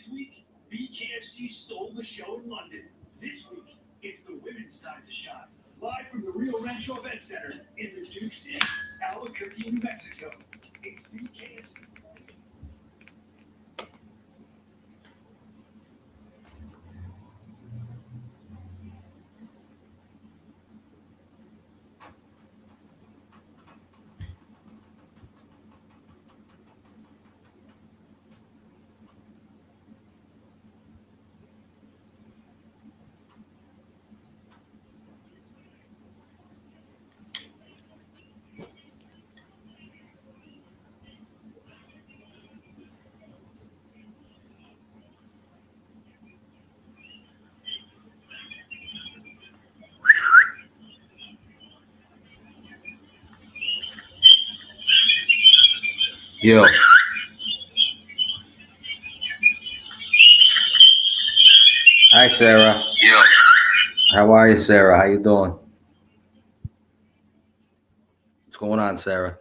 Last week, BKFC stole the show in London. This week, it's the women's time to shine. Live from the Rio Rancho Event Center in the Duke City, Albuquerque, New Mexico. It's BKFC. Yo. Hi, Sarah. Yeah. How are you, Sarah? How you doing? What's going on, Sarah?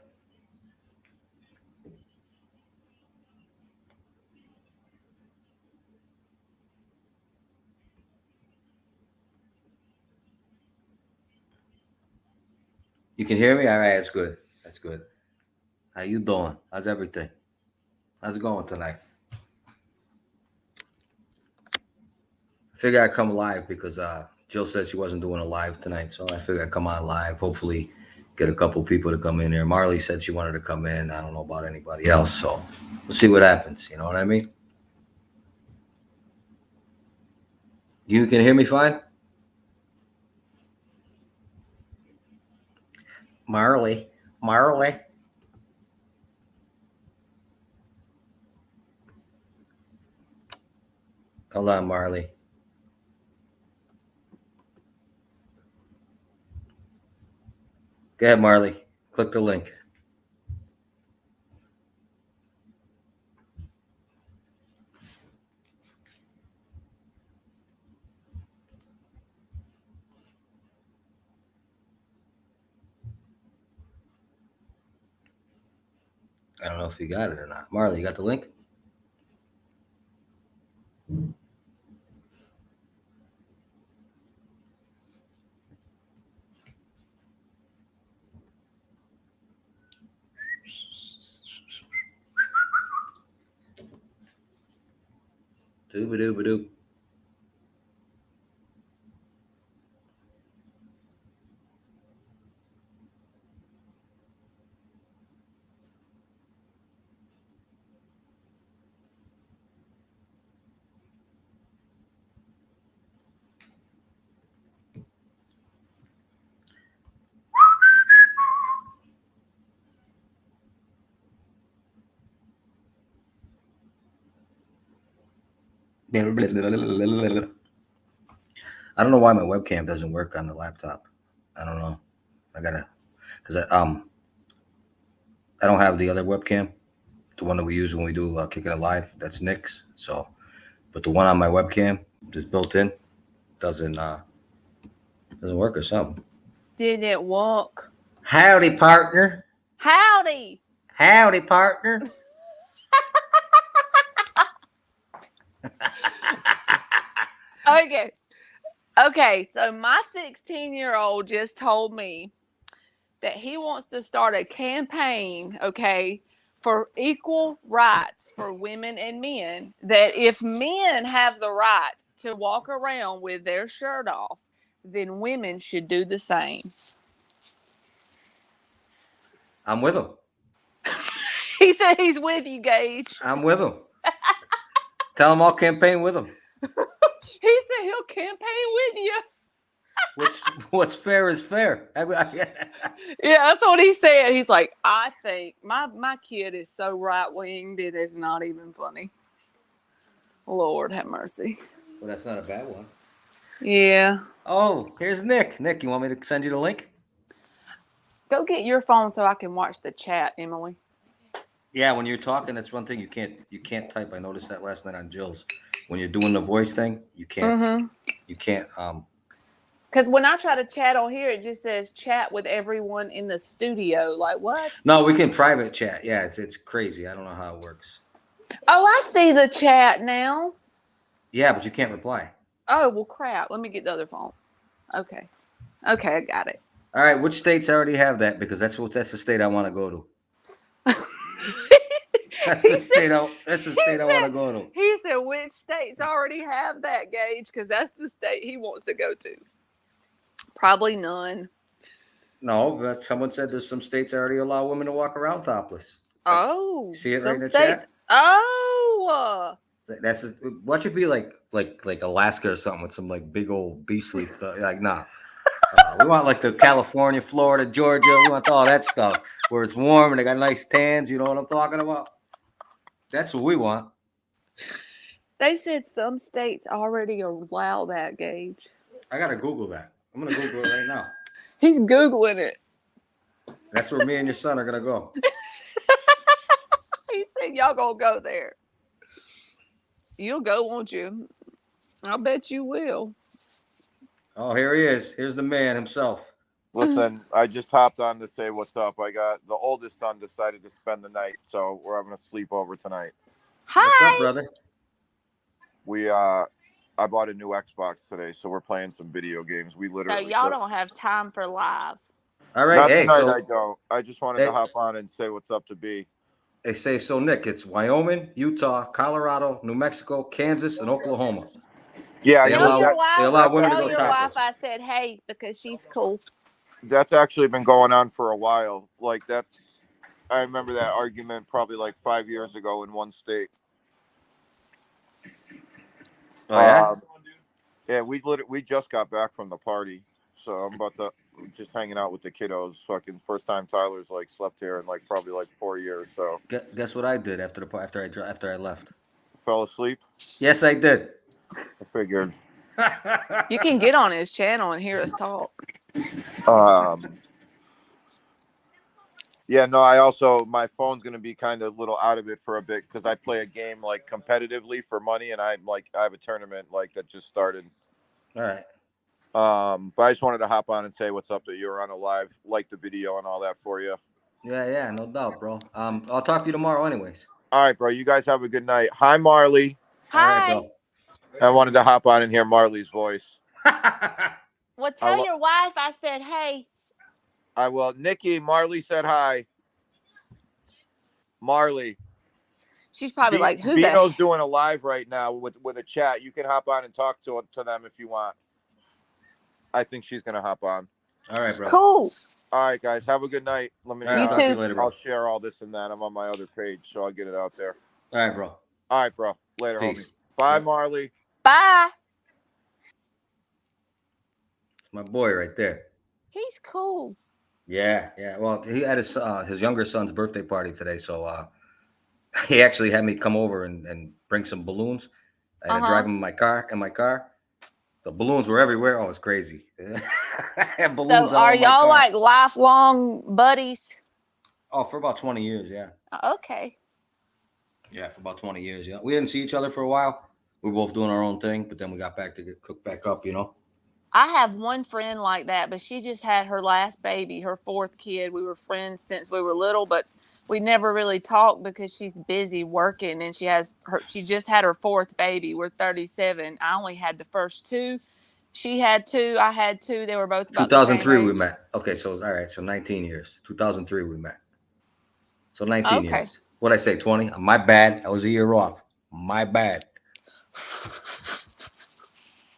You can hear me? All right, that's good. That's good. How you doing? How's everything? How's it going tonight? I figured I'd come live because Jill said she wasn't doing a live tonight, so I figured I'd come on live. Hopefully, get a couple people to come in here. Marley said she wanted to come in. I don't know about anybody else, so we'll see what happens. You know what I mean? You can hear me fine? Marley. Marley. Hold on, Marley. Go ahead, Marley. Click the link. I don't know if you got it or not. Marley, you got the link? Dooba-dooba-doo. I don't know why my webcam doesn't work on the laptop. I don't know. I gotta, cause I don't have the other webcam, the one that we use when we do Kicking It Live. That's Nick's. So, but the one on my webcam that's built in doesn't work or something. Didn't it work? Howdy, partner. Howdy. Howdy, partner. Okay, so my 16-year-old just told me that he wants to start a campaign, okay, for equal rights for women and men, that if men have the right to walk around with their shirt off, then women should do the same. I'm with him. He said he's with you, Gage. I'm with him. Tell him I'll campaign with him. He said he'll campaign with you. What's fair is fair. Yeah, that's what he said. He's like, I think my kid is so right-winged, it is not even funny. Lord have mercy. Well, that's not a bad one. Yeah. Oh, here's Nick. Nick, you want me to send you the link? Go get your phone so I can watch the chat, Emily. Yeah, when you're talking, that's one thing you can't type. I noticed that last night on Jill's. When you're doing the voice thing, you can't. Mm-hmm. You can't. Because when I try to chat on here, it just says chat with everyone in the studio. Like what? No, we can private chat. Yeah, it's crazy. I don't know how it works. Oh, I see the chat now. Yeah, but you can't reply. Oh, well, crap. Let me get the other phone. Okay. Okay, I got it. All right, which states already have that? Because that's the state I want to go to. That's the state I want to go to. He said, which states already have that, Gage? Because that's the state he wants to go to. Probably none. No, but someone said there's some states already allow women to walk around topless. Oh, See it right some in the states. chat? Why don't you be like Alaska or something with some like big old beastly stuff? Like, nah. We want like the California, Florida, Georgia. We want all that stuff where it's warm and they got nice tans. You know what I'm talking about? That's what we want. They said some states already allow that, Gage. I gotta Google that. I'm gonna Google it right now. He's Googling it. That's where me and your son are gonna go. He said, y'all gonna go there. You'll go, won't you? I bet you will. Oh, here he is. Here's the man himself. Listen, I just hopped on to say what's up. I got the oldest son decided to spend the night, so we're having a sleepover tonight. Hi. What's up, brother? I bought a new Xbox today, so we're playing some video games. We So literally y'all don't have time for live. All right, Not hey, tonight. so I don't. I just wanted to hop on and say what's up to B. they say so. Nick, it's Wyoming, Utah, Colorado, New Mexico, Kansas, and Oklahoma. Yeah, They I Tell know allow- your that, they wife. allow women to Tell go your topless. wife I said hey because she's cool. that's actually been going on for a while. Like I remember that argument probably like 5 years ago in one state. Oh yeah. Yeah, we just got back from the party, so I'm about to just hanging out with the kiddos. Fucking first time Tyler's like slept here in like probably like 4 years. So Guess what I did after I left? fell asleep. Yes, I did. I figured. You can get on his channel and hear us talk. Yeah, no. I also my phone's gonna be kind of a little out of it for a bit because I play a game like competitively for money, and I have a tournament like that just started. All right. But I just wanted to hop on and say what's up that you're on a live, like the video and all that for you. Yeah, no doubt, bro. I'll talk to you tomorrow, anyways. All right, bro. You guys have a good night. Hi, Marley. All right, Hi. bro. I wanted to hop on and hear Marley's voice. Well, tell your wife I said hey. I will. Nikki, Marley said hi. Marley. She's probably like, who Bino's the doing a live right now with a chat. You can hop on and talk to them if you want. I think she's gonna hop on. All right, bro. Cool. All right, guys. Have a good night. Let me. All right, You I'll talk to too. you later, bro. I'll share all this and that. I'm on my other page, so I'll get it out there. All right, bro. All right, bro. Later, Peace. homie. Bye, Yep. Marley. Bye. It's my boy right there. He's cool. Yeah. Well, he had his younger son's birthday party today, so he actually had me come over and bring some balloons and drive them in my car. The balloons were everywhere. Oh, it's crazy. Balloons So all are in my y'all car. like lifelong buddies? Oh, for about 20 years, yeah. Okay. Yeah, for about 20 years, yeah. We didn't see each other for a while. We were both doing our own thing, but then we got back to get cooked back up, you know? I have one friend like that, but she just had her last baby, her fourth kid. We were friends since we were little, but we never really talked because she's busy working and she just had her fourth baby. We're 37. I only had the first two. She had two. I had two. They were both about 2003 the same we age. met. Okay, so all right, so 19 years. 2003 we met. So 19 Okay. years. What'd I say, 20? My bad. I was a year off. My bad.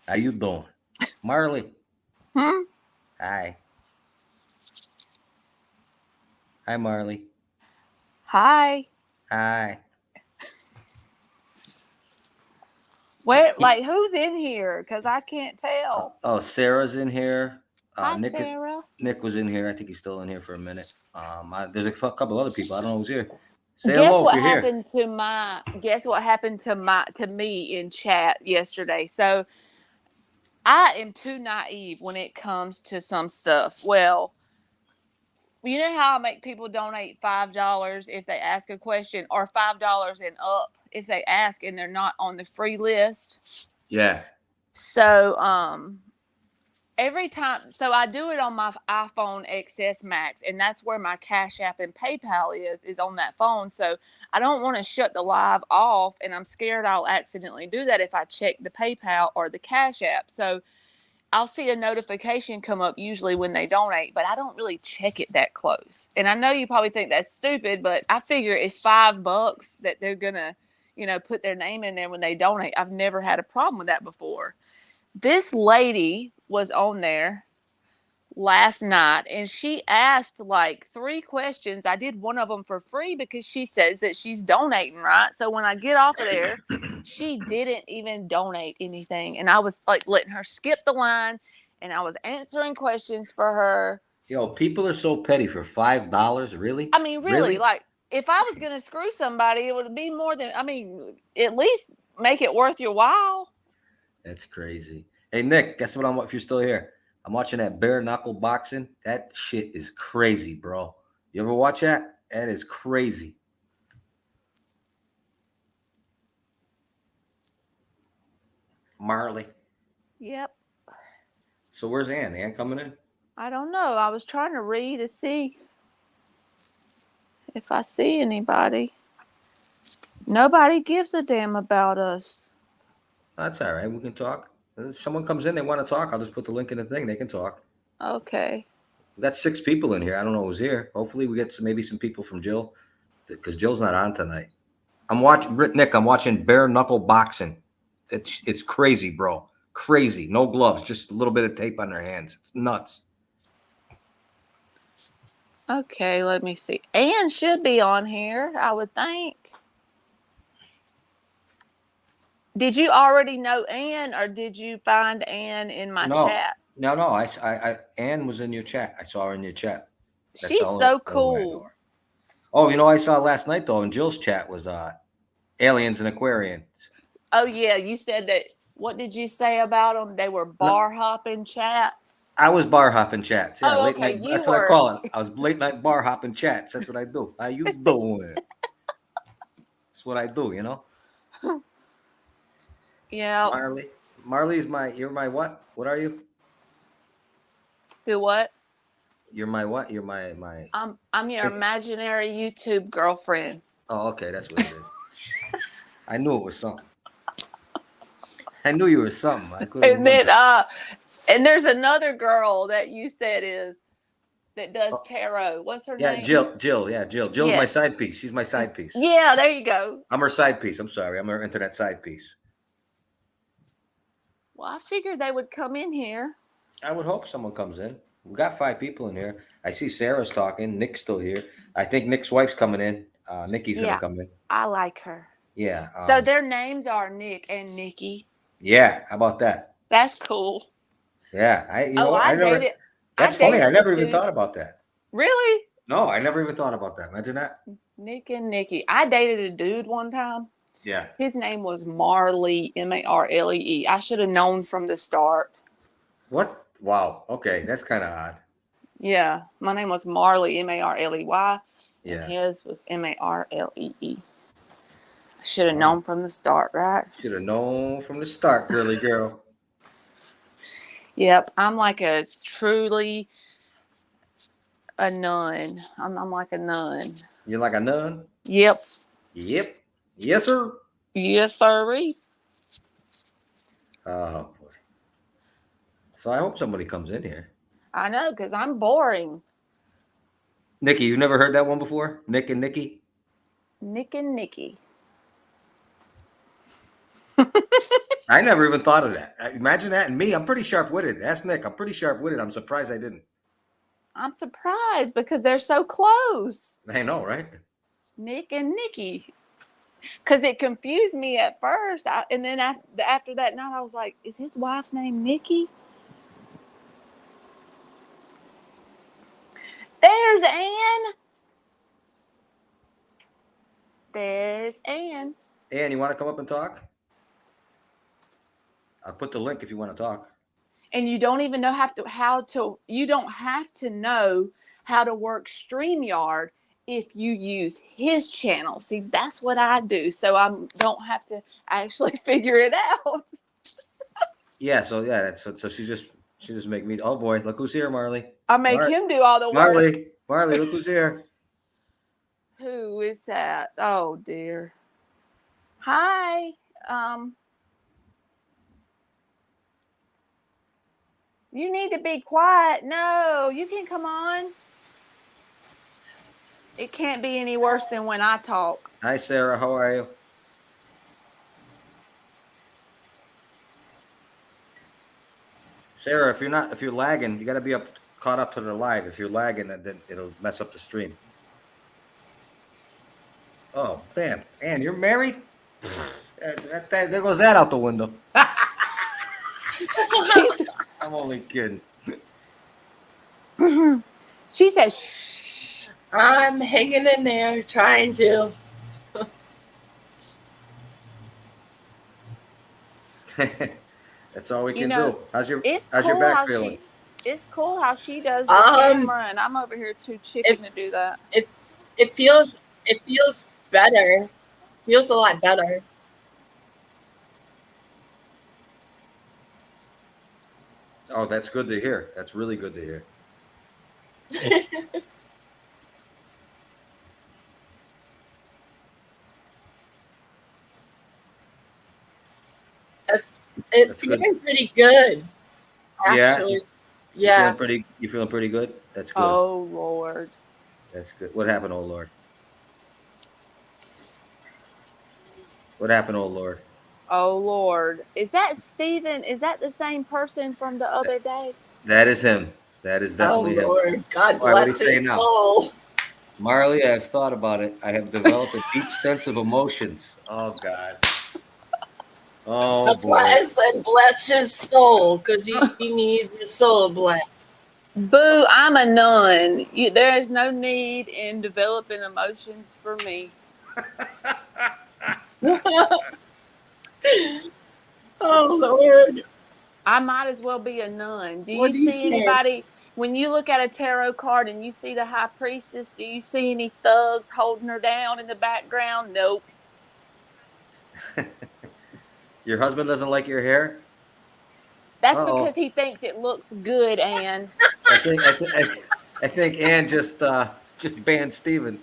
How you doing? Marley. Hi. Hi, Marley. Hi. Hi. Where, like, who's in here? Because I can't tell. Oh, Sarah's in here. Hi, Nick, Sarah. Nick was in here. I think he's still in here for a minute. There's a couple other people. I don't know who's here. Say Guess hello what if you're here. happened to me in chat yesterday. So I am too naive when it comes to some stuff. Well, you know how I make people donate $5 if they ask a question, or $5 and up if they ask and they're not on the free list. Yeah. So every time, so I do it on my iPhone XS Max, and that's where my Cash App and PayPal is on that phone. So I don't want to shut the live off, and I'm scared I'll accidentally do that if I check the PayPal or the Cash App. So I'll see a notification come up usually when they donate, but I don't really check it that close. And I know you probably think that's stupid, but I figure it's $5 that they're gonna, put their name in there when they donate. I've never had a problem with that before. This lady was on there last night and she asked like 3 questions. I did one of them for free because she says that she's donating, right? So when I get off of there, she didn't even donate anything. And I was like letting her skip the line and I was answering questions for her. Yo, people are so petty for $5. Really? I mean, really? Like if I was going to screw somebody, it would be more than, at least make it worth your while. That's crazy. Hey, Nick, guess what if you're still here? I'm watching that bare knuckle boxing. That shit is crazy, bro. You ever watch that? That is crazy. Marley. Yep. So where's Ann? Ann coming in? I don't know. I was trying to read to see if I see anybody. Nobody gives a damn about us. That's all right. We can talk. If someone comes in, they want to talk, I'll just put the link in the thing. They can talk. Okay. We got 6 people in here. I don't know who's here. Hopefully we get maybe some people from Jill because Jill's not on tonight. I'm watching bare knuckle boxing. It's crazy, bro. Crazy. No gloves, just a little bit of tape on their hands. It's nuts. Okay, let me see. Ann should be on here, I would think. Did you already know Ann, or did you find Ann in my chat? No. Ann was in your chat. I saw her in your chat. She's so cool. Oh, I saw last night though in Jill's chat was aliens and Aquarians. Oh yeah, you said that. What did you say about them? They were bar hopping chats. I was bar hopping chats. Yeah, late night. That's what I call it. I was late night bar hopping chats. That's what I do. How you doing? That's what I do. Yeah. Marley's you're my what? What are you? Do what? You're my what? You're my. I'm your imaginary YouTube girlfriend. Oh, okay, that's what it is. I knew it was something. I knew you were something. I couldn't. And then and there's another girl that you said that does tarot. What's her name? Jill. Yeah, Jill. Jill's my side piece. She's my side piece. Yeah, there you go. I'm her side piece. I'm sorry. I'm her internet side piece. Well, I figured they would come in here. I would hope someone comes in. We got 5 people in here. I see Sarah's talking. Nick's still here. I think Nick's wife's coming in. Nikki's gonna come in. I like her. Yeah. So their names are Nick and Nikki. Yeah. How about that? That's cool. Yeah. dated. That's funny. I never even thought about that. Really? No, I never even thought about that. Imagine that. Nick and Nikki. I dated a dude one time. Yeah. His name was Marley, Marlee. I should have known from the start. What? Wow. Okay. That's kind of odd. Yeah. My name was Marley, Marley. Yeah. And his was Marlee. I should have known from the start, right? Should have known from the start, girly girl. Yep. I'm like a nun. I'm like a nun. You're like a nun? Yep. Yep. Yes, sir. Yes, sirree. Oh, boy. So I hope somebody comes in here. I know, because I'm boring. Nikki, you never heard that one before? Nick and Nikki? Nick and Nikki. I never even thought of that. Imagine that. And me, I'm pretty sharp-witted. Ask Nick. I'm pretty sharp-witted. I'm surprised I didn't. I'm surprised because they're so close. I know, right? Nick and Nikki. Because it confused me at first. And then after that night, I was like, is his wife's name Nikki? There's Ann. There's Ann. Ann, you want to come up and talk? I'll put the link if you want to talk. And you don't even know you don't have to know how to work StreamYard if you use his channel. See, that's what I do. So I don't have to actually figure it out. Yeah. So yeah, so she's just She just make me. Oh boy, look who's here, Marley. I make him do all the work. Marley, look who's here. Who is that? Oh dear. Hi. You need to be quiet. No, you can come on. It can't be any worse than when I talk. Hi, Sarah. How are you? Sarah, if you're lagging, you got to be caught up to the live. If you're lagging, then it'll mess up the stream. Oh, damn. Ann, you're married? There goes that out the window. I'm only kidding. She said, shh. I'm hanging in there, trying to. That's all we can do. How's your It's how's cool your back how feeling? it's cool how she does the camera, and I'm over here too chicken to do that. It feels better. Feels a lot better. Oh, that's good to hear. That's really good to hear. It's feeling pretty good. Actually. Yeah. You feeling pretty good? That's good. Oh Lord. That's good. What happened, oh Lord? What happened, oh Lord? Oh Lord. Is that Stephen? Is that the same person from the other day? That is him. That is definitely Oh Lord. him. God bless his soul. Marley, I've thought about it. I have developed a deep sense of emotions. Oh God. Oh, that's boy. why I said bless his soul, because he needs his soul blessed. Boo, I'm a nun. There is no need in developing emotions for me. Oh Lord. I might as well be a nun. Do you see anybody, when you look at a tarot card and you see the high priestess, do you see any thugs holding her down in the background? Nope. Your husband doesn't like your hair? That's because he thinks it looks good, Ann. I think Ann just banned Steven.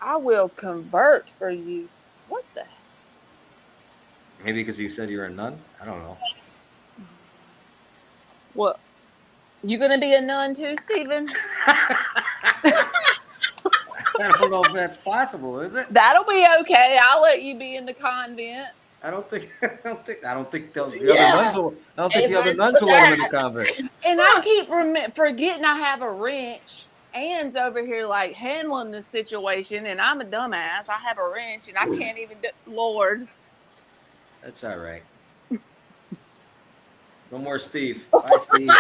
I will convert for you. What the? Maybe because you said you're a nun? I don't know. What? You gonna be a nun too, Steven? I don't know if that's possible, is it? That'll be okay. I'll let you be in the convent. I don't think the other nuns will let him in the convent. And I keep forgetting I have a wrench. Ann's over here like handling the situation, and I'm a dumbass. I have a wrench, and I can't even do. Lord. That's all right. No more Steve. Bye, Steve.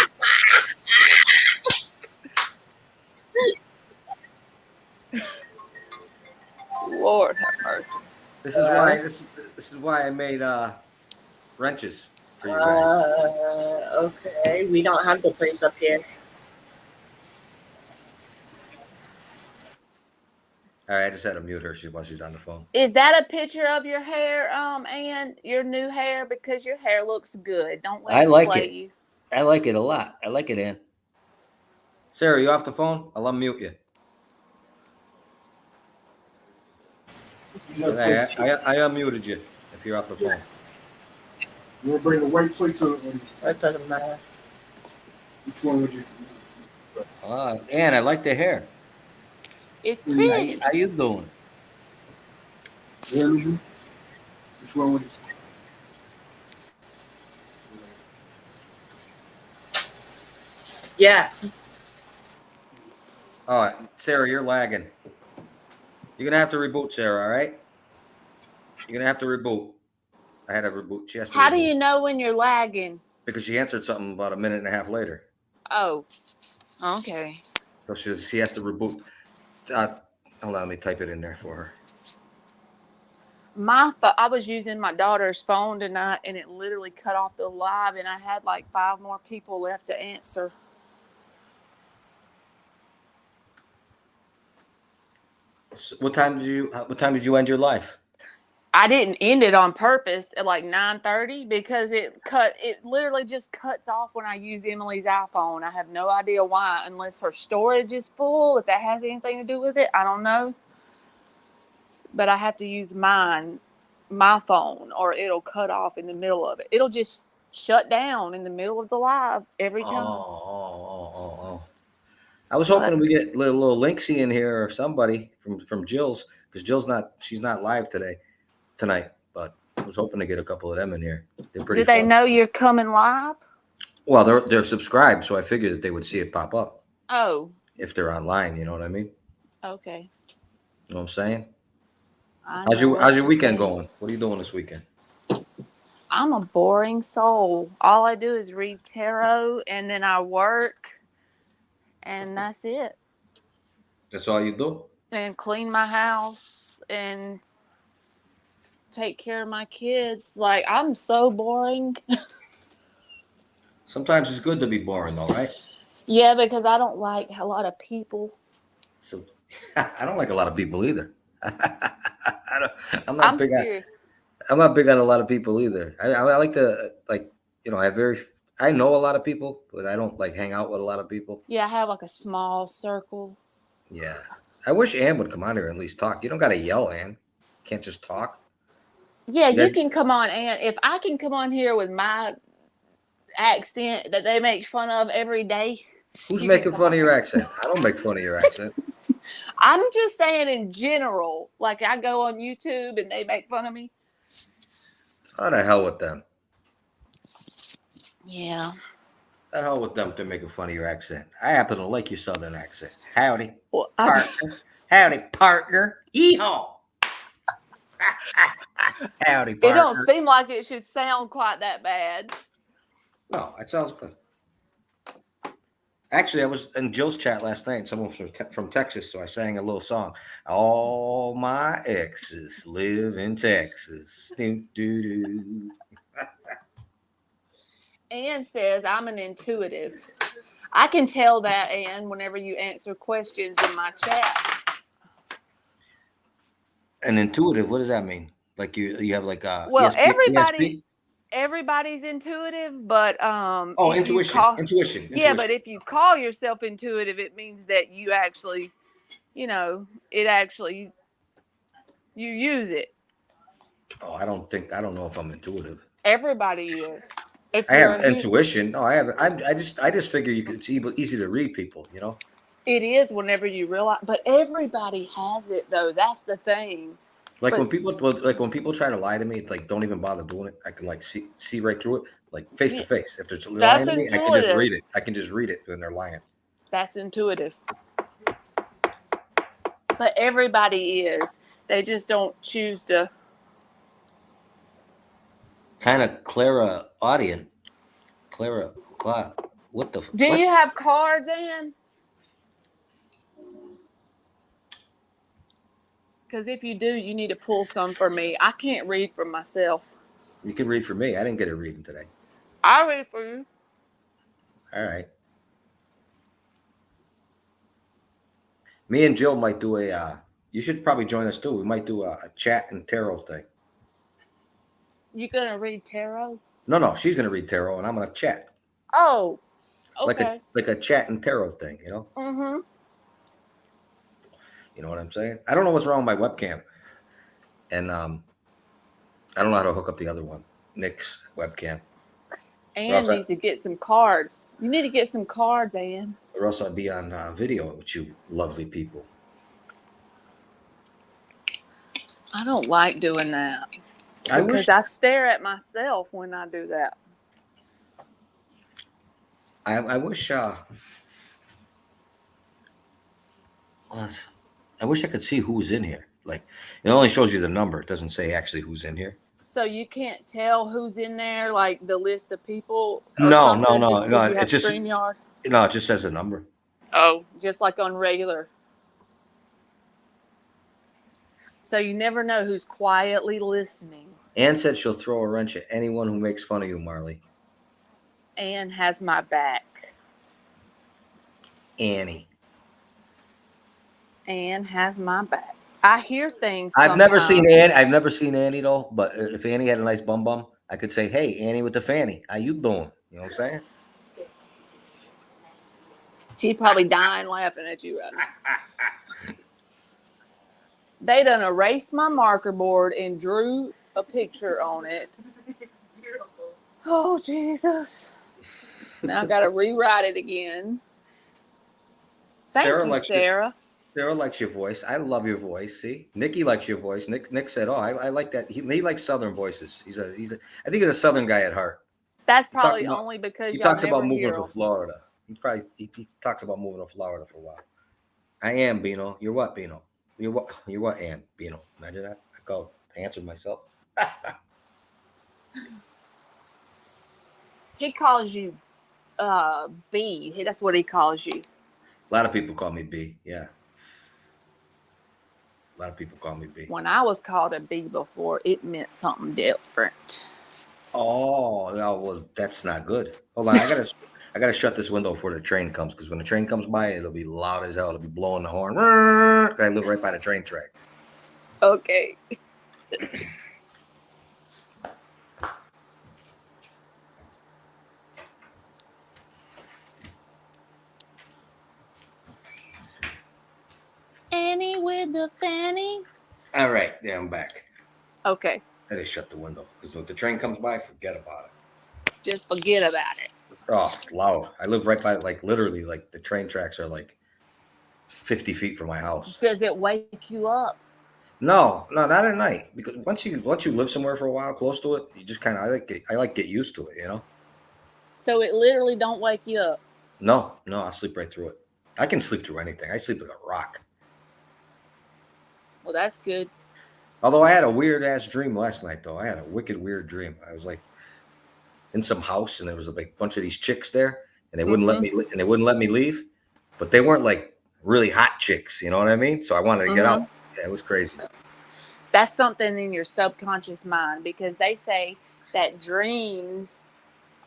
Lord have mercy. This is why I made wrenches for you guys. Okay, we don't have the place up here. All right, I just had to mute her while she's on the phone. Is that a picture of your hair, Ann? Your new hair? Because your hair looks good. Don't let me play you. I like it a lot. I like it, Ann. Sarah, you off the phone? I'll unmute you. I unmuted you if you're off the phone. You want to bring the white plates or That doesn't matter. which one would you? Ann, I like the hair. It's pretty. How you doing? Where is you? Which one would you? Yeah. All right, Sarah, you're lagging. You're gonna have to reboot, Sarah. All right. You're gonna have to reboot. I had to reboot. She has to. How do you know when you're lagging? Because she answered something about a minute and a half later. Oh, okay. So she has to reboot. Hold on, let me type it in there for her. I was using my daughter's phone tonight, and it literally cut off the live, and I had like 5 more people left to answer. So what time did you end your live? I didn't end it on purpose at like 9:30 because it literally just cuts off when I use Emily's iPhone. I have no idea why, unless her storage is full, if that has anything to do with it. I don't know. But I have to use my phone, or it'll cut off in the middle of it. It'll just shut down in the middle of the live every time. Oh. I was But- hoping we get little Linksy in here or somebody from Jill's, because she's not live tonight, but I was hoping to get a couple of them in here. They're pretty Do they fun. know you're coming live? Well, they're subscribed, so I figured that they would see it pop up Oh, if they're online. You know what I mean? okay. You know what I'm saying? I How's know your what you're weekend saying. going? What are you doing this weekend? I'm a boring soul. All I do is read tarot, and then I work, and that's it. That's all you do? And clean my house and take care of my kids. Like, I'm so boring. Sometimes it's good to be boring, though, right? Yeah, because I don't like a lot of people. So I don't like a lot of people either. I'm I'm serious. I'm not big on a lot of people either. I like to I know a lot of people, but I don't like hang out with a lot of people. Yeah, I have like a small circle. Yeah. I wish Ann would come on here and at least talk. You don't got to yell, Ann. Can't just talk. Yeah, you That's- can come on, and if I can come on here with my accent that they make fun of every day. Who's you making can come fun on. of your accent? I don't make fun of your accent. I'm just saying in general. Like, I go on YouTube and they make fun of me. How the hell with them? Yeah. The hell with them to making fun of your accent. I happen to like your southern accent. Howdy, Well, partner. Howdy, partner. Yeehaw. Howdy, it partner. don't seem like it should sound quite that bad. No, it sounds good. Actually, I was in Jill's chat last night. Someone from Texas, so I sang a little song. All my exes live in Texas. Doo-doo-doo. Ann says I'm an intuitive. I can tell that, Ann, whenever you answer questions in my chat. An intuitive, what does that mean? Like you have like a Well, ESP? everybody's intuitive, but Oh, if you intuition. call- Intuition. Yeah, but if you call yourself intuitive, it means that you actually, you use it. Oh, I don't know if I'm intuitive. Everybody is. If I you're have a hu- intuition. No, I have. I just figure it's easy to read people. You know. It is whenever you realize, but everybody has it though. That's the thing. Like But- when people try to lie to me, it's like don't even bother doing it. I can like see right through it, like face to face. If they're lying That's to me, I can just intuitive. read it. I can just read it when they're lying. That's intuitive. But everybody is. They just don't choose to. Kind of Clara audience. Clara, what the? Do what? you have cards, Ann? Because if you do, you need to pull some for me. I can't read for myself. You can read for me. I didn't get a reading today. I'll read for you. All right. Me and Jill might do a. You should probably join us too. We might do a chat and tarot thing. You gonna read tarot? No, she's gonna read tarot and I'm gonna chat. Oh, okay. Like a chat and tarot thing, you know? Mm-hmm. You know what I'm saying? I don't know what's wrong with my webcam. And I don't know how to hook up the other one, Nick's webcam. Ann needs to get some cards. You need to get some cards, Ann. Or else I'd be on video with you lovely people. I don't like doing that. I Because wish I stare at myself when I do that. I wish I could see who's in here. Like it only shows you the number. It doesn't say actually who's in here. So you can't tell who's in there, like the list of people? Or No. something, just 'cause you have It just StreamYard? No, it just says a number. Oh, just like on regular. So you never know who's quietly listening. Ann said she'll throw a wrench at anyone who makes fun of you, Marley. Ann has my back. Annie. Ann has my back. I hear things. I've never seen sometimes. Annie. I've never seen Annie though. But if Annie had a nice bum, I could say, "Hey, Annie with the fanny, how you doing?" You know what I'm saying? She's probably dying laughing at you right now. They done erased my marker board and drew a picture on it. Oh, Jesus. Now I got to rewrite it again. Thank Sarah you, likes Sarah. Sarah likes your voice. I love your voice. See, Nikki likes your voice. Nick said, "Oh, I like that." He likes Southern voices. He's a. I think he's a Southern guy at heart. That's He talks probably about only because he y'all talks about never moving hear to them. Florida. He talks about moving to Florida for a while. I am Bino. You're what, Bino? You're what? You're what, Ann? Bino. Imagine that. I answered myself. He calls you B. That's what he calls you. A lot of people call me B. Yeah. A lot of people call me B. When I was called a B before, it meant something different. Oh, no, well, that's not good. Hold on, I gotta shut this window before the train comes, because when the train comes by, it'll be loud as hell. It'll be blowing the horn. I live right by the train tracks. Okay. Annie with the fanny. All right, yeah, I'm back. Okay. I just shut the window because when the train comes by, forget about it. Just forget about it. Oh, it's loud. I live right by, like, literally, like, the train tracks are like 50 feet from my house. Does it wake you up? No, not at night. Because once you live somewhere for a while, close to it, you just kind of I like get used to it, you know. So it literally don't wake you up. No, I sleep right through it. I can sleep through anything. I sleep like a rock. Well, that's good. Although I had a weird ass dream last night, though. I had a wicked weird dream. I was like in some house, and there was a big bunch of these chicks there, and they wouldn't let me, and they wouldn't let me leave. But they weren't like really hot chicks, you know what I mean? So I wanted to get out. Yeah, it was crazy. That's something in your subconscious mind, because they say that dreams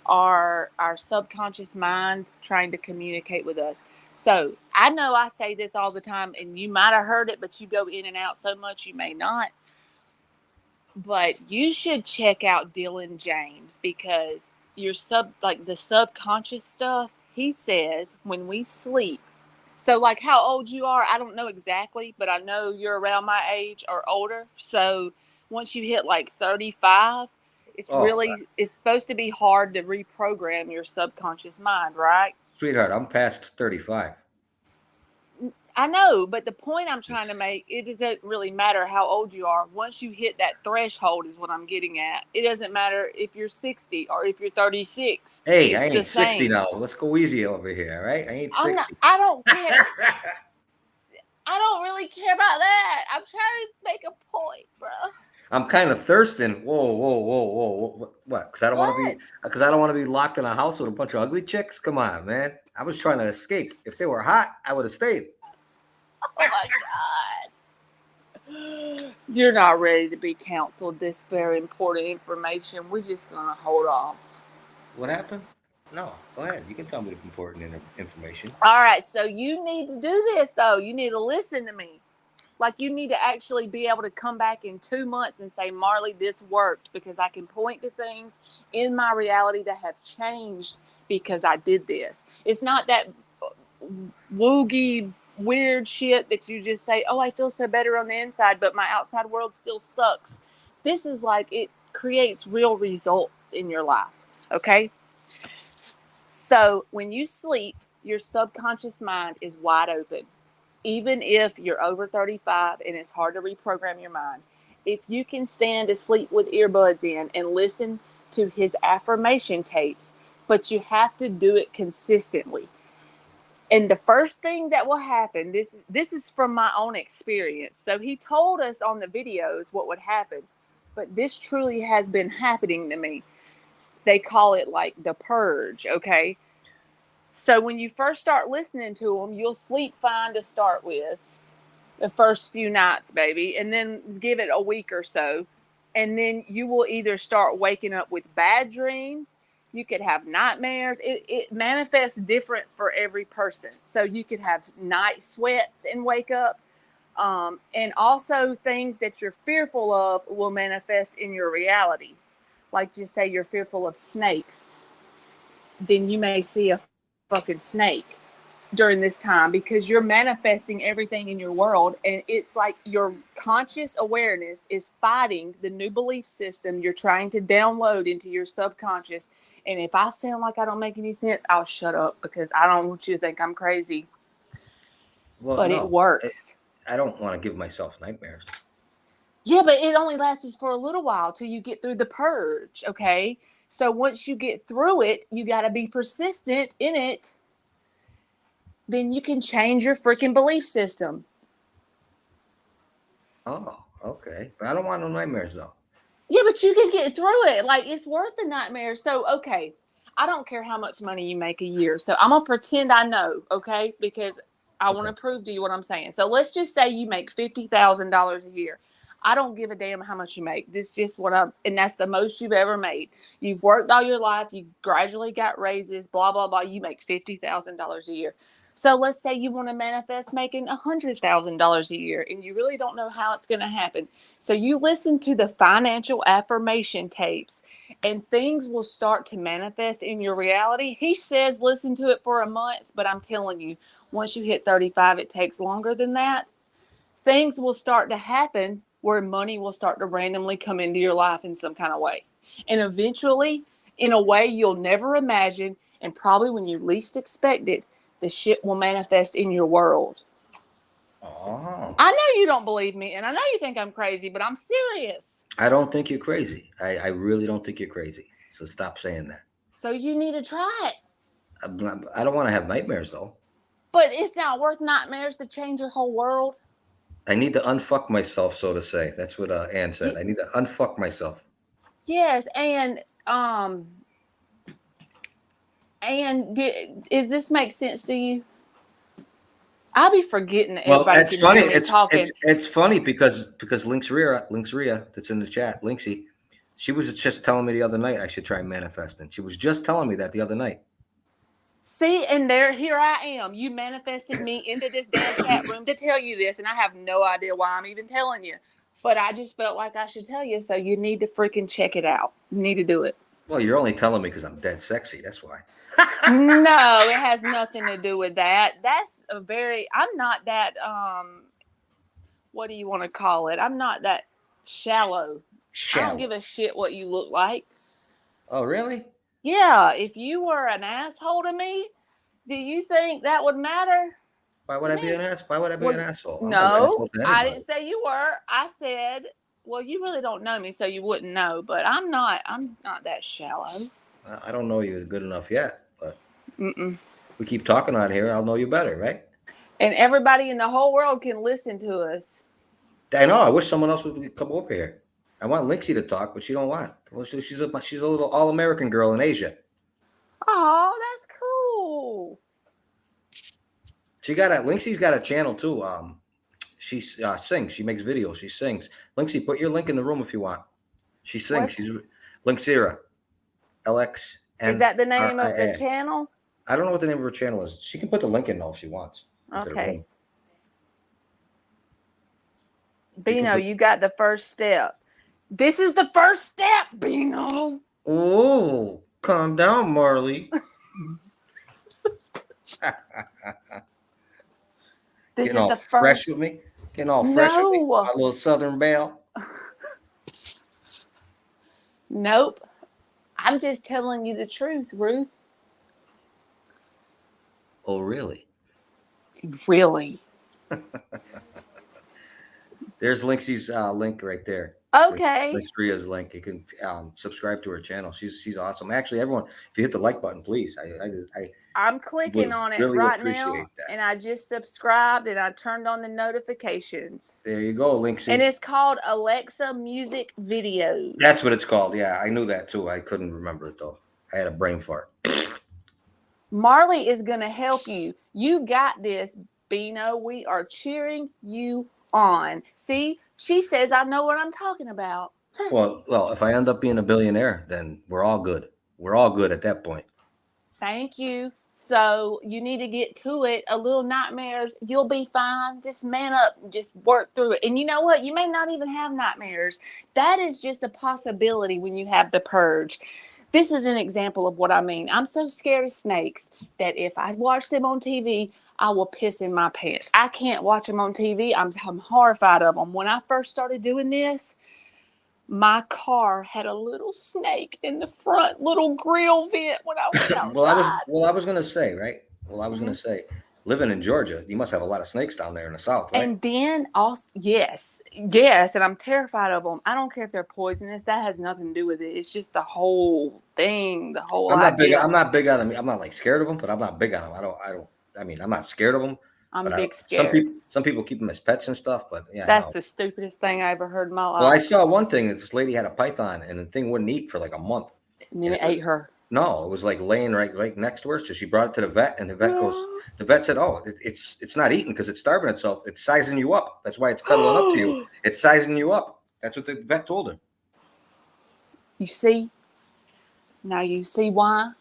are our subconscious mind trying to communicate with us. So I know I say this all the time, and you might have heard it, but you go in and out so much you may not. But you should check out Dylan James, because your the subconscious stuff, he says when we sleep. So like how old you are, I don't know exactly, but I know you're around my age or older. So once you hit like 35, it's it's supposed to be hard to reprogram your subconscious mind, right? Sweetheart, I'm past 35. I know, but the point I'm trying to make, it doesn't really matter how old you are. Once you hit that threshold is what I'm getting at. It doesn't matter if you're 60 or if you're 36. Hey, it's I ain't the 60 same. now. Let's go easy over here, all right? I ain't 60. I don't care. I don't really care about that. I'm trying to make a point, bro. I'm kind of thirsting. Whoa. What? Because I don't want to be locked in a house with a bunch of ugly chicks. Come on, man. I was trying to escape. If they were hot, I would have stayed. Oh my God. You're not ready to be counseled this very important information. We're just going to hold off. What happened? No, go ahead. You can tell me the important information. All right. So you need to do this, though. You need to listen to me. Like, you need to actually be able to come back in 2 months and say, Marley, this worked, because I can point to things in my reality that have changed because I did this. It's not that woogie, weird shit that you just say, oh, I feel so better on the inside, but my outside world still sucks. This is like, it creates real results in your life. Okay? So when you sleep, your subconscious mind is wide open. Even if you're over 35 and it's hard to reprogram your mind, if you can stand to sleep with earbuds in and listen to his affirmation tapes, but you have to do it consistently. And the first thing that will happen, this is from my own experience. So he told us on the videos what would happen, but this truly has been happening to me. They call it like the purge, okay? So when you first start listening to them, you'll sleep fine to start with the first few nights, baby, and then give it a week or so. And then you will either start waking up with bad dreams. You could have nightmares. It manifests different for every person. So you could have night sweats and wake up. And also things that you're fearful of will manifest in your reality. Like just say you're fearful of snakes, then you may see a fucking snake during this time because you're manifesting everything in your world, and it's like your conscious awareness is fighting the new belief system you're trying to download into your subconscious. And if I sound like I don't make any sense, I'll shut up because I don't want you to think I'm crazy. Well, But no, it works. I don't want to give myself nightmares. Yeah, but it only lasts for a little while till you get through the purge, okay? So once you get through it, you got to be persistent in it. Then you can change your freaking belief system. Oh, okay. But I don't want no nightmares though. Yeah, but you can get through it. Like, it's worth the nightmare. So, okay, I don't care how much money you make a year. So I'm going to pretend I know, okay? Because I want to prove to you what I'm saying. So let's just say you make $50,000 a year. I don't give a damn how much you make. This is just and that's the most you've ever made. You've worked all your life. You gradually got raises, blah, blah, blah. You make $50,000 a year. So let's say you want to manifest making $100,000 a year, and you really don't know how it's going to happen. So you listen to the financial affirmation tapes, and things will start to manifest in your reality. He says listen to it for a month, but I'm telling you, once you hit 35, it takes longer than that. Things will start to happen where money will start to randomly come into your life in some kind of way. And eventually, in a way you'll never imagine, and probably when you least expect it, the shit will manifest in your world. Oh. I know you don't believe me, and I know you think I'm crazy, but I'm serious. I don't think you're crazy. I really don't think you're crazy. So stop saying that. So you need to try it. I don't want to have nightmares though. But it's not worth nightmares to change your whole world. I need to unfuck myself, so to say. That's what Ann said. I need to unfuck myself. Yes, and does this make sense to you? I'll be forgetting that everybody it's can funny. hear me talking. It's funny because Links Rhea, that's in the chat, Linksy, she was just telling me the other night I should try manifesting. She was just telling me that the other night. See, and here I am. You manifested me into this damn chat room to tell you this, and I have no idea why I'm even telling you. But I just felt like I should tell you, so you need to freaking check it out. You need to do it. Well, you're only telling me because I'm dead sexy. That's why. No, it has nothing to do with that. I'm not that, what do you want to call it? I'm not that shallow. I don't give a shit what you look like. Oh, really? Yeah, if you were an asshole to me, do you think that would matter? Why would I be an asshole? Why would I be an asshole? No, I didn't say you were. I said, well, you really don't know me, so you wouldn't know. But I'm not that shallow. I don't know you good enough yet, but we keep talking on here. I'll know you better, right? And everybody in the whole world can listen to us. I know. I wish someone else would come over here. I want Linksy to talk, but she don't want. Well, she's a little all-American girl in Asia. Oh, that's cool. Linksy's got a channel too. She sings. She makes videos. She sings. Linksy, put your link in the room if you want. She sings. She's Linksira. LX. Is that the name of the channel? I don't know what the name of her channel is. She can put the link in though if she wants. Okay. Bino, you got the first step. This is the first step, Bino. Oh, calm down, Marley. This Getting is the first. Fresh with me? Getting all fresh with me? My little Southern Belle? Nope. I'm just telling you the truth, Ruth. Oh, really? Really? There's Linksy's link right there. Okay. Linksria's link. You can subscribe to her channel. She's awesome. Actually, everyone, if you hit the like button, please. I'm clicking on it really right now, and I just subscribed and I turned on the notifications. There you go, Linksy. And it's called Alexa Music Videos. That's what it's called. Yeah, I knew that too. I couldn't remember it though. I had a brain fart. Marley is going to help you. You got this, Bino. We are cheering you on. See, she says I know what I'm talking about. Well, if I end up being a billionaire, then we're all good. We're all good at that point. Thank you. So you need to get to it. A little nightmares, you'll be fine. Just man up, just work through it. And you know what? You may not even have nightmares. That is just a possibility when you have the purge. This is an example of what I mean. I'm so scared of snakes that if I watch them on TV, I will piss in my pants. I can't watch them on TV. I'm horrified of them. When I first started doing this, my car had a little snake in the front little grill vent when I went outside. I was gonna say, right? Well, I was gonna say, living in Georgia, you must have a lot of snakes down there in the South, right? And then also, yes, and I'm terrified of them. I don't care if they're poisonous. That has nothing to do with it. It's just the whole thing, the whole idea. I'm not big on them. I'm not like scared of them, but I'm not big on them. I mean, I'm not scared of them. I'm big scared. Some people keep them as pets and stuff, but yeah. That's the stupidest thing I ever heard in my life. Well, I saw one thing. This lady had a python, and the thing wouldn't eat for like a month. And then it ate her. No, it was like laying right next to her. So she brought it to the vet, and the vet said, "Oh, it's not eating because it's starving itself. It's sizing you up. That's why it's cuddling up to you. It's sizing you up." That's what the vet told her. You see? Now you see why?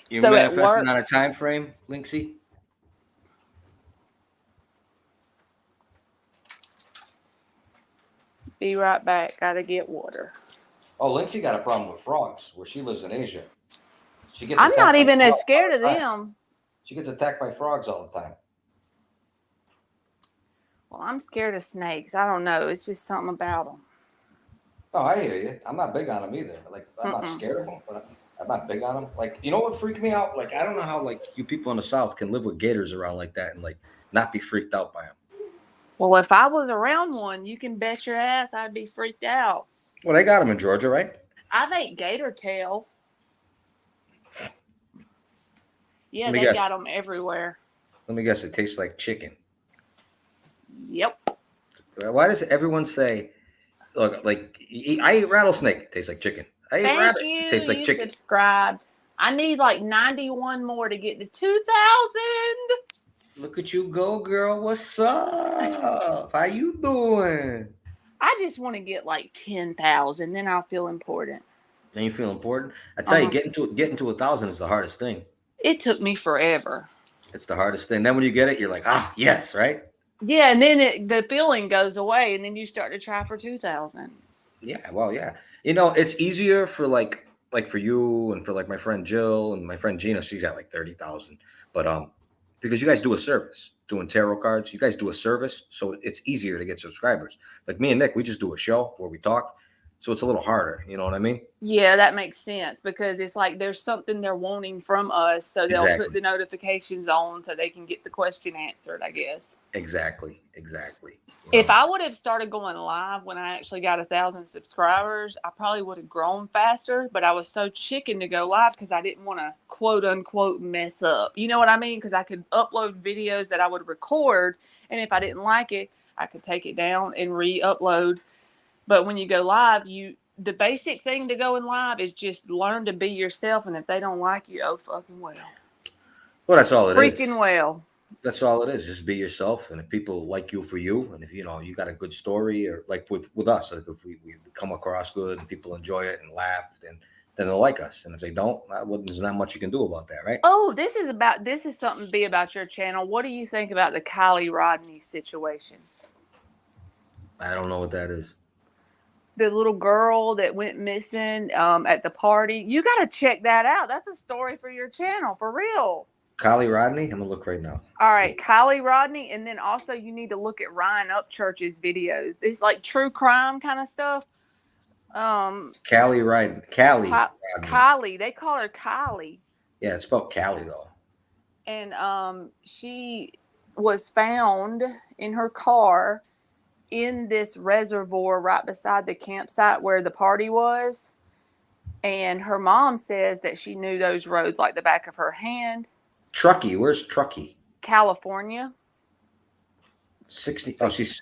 You so manifesting at work, on a time frame, Linksy? Be right back. Gotta get water. Oh, Lindsay got a problem with frogs where she lives in Asia. I'm not even as scared of them. She gets attacked by frogs all the time. Well, I'm scared of snakes. I don't know. It's just something about them. Oh, I hear you. I'm not big on them either. Like, I'm not scared of them, but I'm not big on them. Like, you know what freaked me out? Like, I don't know how, like, you people in the South can live with gators around like that and, like, not be freaked out by them. Well, if I was around one, you can bet your ass I'd be freaked out. Well, they got them in Georgia, right? I've ate gator tail. Yeah, they got them everywhere. Let me guess. It tastes like chicken. Yep. Why does everyone say, look, like, I eat rattlesnake. It tastes like chicken. I eat rabbit. It tastes like chicken. Subscribed. I need like 91 more to get to 2,000. Look at you go, girl. What's up? How you doing? I just want to get like 10,000. Then I'll feel important. Then you feel important? I tell you, getting to 1,000 is the hardest thing. It took me forever. It's the hardest thing. Then when you get it, you're like, yes, right? Yeah, and then the feeling goes away, and then you start to try for 2,000. Yeah, well, yeah. You know, it's easier for like for you and for like my friend Jill and my friend Gina. She's at like 30,000, but because you guys do a service, doing tarot cards, you guys do a service, so it's easier to get subscribers. Like me and Nick, we just do a show where we talk, so it's a little harder. You know what I mean? Yeah, that makes sense because it's like there's something they're wanting from us, so they'll put the notifications on so they can get the question answered, I guess. Exactly. If I would have started going live when I actually got 1,000 subscribers, I probably would have grown faster, but I was so chicken to go live because I didn't want to quote unquote mess up. You know what I mean? Because I could upload videos that I would record, and if I didn't like it, I could take it down and re-upload. But when you go live, the basic thing to going live is just learn to be yourself, and if they don't like you, oh fucking well. Well, that's all it is. Freaking well. That's all it is. Just be yourself, and if people like you for you, and if you got a good story, or like with us, like if we come across good and people enjoy it and laugh, then they'll like us. And if they don't, there's not much you can do about that, right? Oh, this is something to be about your channel. What do you think about the Kylie Rodney situation? I don't know what that is. The little girl that went missing at the party. You got to check that out. That's a story for your channel, for real. Kylie Rodney? I'm going to look right now. All right, Kylie Rodney. And then also you need to look at Ryan Upchurch's videos. It's like true crime kind of stuff. Kylie Rodney. Kylie. They call her Kylie. Yeah, it's spelled Callie, though. And she was found in her car in this reservoir right beside the campsite where the party was. And her mom says that she knew those roads like the back of her hand. Truckee. Where's Truckee? California. 60. Oh, she's.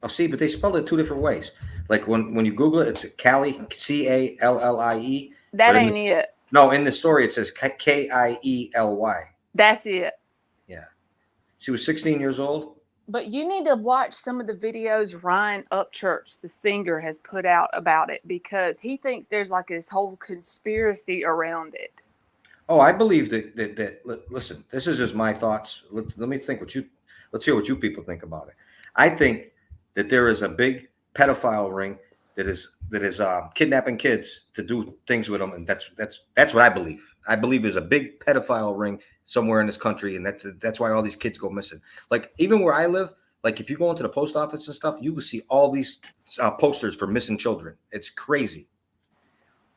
Oh, see, but they spelled it two different ways. Like when you Google it, it's Callie, Callie. That ain't it. No, in the story it says Kiely. That's it. Yeah. She was 16 years old. But you need to watch some of the videos Ryan Upchurch, the singer, has put out about it because he thinks there's like this whole conspiracy around it. Oh, I believe that. Listen, this is just my thoughts. Let me think what you. Let's hear what you people think about it. I think that there is a big pedophile ring that is kidnapping kids to do things with them, and that's what I believe. I believe there's a big pedophile ring somewhere in this country, and that's why all these kids go missing. Like even where I live, like if you go into the post office and stuff, you will see all these posters for missing children. It's crazy.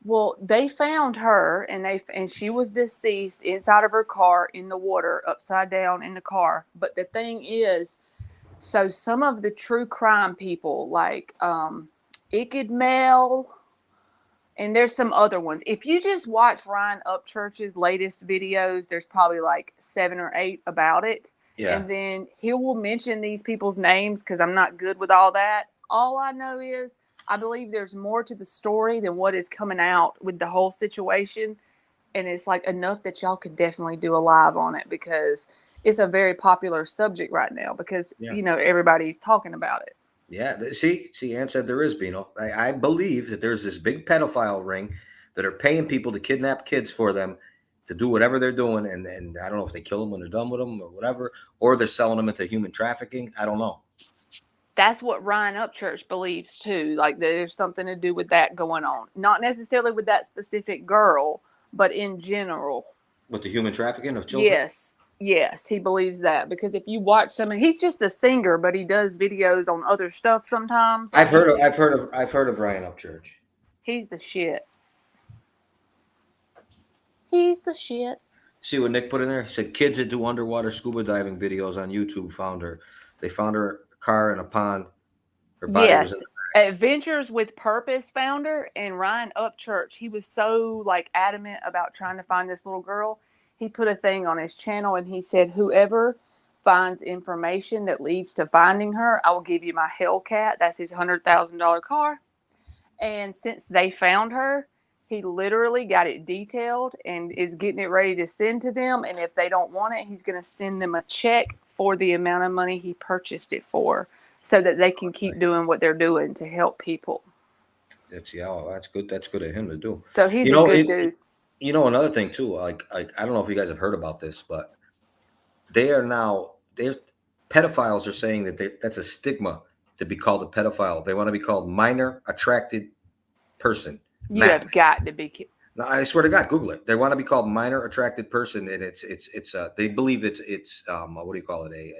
Well, they found her, and she was deceased inside of her car in the water, upside down in the car. But the thing is, so some of the true crime people, like Icked Mel, and there's some other ones. If you just watch Ryan Upchurch's latest videos, there's probably like 7 or 8 about it. Yeah. And then he will mention these people's names because I'm not good with all that. All I know is I believe there's more to the story than what is coming out with the whole situation. And it's like enough that y'all could definitely do a live on it because it's a very popular subject right now because, everybody's talking about it. Yeah. See, Ann said there is, Bino. I believe that there's this big pedophile ring that are paying people to kidnap kids for them to do whatever they're doing. And I don't know if they kill them when they're done with them or whatever, or they're selling them into human trafficking. I don't know. That's what Ryan Upchurch believes too. Like there's something to do with that going on. Not necessarily with that specific girl, but in general. With the human trafficking of children? Yes, he believes that because if you watch he's just a singer, but he does videos on other stuff sometimes. I've heard of Ryan Upchurch. He's the shit. He's the shit. See what Nick put in there? He said kids that do underwater scuba diving videos on YouTube found her. They found her car in a pond. Her body was in the Adventures with Purpose found her, and Ryan Upchurch, he was so adamant about trying to find this little girl. He put a thing on his channel and he said, whoever finds information that leads to finding her, I will give you my Hellcat. That's his $100,000 car. And since they found her, he literally got it detailed and is getting it ready to send to them. And if they don't want it, he's going to send them a check for the amount of money he purchased it for so that they can keep doing what they're doing to help people. That's good. That's good of him to do. So he's a good dude. Another thing too, I don't know if you guys have heard about this, but there's pedophiles are saying that that's a stigma to be called a pedophile. They want to be called minor attracted person. You have got to be kidding. No, I swear to God, Google it. They want to be called minor attracted person, and it's they believe it's what do you call it?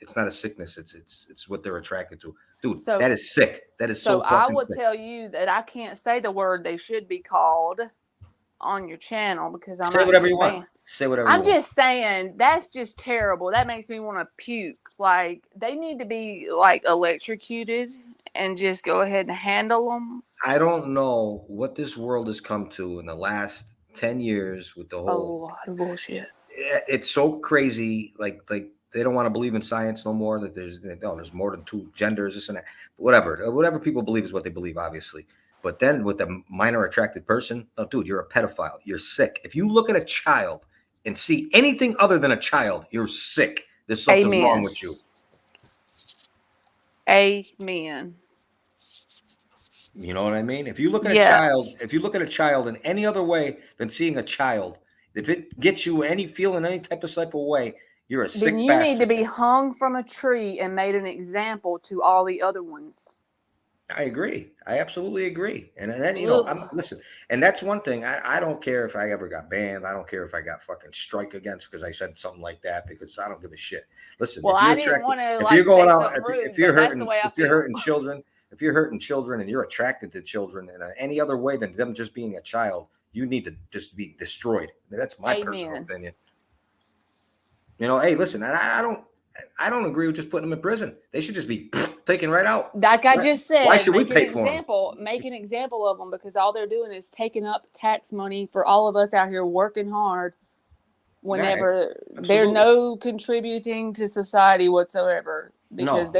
It's not a sickness. It's what they're attracted to. Dude, that is sick. That is so fucking sick. I would tell you that I can't say the word they should be called on your channel because I'm say whatever you want. Say whatever you want. I'm just saying that's just terrible. That makes me want to puke. Like they need to be electrocuted and just go ahead and handle them. I don't know what this world has come to in the last 10 years with the whole a lot of bullshit. It's so crazy. Like they don't want to believe in science no more. That there's more than 2 genders, this and that. Whatever people believe is what they believe, obviously. But then with the minor attracted person, no, dude, you're a pedophile. You're sick. If you look at a child and see anything other than a child, you're sick. There's something wrong with you. Amen. You know what I mean? If you look at a child in any other way than seeing a child, if it gets you any type of way, you're a sick bastard. Then you need to be hung from a tree and made an example to all the other ones. I agree. I absolutely agree. And then, listen, and that's one thing. I don't care if I ever got banned. I don't care if I got fucking strike against because I said something like that because I don't give a shit. Listen, well, I didn't want to if you're going out, if you're hurting children, if you're hurting children and you're attracted to children in any other way than them just being a child, you need to just be destroyed. That's my personal opinion. Hey, listen, I don't agree with just putting them in prison. They should just be taken right out. Like I just said, why should we pay for them? Make an example of them because all they're doing is taking up tax money for all of us out here working hard whenever they're no contributing to society whatsoever. Because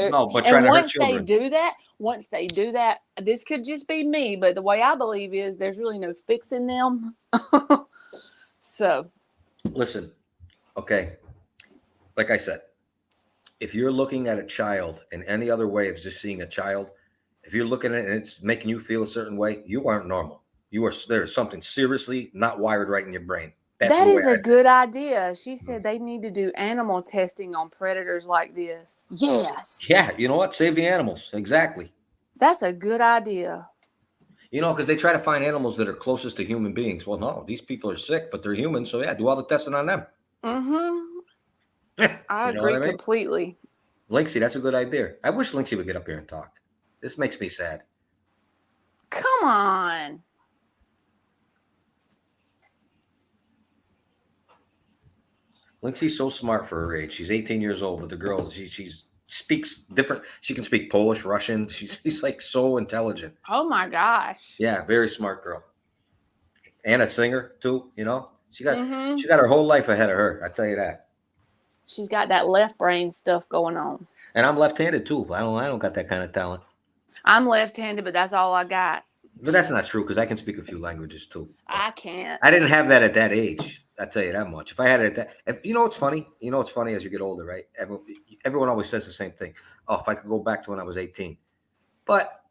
once they do that, this could just be me, but the way I believe is there's really no fixing them. So listen, okay. Like I said, if you're looking at a child in any other way of just seeing a child, if you're looking at it and it's making you feel a certain way, you aren't normal. There's something seriously not wired right in your brain. That's That the way is a good idea. She said they need to do animal testing on predators like this. Yes. Yeah, you know what? Save the animals. Exactly. That's a good idea. You know, because they try to find animals that are closest to human beings. Well, no, these people are sick, but they're human. So, yeah, do all the testing on them. Mm-hmm. I You know what agree I mean? completely. Linksy, that's a good idea. I wish Linksy would get up here and talk. This makes me sad. Come on. Linksy's so smart for her age. She's 18 years old, but the girl, she speaks different. She can speak Polish, Russian. She's like so intelligent. Oh my gosh. Yeah, very smart girl. And a singer too, you know. She got Mm-hmm. her whole life ahead of her. I tell you that. She's got that left brain stuff going on. And I'm left-handed too. I don't got that kind of talent. I'm left-handed, but that's all I got. But that's not true because I can speak a few languages too. I can't. I didn't have that at that age. I tell you that much. If I had it at that, you know what's funny? You know what's funny as you get older, right? Everyone always says the same thing. Oh, if I could go back to when I was 18, but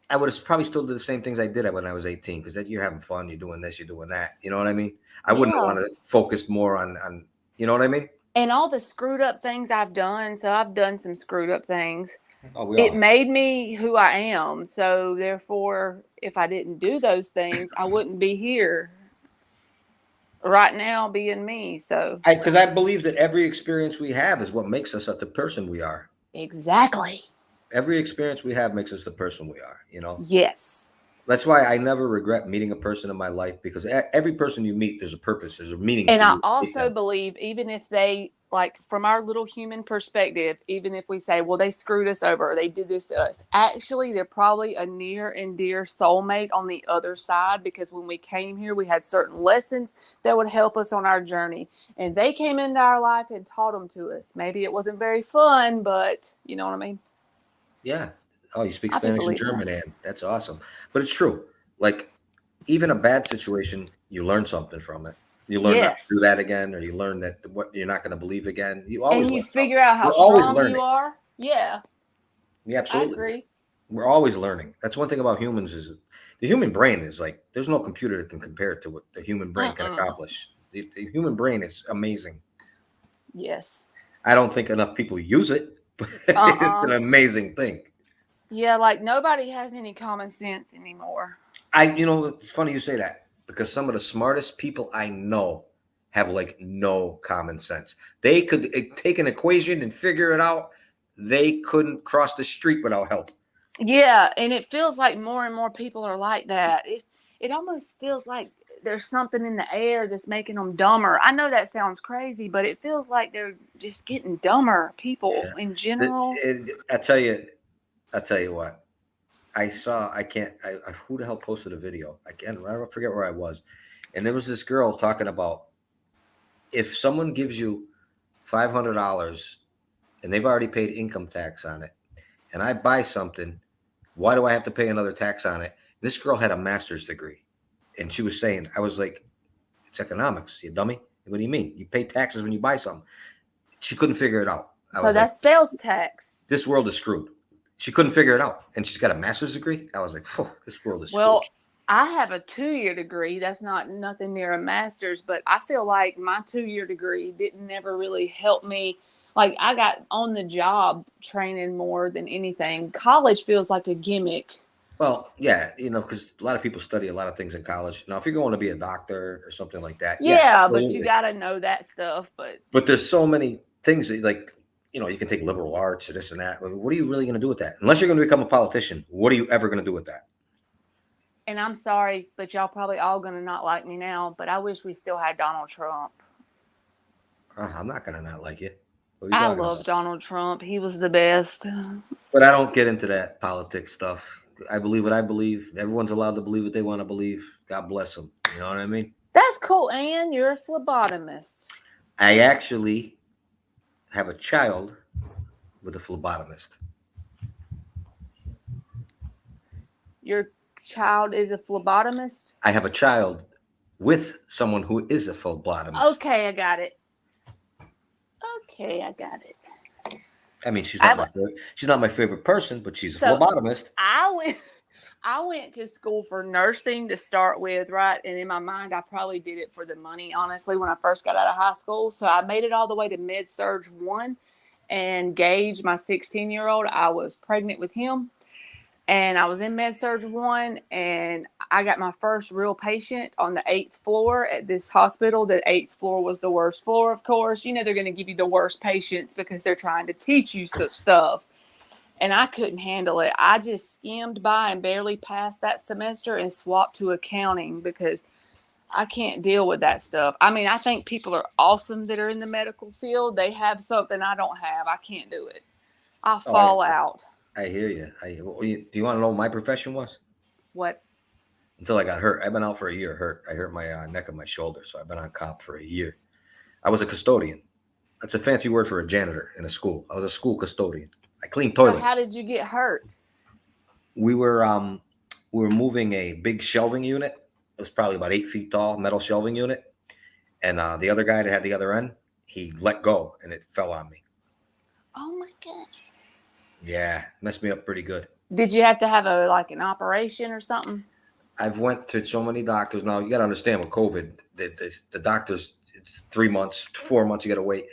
I would have probably still did the same things I did when I was 18 because you're having fun, you're doing this, you're doing that. You know what I mean? I wouldn't have wanted to focus more on. You know what I mean? And all the screwed up things I've done. So I've done some screwed up things. Oh, It made me who I am. So therefore, if I didn't do those things, I wouldn't be here right now being me. So because I believe that every experience we have is what makes us the person we are. exactly. Every experience we have makes us the person we are, you know? Yes. That's why I never regret meeting a person in my life because every person you meet, there's a purpose, there's a meaning. And I also believe, even if they, like, from our little human perspective, even if we say, well, they screwed us over or they did this to us, actually, they're probably a near and dear soulmate on the other side because when we came here, we had certain lessons that would help us on our journey. And they came into our life and taught them to us. Maybe it wasn't very fun, but you know what I mean? Yeah. Oh, you speak Spanish and German, and that's awesome. But it's true. Like, even a bad situation, you learn something from it. You learn not to do that again, or you learn that what you're not going to believe again. You always and you figure out how strong you are. Yeah. Yeah, absolutely. I agree. We're always learning. That's one thing about humans is the human brain is like there's no computer that can compare it to what the human brain can accomplish. The human brain is amazing. Yes. I don't think enough people use it, but it's an amazing thing. Yeah, like nobody has any common sense anymore. You know, it's funny you say that because some of the smartest people I know have like no common sense. They could take an equation and figure it out. They couldn't cross the street without help. Yeah, and it feels like more and more people are like that. It almost feels like there's something in the air that's making them dumber. I know that sounds crazy, but it feels like they're just getting dumber. People in general. I tell you what. Who the hell posted a video? I forget where I was. And there was this girl talking about if someone gives you $500 and they've already paid income tax on it, and I buy something, why do I have to pay another tax on it? This girl had a master's degree. And she was saying, I was like, it's economics, you dummy. What do you mean? You pay taxes when you buy something. She couldn't figure it out. So that's sales tax. This world is screwed. She couldn't figure it out. And she's got a master's degree. I was like, oh, this world is screwed. Well, I have a 2-year degree. That's nothing near a master's, but I feel like my 2-year degree didn't never really help me. Like I got on the job training more than anything. College feels like a gimmick. Well, yeah, you know, because a lot of people study a lot of things in college. Now, if you're going to be a doctor or something like that. Yeah, but you got to know that stuff. But there's so many things that, like, you know, you can take liberal arts or this and that. What are you really going to do with that? Unless you're going to become a politician, what are you ever going to do with that? And I'm sorry, but y'all probably all going to not like me now, but I wish we still had Donald Trump. I'm not going to not like you. I love Donald Trump. He was the best. But I don't get into that politics stuff. I believe what I believe. Everyone's allowed to believe what they want to believe. God bless them. You know what I mean? That's cool. And you're a phlebotomist. I actually have a child with a phlebotomist. Your child is a phlebotomist? I have a child with someone who is a phlebotomist. Okay, I got it. I mean, she's I not my favorite. She's not my favorite person, but she's a So- phlebotomist. I went to school for nursing to start with, right? And in my mind, I probably did it for the money, honestly, when I first got out of high school. So I made it all the way to Med Surg 1. And Gage, my 16-year-old, I was pregnant with him. And I was in Med Surg 1. And I got my first real patient on the 8th floor at this hospital. The 8th floor was the worst floor, of course. You know, they're going to give you the worst patients because they're trying to teach you such stuff. And I couldn't handle it. I just skimmed by and barely passed that semester and swapped to accounting because I can't deal with that stuff. I mean, I think people are awesome that are in the medical field. They have something I don't have. I can't do it. I'll fall out. I hear you. Do you want to know what my profession was? What? Until I got hurt. I've been out for a year. I hurt my neck and my shoulder, so I've been on comp for a year. I was a custodian. That's a fancy word for a janitor in a school. I was a school custodian. I cleaned toilets. So how did you get hurt? We were moving a big shelving unit. It was probably about 8 feet tall, metal shelving unit. And the other guy that had the other end, he let go and it fell on me. Oh my gosh. Yeah, messed me up pretty good. Did you have to have an operation or something? I've went to so many doctors. Now you got to understand with COVID, the doctors, it's 3 months, 4 months, you got to wait.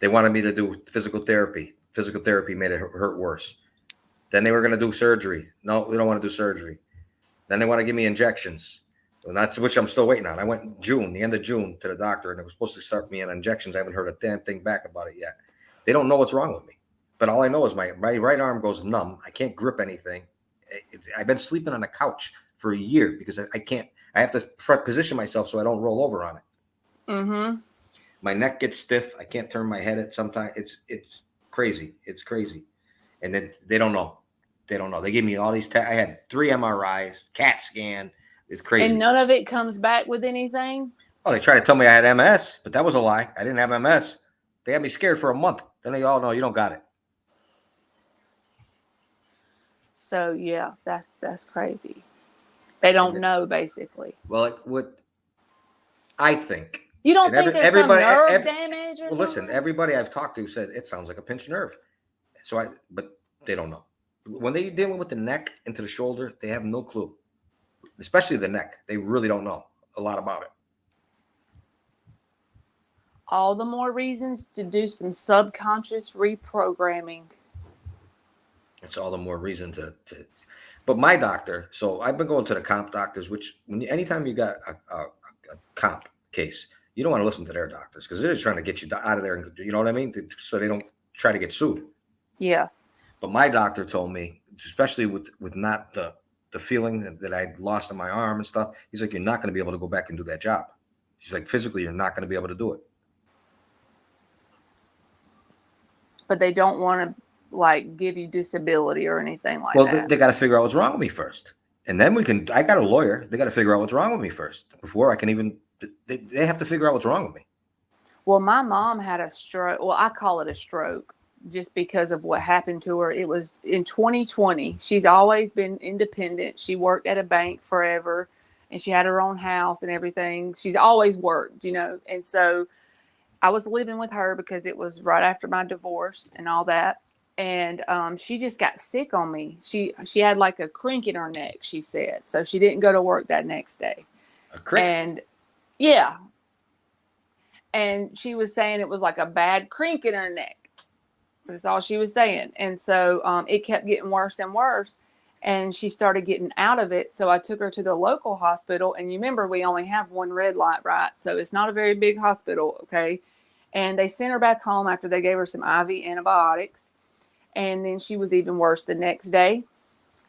They wanted me to do physical therapy. Physical therapy made it hurt worse. Then they were going to do surgery. No, we don't want to do surgery. Then they want to give me injections. And that's which I'm still waiting on. I went the end of June to the doctor, and they were supposed to start me on injections. I haven't heard a damn thing back about it yet. They don't know what's wrong with me. But all I know is my right arm goes numb. I can't grip anything. I've been sleeping on the couch for a year because I can't. I have to position myself so I don't roll over on it. Mm-hmm. My neck gets stiff. I can't turn my head at sometimes. It's crazy. It's crazy. And then they don't know. They don't know. They gave me all these tests. I had 3 MRIs, CAT scan. It's crazy. And none of it comes back with anything? Oh, they tried to tell me I had MS, but that was a lie. I didn't have MS. They had me scared for a month. Then they all know you don't got it. So yeah, that's crazy. They don't know, basically. Well, what I think. You don't think there's some nerve damage or something? Listen, everybody I've talked to said it sounds like a pinched nerve. But they don't know. When they're dealing with the neck into the shoulder, they have no clue. Especially the neck. They really don't know a lot about it. All the more reasons to do some subconscious reprogramming. It's all the more reason to. But my doctor, so I've been going to the comp doctors, which anytime you got a comp case, you don't want to listen to their doctors because they're just trying to get you out of there. And you know what I mean? So they don't try to get sued. Yeah. But my doctor told me, especially with not the feeling that I'd lost in my arm and stuff, he's like, you're not going to be able to go back and do that job. He's like, physically, you're not going to be able to do it. But they don't want to give you disability or anything like that. Well, they got to figure out what's wrong with me first. And then I got a lawyer. They got to figure out what's wrong with me first before I can even, they have to figure out what's wrong with me. Well, my mom had a stroke. Well, I call it a stroke just because of what happened to her. It was in 2020. She's always been independent. She worked at a bank forever and she had her own house and everything. She's always worked, And so I was living with her because it was right after my divorce and all that. And she just got sick on me. She had like a crink in her neck, she said. So she didn't go to work that next day. A crink? And yeah. And she was saying it was like a bad crink in her neck. That's all she was saying. And so it kept getting worse and worse. And she started getting out of it. So I took her to the local hospital. And you remember, we only have one red light, right? So it's not a very big hospital, okay? And they sent her back home after they gave her some IV antibiotics. And then she was even worse the next day.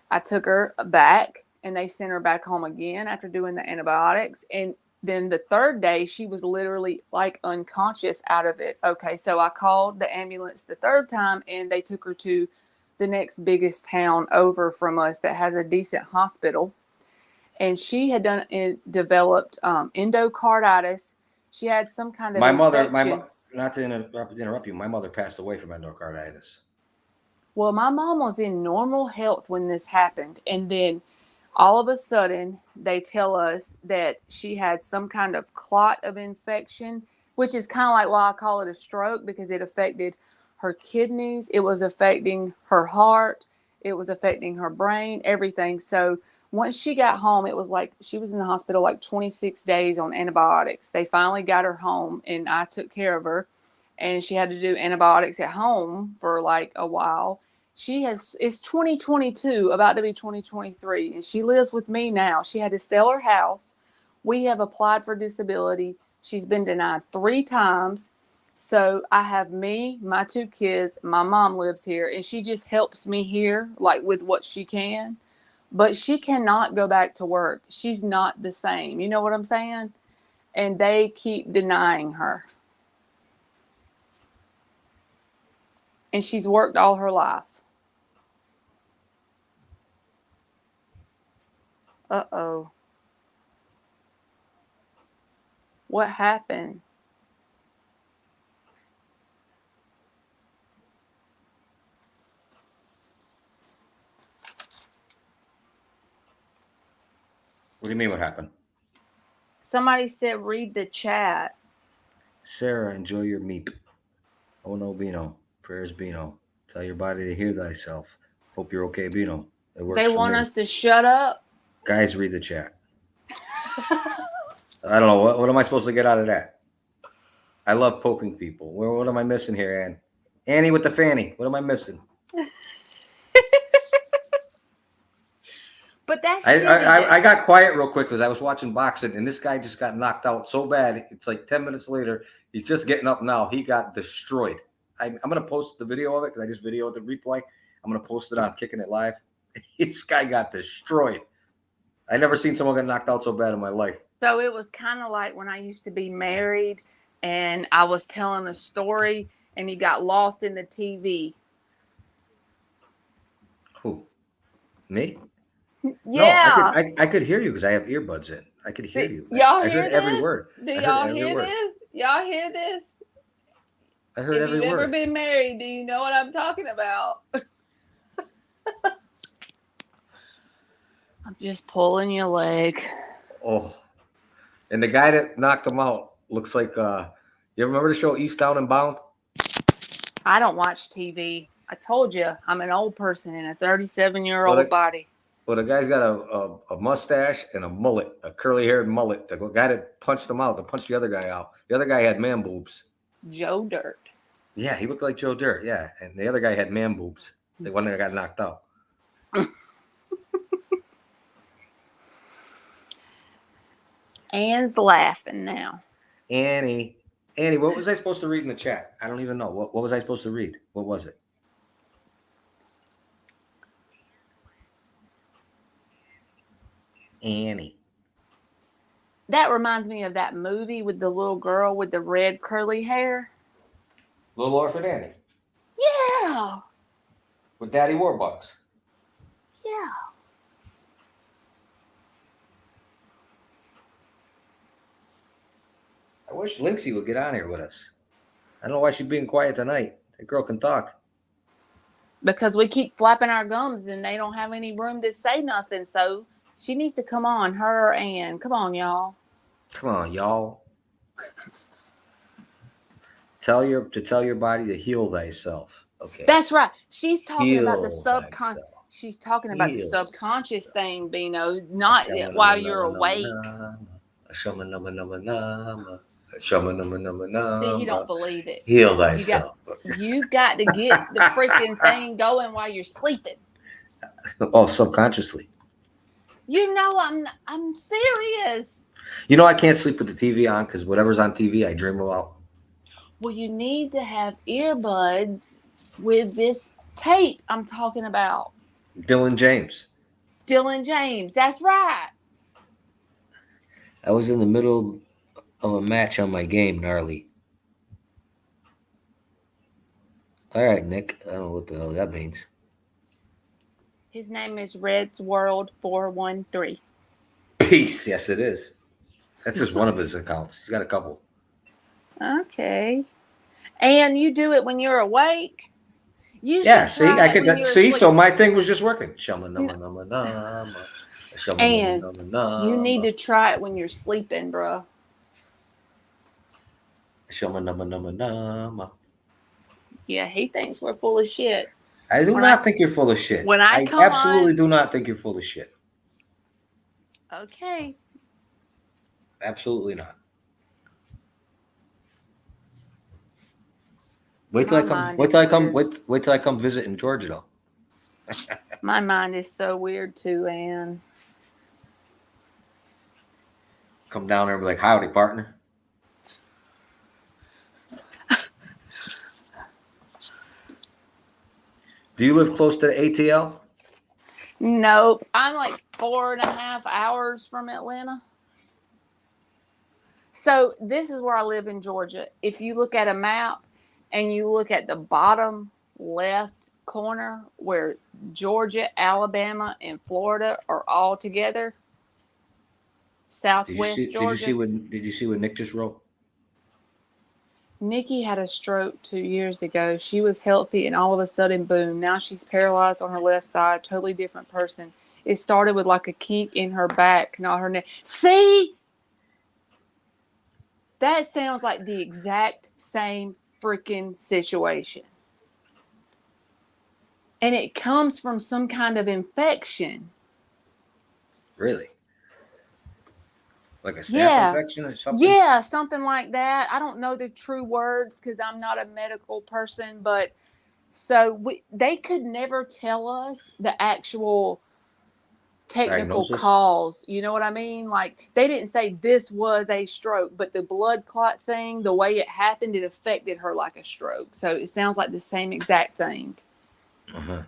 I took her back and they sent her back home again after doing the antibiotics. And then the third day, she was literally like unconscious out of it. Okay, so I called the ambulance the third time and they took her to the next biggest town over from us that has a decent hospital. And she had developed endocarditis. She had some kind of infection. Not to interrupt you, my mother passed away from endocarditis. Well, my mom was in normal health when this happened. And then all of a sudden, they tell us that she had some kind of clot of infection, which is kind of like why I call it a stroke, because it affected her kidneys. It was affecting her heart. It was affecting her brain, everything. So once she got home, it was like she was in the hospital like 26 days on antibiotics. They finally got her home, and I took care of her. And she had to do antibiotics at home for like a while. It's 2022, about to be 2023, and she lives with me now. She had to sell her house. We have applied for disability. She's been denied 3 times. So I have me, my 2 kids, my mom lives here, and she just helps me here, like with what she can. But she cannot go back to work. She's not the same. You know what I'm saying? And they keep denying her. And she's worked all her life. Uh-oh. What happened? What do you mean? What happened? Somebody said read the chat. Sarah, enjoy your meat. Oh no, Bino. Prayers, Bino. Tell your body to hear thyself. Hope you're okay, Bino. It works. They for want me. us to shut up. Guys, read the chat. I don't know. What am I supposed to get out of that? I love poking people. What am I missing here, Ann? Annie with the fanny. What am I missing? But that's I got quiet real quick because I was watching boxing, and this guy just got knocked out so bad. It's like 10 minutes later. He's just getting up now. He got destroyed. I'm going to post the video of it because I just videoed the replay. I'm going to post it on Kicking It Live. This guy got destroyed. I never seen someone get knocked out so bad in my life. So it was kind of like when I used to be married and I was telling a story and he got lost in the TV. Who? Me? Yeah. No, I could hear you because I have earbuds in. I could hear you. Y'all I hear heard this? every word. Do y'all hear this? Y'all hear this? I heard if every you've word. ever been married, do you know what I'm talking about? I'm just pulling your leg. Oh, and the guy that knocked him out looks like you remember the show Eastbound and Bound? I don't watch TV. I told you I'm an old person in a 37-year-old body. Well, the guy's got a mustache and a mullet, a curly-haired mullet. The guy that punched him out, to punch the other guy out. The other guy had man boobs. Joe Dirt. Yeah, he looked like Joe Dirt. Yeah, and the other guy had man boobs. The one that got knocked out. Ann's laughing now. Annie, what was I supposed to read in the chat? I don't even know. What was I supposed to read? What was it? Annie. That reminds me of that movie with the little girl with the red curly hair. Little Orphan Annie. Yeah. With Daddy Warbucks. Yeah. I wish Linksy would get on here with us. I don't know why she's being quiet tonight. That girl can talk. Because we keep flapping our gums and they don't have any room to say nothing. So she needs to come on, her or Ann. Come on, y'all. Come on, y'all. Tell your body to heal thyself. Okay. That's right. She's talking about the Heal subconscious. thyself. She's talking about the Heal. subconscious thing, Bino, not while you're awake. See, he don't believe it. Heal thyself. You got to get the freaking thing going while you're sleeping. Oh, subconsciously. You know, I'm serious. You know, I can't sleep with the TV on because whatever's on TV, I dream about. Well, you need to have earbuds with this tape I'm talking about. Dylan James. That's right. I was in the middle of a match on my game, gnarly. All right, Nick. I don't know what the hell that means. His name is Red's World 413. Peace. Yes, it is. That's just one of his accounts. He's got a couple. Okay. And you do it when you're awake? Yeah, see, I could see. Asleep. So my thing was just working. And you need to try it when you're sleeping, bro. Yeah, he thinks we're full of shit. I do When not think you're full of shit. when I come absolutely on- do not think you're full of shit. Okay. Absolutely not. Wait till I My come. mind Wait is till I come. weird. Wait till I come visit in Georgia, though. My mind is so weird too, Ann. Come down there and be like, "Howdy, partner." Do you live close to the ATL? Nope. I'm like 4.5 hours from Atlanta. So this is where I live in Georgia. If you look at a map and you look at the bottom left corner where Georgia, Alabama, and Florida are all together, Did you Southwest see? Did you see Georgia. what? Did you see what Nick just wrote? Nikki had a stroke 2 years ago. She was healthy and all of a sudden, boom, now she's paralyzed on her left side, totally different person. It started with like a kink in her back, not her neck. See? That sounds like the exact same freaking situation. And it comes from some kind of infection. Really? Like a staph Yeah. infection or something? Yeah, something like that. I don't know the true words because I'm not a medical person, but so they could never tell us the actual technical Diagnosis? cause. You know what I mean? Like they didn't say this was a stroke, but the blood clot thing, the way it happened, it affected her like a stroke. So it sounds like the same exact thing. Uh-huh.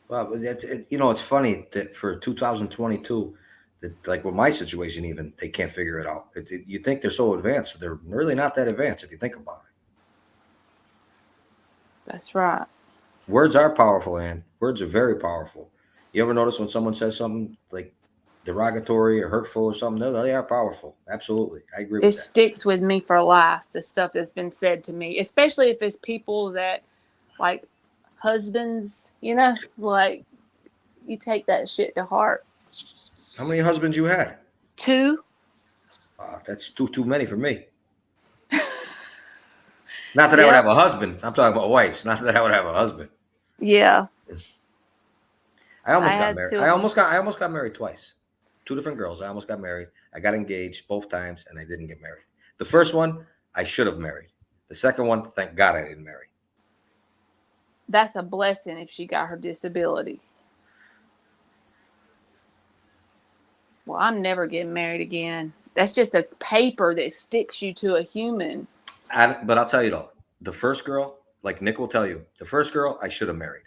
Well, but it's funny that for 2022, that like with my situation, even they can't figure it out. You think they're so advanced, they're really not that advanced if you think about it. That's right. Words are powerful, Ann. Words are very powerful. You ever notice when someone says something like derogatory or hurtful or something? No, they are powerful. Absolutely, I agree It with that. sticks with me for life, the stuff that's been said to me, especially if it's people that like husbands, like you take that shit to heart. How many husbands you had? 2. That's too many for me. Not that I would Yep. have a husband. I'm talking about wives. Not that I would have a husband. Yeah. I almost I got had married. 2 I of 'em. almost got married twice. 2 different girls. I almost got married. I got engaged both times, and I didn't get married. The first one I should have married. The second one, thank God I didn't marry. That's a blessing if she got her disability. Well, I'm never getting married again. That's just a paper that sticks you to a human. But I'll tell you though, the first girl, like Nick will tell you, the first girl I should have married.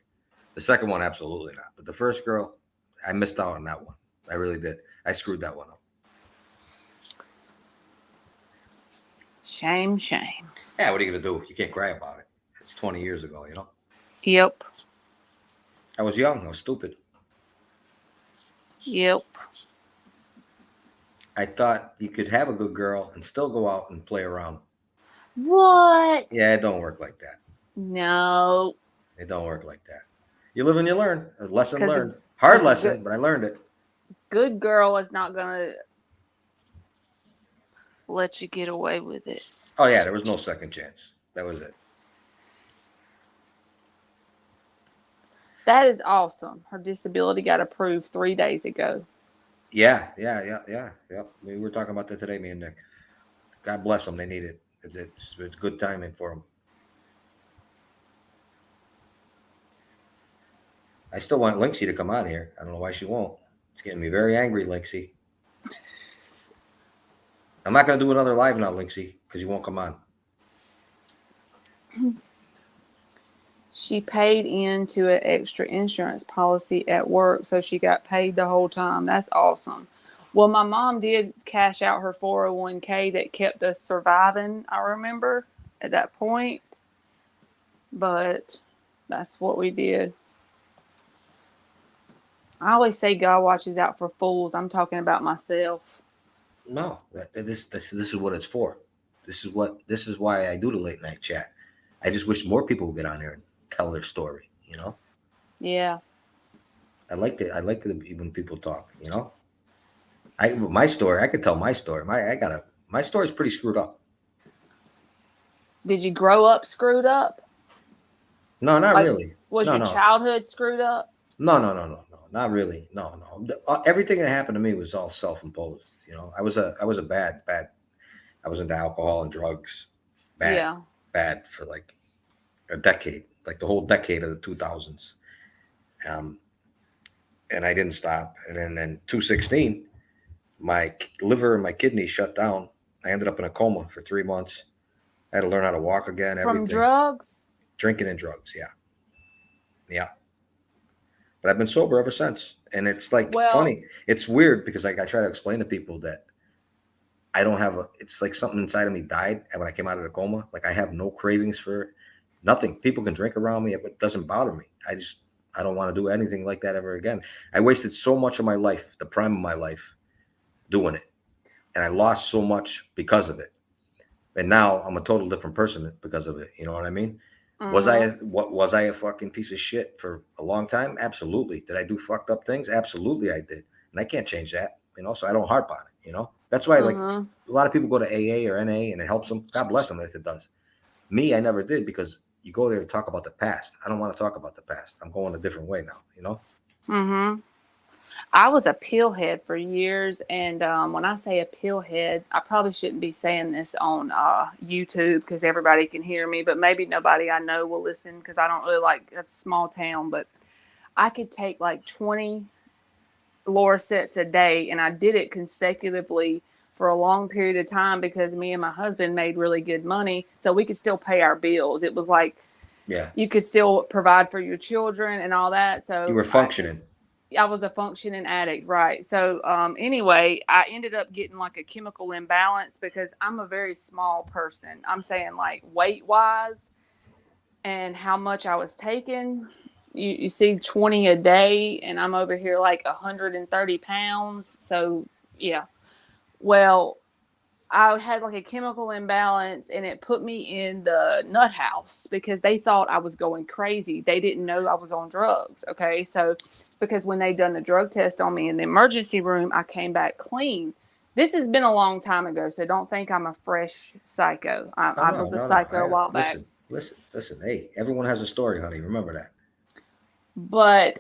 The second one, absolutely not. But the first girl, I missed out on that one. I really did. I screwed that one up. Shame. Yeah, what are you gonna do? You can't cry about it. It's 20 years ago, you know. Yep. I was young. I was stupid. Yep. I thought you could have a good girl and still go out and play around. What? Yeah, it don't work like that. No. It don't work like that. You live and you learn. A lesson 'Cause learned. Hard 'cause lesson, but I learned it. Good girl is not gonna let you get away with it. Oh yeah, there was no second chance. That was it. That is awesome. Her disability got approved 3 days ago. Yeah. We were talking about that today, me and Nick. God bless them. They need it. It's good timing for them. I still want Linksy to come on here. I don't know why she won't. It's getting me very angry, Linksy. I'm not going to do another live now, Linksy, because you won't come on. She paid into an extra insurance policy at work, so she got paid the whole time. That's awesome. Well, my mom did cash out her 401k that kept us surviving, I remember, at that point. But that's what we did. I always say God watches out for fools. I'm talking about myself. No, this is what it's for. This is why I do the late night chat. I just wish more people would get on here and tell their story. You know. Yeah. I like it when people talk. You know. My story. I could tell my story. My story's pretty screwed up. Did you grow up screwed up? No, not Like, really. Was No, your no. childhood screwed up? No, not really. No. Everything that happened to me was all self-imposed. You know, I was a bad. I was into alcohol and drugs, bad, Yeah. bad for like a decade, like the whole decade of the 2000s. Um, and I didn't stop. And then in 2016, my liver and my kidneys shut down. I ended up in a coma for 3 months. I had to learn how to walk again, From everything. drugs? Drinking and drugs, yeah. Yeah. But I've been sober ever since. And it's like Well, funny. It's weird because like I try to explain to people that I don't have it's like something inside of me died. And when I came out of the coma, like I have no cravings for nothing. People can drink around me, but it doesn't bother me. I don't want to do anything like that ever again. I wasted so much of my life, the prime of my life, doing it. And I lost so much because of it. And now I'm a total different person because of it. You know what I mean? Was I a fucking piece of shit for a long time? Absolutely. Did I do fucked up things? Absolutely I did. And I can't change that, you know, so I don't harp on it, you know. That's why like a lot of people go to AA or NA and it helps them. God bless them if it does. Me, I never did because you go there to talk about the past. I don't want to talk about the past. I'm going a different way now, you know. I was a pillhead for years, and when I say a pillhead, I probably shouldn't be saying this on YouTube because everybody can hear me, but maybe nobody I know will listen because I don't really like, it's a small town, but I could take like 20 Lorcets a day, and I did it consecutively for a long period of time because me and my husband made really good money, so we could still pay our bills. It was like, Yeah. you could still provide for your children and all that. So You were functioning. I was a functioning addict, right? So anyway, I ended up getting like a chemical imbalance because I'm a very small person. I'm saying like weight wise and how much I was taking. You see 20 a day, and I'm over here like 130 pounds. So yeah. Well, I had like a chemical imbalance, and it put me in the nut house because they thought I was going crazy. They didn't know I was on drugs. Okay. So, because when they done the drug test on me in the emergency room, I came back clean. This has been a long time ago, so don't think I'm a fresh psycho. I was a psycho a while back. Listen. Hey, everyone has a story, honey. Remember that. But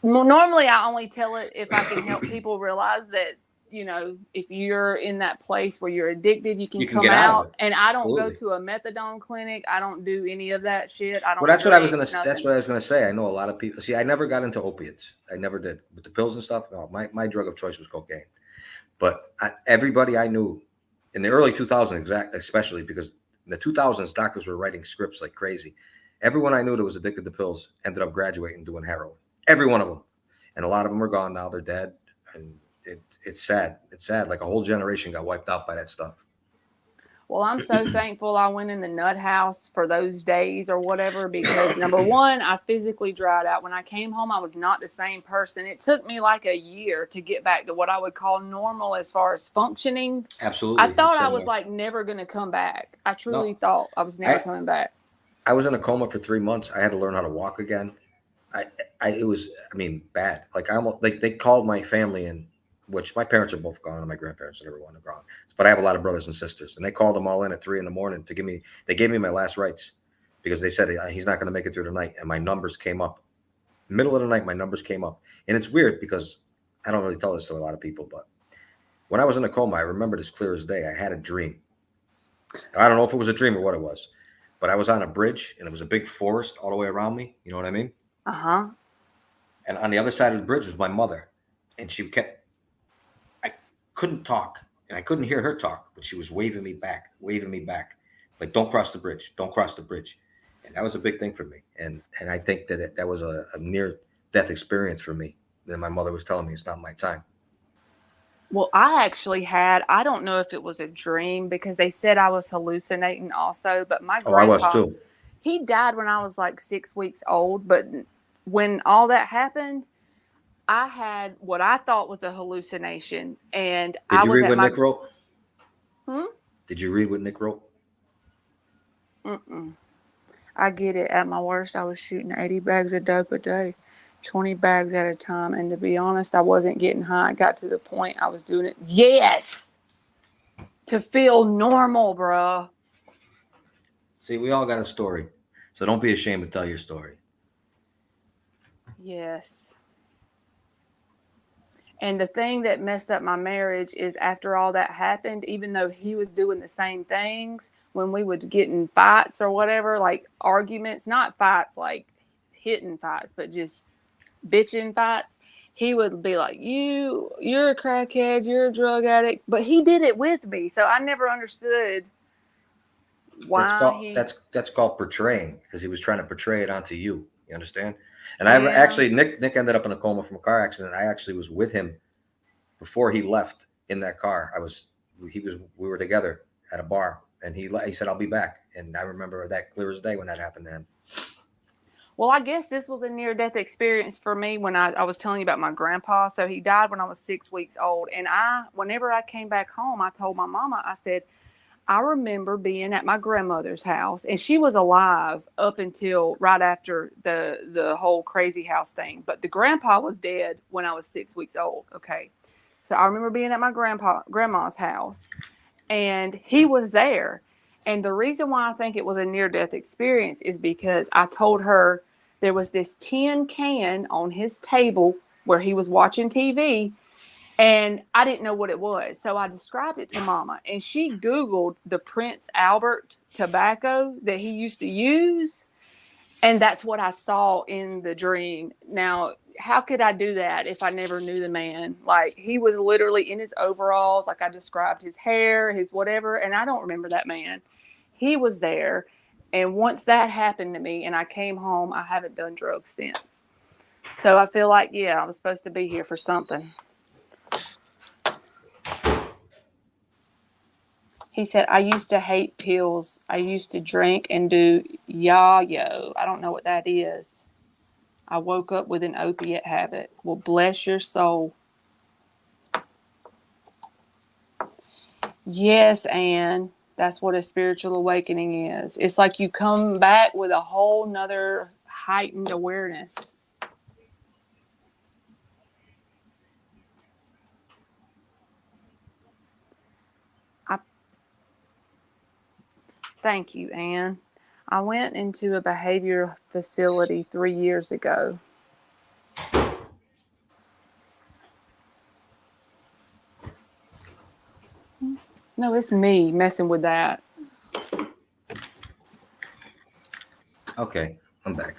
normally I only tell it if I can help people realize that, you know, if you're in that place where you're addicted, you can come get out of out. it. And I don't Absolutely. go to a methadone clinic. I don't do any of that shit. I don't. Well, that's what I was drink, gonna. That's nothing. what I was gonna say. I know a lot of people. See, I never got into opiates. I never did. With the pills and stuff, no. My drug of choice was cocaine. But everybody I knew in the early 2000s, especially because in the 2000s, doctors were writing scripts like crazy. Everyone I knew that was addicted to pills ended up graduating doing heroin. Every one of them, and a lot of them are gone now. They're dead, and it's sad. It's sad. Like a whole generation got wiped out by that stuff. Well, I'm so thankful I went in the nut house for those days or whatever, because number one, I physically dried out. When I came home, I was not the same person. It took me like a year to get back to what I would call normal as far as functioning. Absolutely. I thought I was like never going to come back. I truly thought I was never coming back. I was in a coma for 3 months. I had to learn how to walk again. It was bad. Like they called my family in, which my parents are both gone and my grandparents and everyone are gone. But I have a lot of brothers and sisters, and they called them all in at 3 a.m. to they gave me my last rites because they said he's not going to make it through the night. And my numbers came up. Middle of the night, my numbers came up. And it's weird because I don't really tell this to a lot of people, but when I was in a coma, I remember this clear as day. I had a dream. I don't know if it was a dream or what it was, but I was on a bridge and it was a big forest all the way around me. You know what I mean? Uh-huh. And on the other side of the bridge was my mother. And I couldn't talk and I couldn't hear her talk, but she was waving me back. Like, don't cross the bridge. Don't cross the bridge. And that was a big thing for me. And I think that was a near death experience for me. Then my mother was telling me it's not my time. Well, I actually I don't know if it was a dream because they said I was hallucinating also, but my grandpa, I was too. He died when I was like 6 weeks old, but when all that happened, I had what I thought was a hallucination, and Did you read what Nick wrote? Hmm? Did you read what Nick wrote? I get it. At my worst, I was shooting 80 bags of dope a day, 20 bags at a time, and to be honest, I wasn't getting high. I got to the point I was doing it. Yes, to feel normal, bruh. See, we all got a story, so don't be ashamed to tell your story. Yes. And the thing that messed up my marriage is after all that happened, even though he was doing the same things, when we would get in fights or whatever, like arguments, not fights like hitting fights, but just bitching fights, he would be like, you're a crackhead, you're a drug addict. But he did it with me. So I never understood why he. That's called portraying, because he was trying to portray it onto you. You understand? And I Yeah. actually, Nick ended up in a coma from a car accident. I actually was with him before he left in that car. We were together at a bar, and he said, "I'll be back." And I remember that clear as day when that happened to him. Well, I guess this was a near-death experience for me when I was telling you about my grandpa. So he died when I was 6 weeks old. And whenever I came back home, I told my mama, I said, I remember being at my grandmother's house, and she was alive up until right after the whole crazy house thing. But the grandpa was dead when I was 6 weeks old. Okay. So I remember being at my grandma's house, and he was there. And the reason why I think it was a near-death experience is because I told her there was this tin can on his table where he was watching TV, and I didn't know what it was. So I described it to Mama, and she Googled the Prince Albert tobacco that he used to use. And that's what I saw in the dream. Now, how could I do that if I never knew the man? Like, he was literally in his overalls, like I described, his hair, his whatever, and I don't remember that man. He was there. And once that happened to me and I came home, I haven't done drugs since. So I feel like, yeah, I was supposed to be here for something. He said, I used to hate pills. I used to drink and do yayo. I don't know what that is. I woke up with an opiate habit. Well, bless your soul. Yes, Anne. That's what a spiritual awakening is. It's like you come back with a whole nother heightened awareness. Thank you, Anne. I went into a behavior facility 3 years ago. No, it's me messing with that. Okay, I'm back.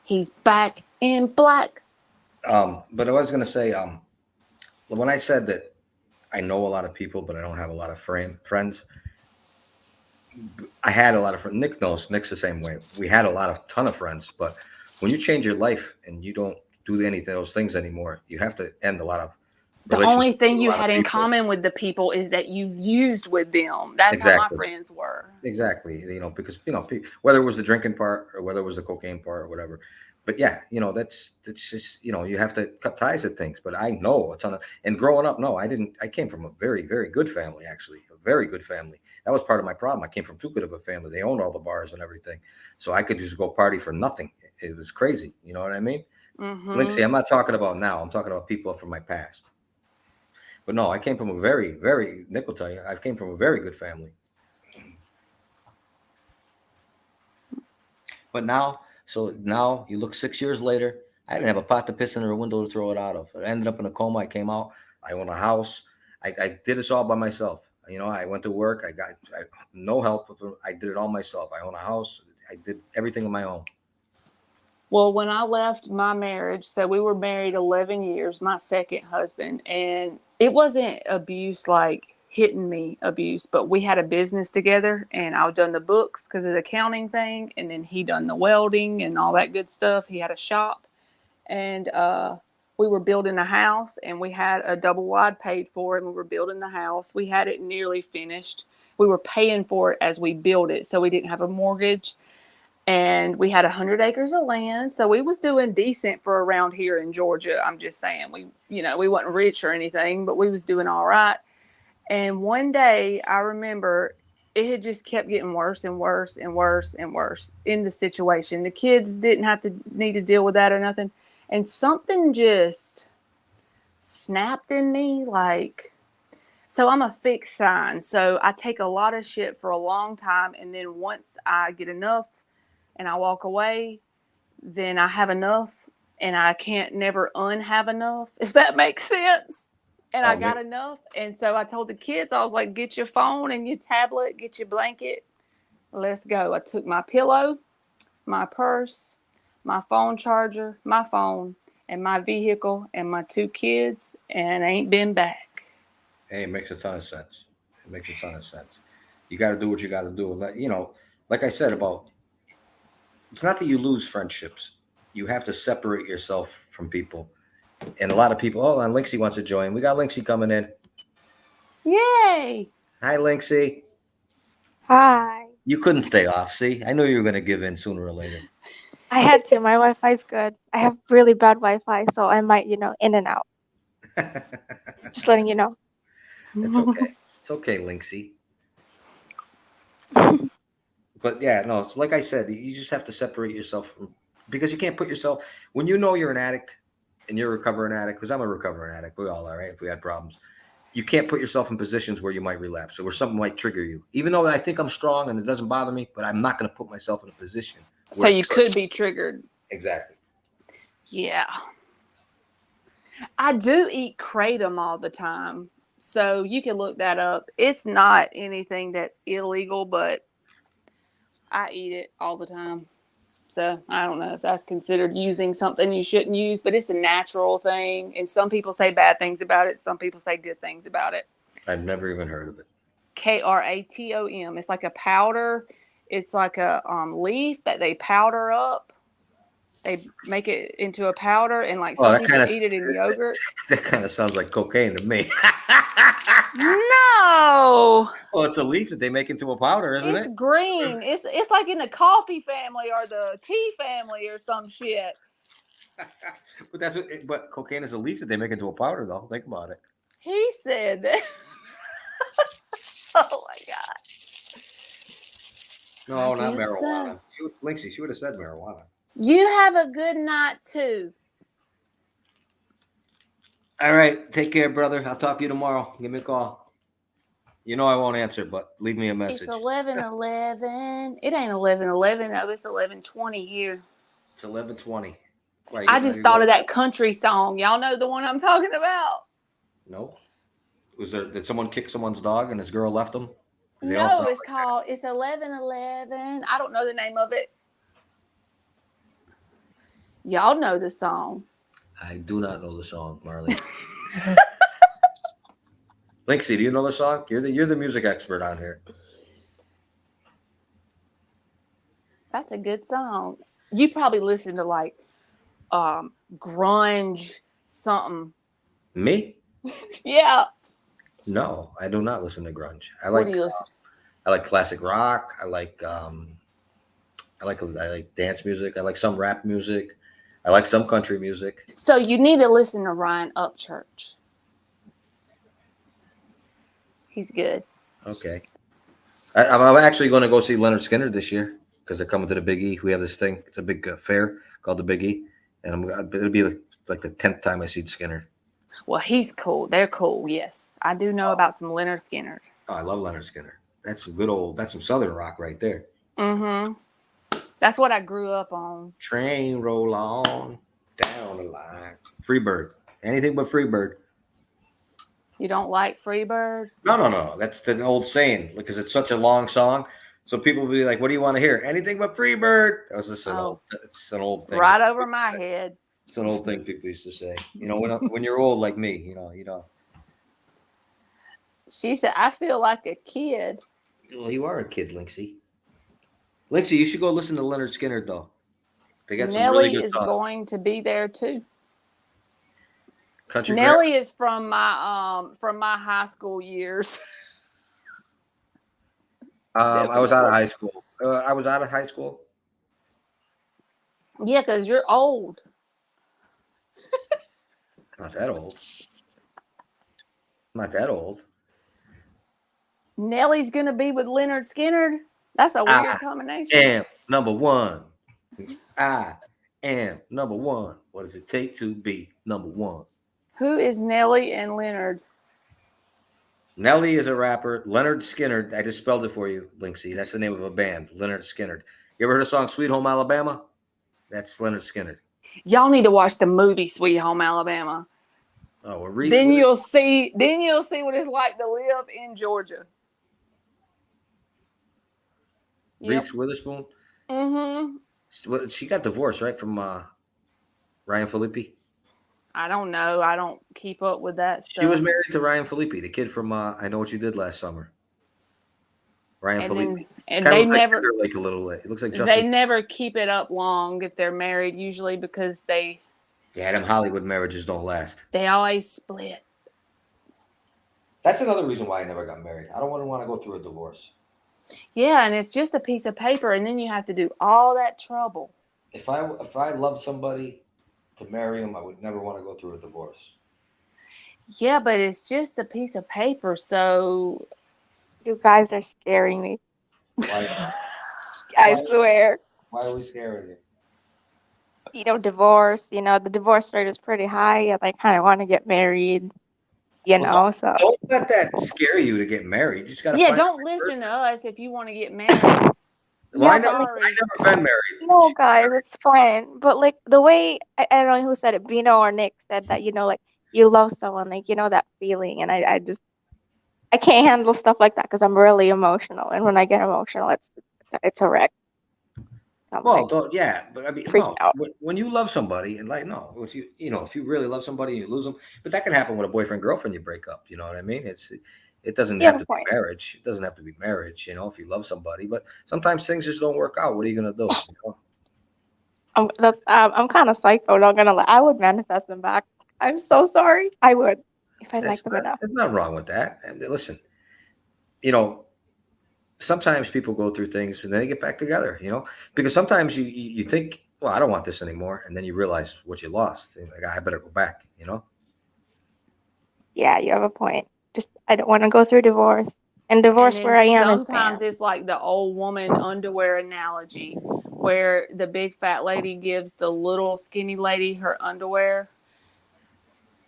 He's back in black. But I was gonna say, when I said that I know a lot of people, but I don't have a lot of friends. I had a lot of friends. Nick knows. Nick's the same way. We had a ton of friends, but when you change your life and you don't do any of those things anymore, you have to end a lot of. The only thing with a you lot of had in people. common with the people is that you used with them. That's how my Exactly. friends were. Exactly. Because whether it was the drinking part or whether it was the cocaine part or whatever. But yeah, that's just you have to cut ties at things. But I know a ton of, and growing up, no, I didn't. I came from a very, very good family, actually, a very good family. That was part of my problem. I came from too good of a family. They owned all the bars and everything, so I could just go party for nothing. It was crazy. You know what I mean? Lindsay, I'm not talking about now. I'm talking about people from my past. But no, I came from a very, very. Nick will tell you, I came from a very good family. But now you look 6 years later, I didn't have a pot to piss in or a window to throw it out of. I ended up in a coma. I came out. I own a house. I did this all by myself. I went to work. I got no help. I did it all myself. I own a house. I did everything on my own. Well, when I left my marriage, so we were married 11 years, my second husband, and it wasn't abuse like hitting me abuse, but we had a business together, and I done the books because of the accounting thing, and then he done the welding and all that good stuff. He had a shop, and we were building a house, and we had a double wide paid for it, and we were building the house. We had it nearly finished. We were paying for it as we built it, so we didn't have a mortgage. And we had 100 acres of land. So we was doing decent for around here in Georgia. I'm just saying we wasn't rich or anything, but we was doing all right. And one day I remember it had just kept getting worse and worse and worse and worse in the situation. The kids didn't have to need to deal with that or nothing. And something just snapped in me. Like So I'm a fixed sign. So I take a lot of shit for a long time. And then once I get enough and I walk away, then I have enough and I can't never unhave enough, if that makes sense. And I got enough. And so I told the kids, I was like, get your phone and your tablet, get your blanket. Let's go. I took my pillow, my purse, my phone charger, my phone, and my vehicle and my 2 kids, and ain't been back. Hey, it makes a ton of sense. It makes a ton of sense. You got to do what you got to do. Like I said about, it's not that you lose friendships. You have to separate yourself from people. And a lot of people, oh, and Linksy wants to join. We got Linksy coming in. Yay! Hi, Linksy. Hi. You couldn't stay off. See, I knew you were going to give in sooner or later. I had to. My Wi-Fi's good. I have really bad Wi-Fi, so I might, in and out. Just letting you know. It's okay. It's okay, Linksy. But yeah, no, it's like I said, you just have to separate yourself from, because you can't put yourself, when you know you're an addict and you're a recovering addict, because I'm a recovering addict, we all are, right? If we had problems, you can't put yourself in positions where you might relapse or where something might trigger you. Even though I think I'm strong and it doesn't bother me, but I'm not going to put myself in a position. So you could be triggered. Exactly. Yeah. I do eat kratom all the time. So you can look that up. It's not anything that's illegal, but I eat it all the time. So I don't know if that's considered using something you shouldn't use, but it's a natural thing. And some people say bad things about it. Some people say good things about it. I've never even heard of it. Kratom. It's like a powder. It's like a leaf that they powder up. They make it into a powder, and like some people eat it in yogurt. That kind of sounds like cocaine to me. No. Well, it's a leaf that they make into a powder, isn't it? It's green. It's like in the coffee family or the tea family or some shit. But cocaine is a leaf that they make into a powder, though. Think about it. He said that. Oh my god. No, not marijuana. Linksy, she would have said marijuana. You have a good night too. All right. Take care, brother. I'll talk to you tomorrow. Give me a call. You know I won't answer, but leave me a message. It's 11:11. It ain't 11:11 though. It's 11:20 here. It's 11:20. I just thought of that country song. Y'all know the one I'm talking about? No. Did someone kick someone's dog and this girl left them? No, it's called It's 11:11. I don't know the name of it. Y'all know the song. I do not know the song, Marley. Linksy, do you know the song? You're the music expert on here. That's a good song. You probably listen to like grunge something. Me? Yeah. No, I do not listen to grunge. What do you listen to? I like classic rock. I like dance music. I like some rap music. I like some country music. So you need to listen to Ryan Upchurch. He's good. Okay. I'm actually going to go see Leonard Skinner this year because they're coming to the Big E. We have this thing. It's a big fair called the Big E, and it'll be like the 10th time I see Skinner. Well, he's cool. They're cool. Yes, I do know about some Leonard Skinner. Oh, I love Leonard Skinner. That's some Southern rock right there. Mm-hmm. That's what I grew up on. Train roll on down the line. Freebird. Anything but Freebird. You don't like Freebird? No. That's the old saying because it's such a long song. So people will be like, "What do you want to hear? Anything but Freebird." That's just it's an old thing. Right over my head. It's an old thing people used to say. When you're old like me, you know. She said, "I feel like a kid." Well, you are a kid, Linksy. Linksy, you should go listen to Leonard Skinner, though. They got some really good is songs. Going to be there too. Country Nelly is from my high school years. I was out of high school. I was out of high school. Yeah, because you're old. Not that old. Not that old. Nelly's gonna be with Leonard Skinner. That's a weird combination. I am number one. I am number one. What does it take to be number one? Who is Nelly and Leonard? Nelly is a rapper. Leonard Skinner. I just spelled it for you, Linksy. That's the name of a band. Leonard Skinner. You ever heard the song "Sweet Home Alabama"? That's Leonard Skinner. Y'all need to watch the movie Sweet Home Alabama. Oh, well, Reese. Then you'll see. Then you'll see what it's like to live in Georgia. Yep. Reese Witherspoon. Mm-hmm. She got divorced, right, from Ryan Phillippe. I don't know. I don't keep up with that stuff. She was married to Ryan Phillippe, the kid from I Know What You Did Last Summer. Ryan Phillippe. And Kinda they looks never. Like Timberlake a little. It looks like Justin. They never keep it up long if they're married. Usually because they. Yeah, them Hollywood marriages don't last. They always split. That's another reason why I never got married. I don't want to go through a divorce. Yeah, and it's just a piece of paper, and then you have to do all that trouble. If I loved somebody to marry him, I would never want to go through a divorce. Yeah, but it's just a piece of paper, so. You guys are scaring me. Why? I swear. Why are we scaring you? Divorce, the divorce rate is pretty high, and I kind of want to get married, so. Don't let that scare you to get married. You just got to. Yeah, don't listen to us if you want to get married. Well, Yeah, I never been married. No, guys, it's fine. But like the way I don't know who said it, Bino or Nick said that, like you love someone, like that feeling, and I can't handle stuff like that because I'm really emotional, and when I get emotional, it's a wreck. Well, yeah, but I mean, freak out. When you love somebody, and if you really love somebody and you lose them, but that can happen with a boyfriend girlfriend. You break up, you know what I mean? It doesn't have to be marriage. It doesn't have to be marriage, if you love somebody. But sometimes things just don't work out. What are you gonna do? I'm kind of psycho. Not gonna lie. I would manifest them back. I'm so sorry. I would if I liked them enough. There's nothing wrong with that. And listen, sometimes people go through things and then they get back together. Because sometimes you think, well, I don't want this anymore, and then you realize what you lost. And like, I better go back. Yeah, you have a point. Just I don't want to go through divorce. And divorce where I am is sometimes it's like the old woman underwear analogy, where the big fat lady gives the little skinny lady her underwear,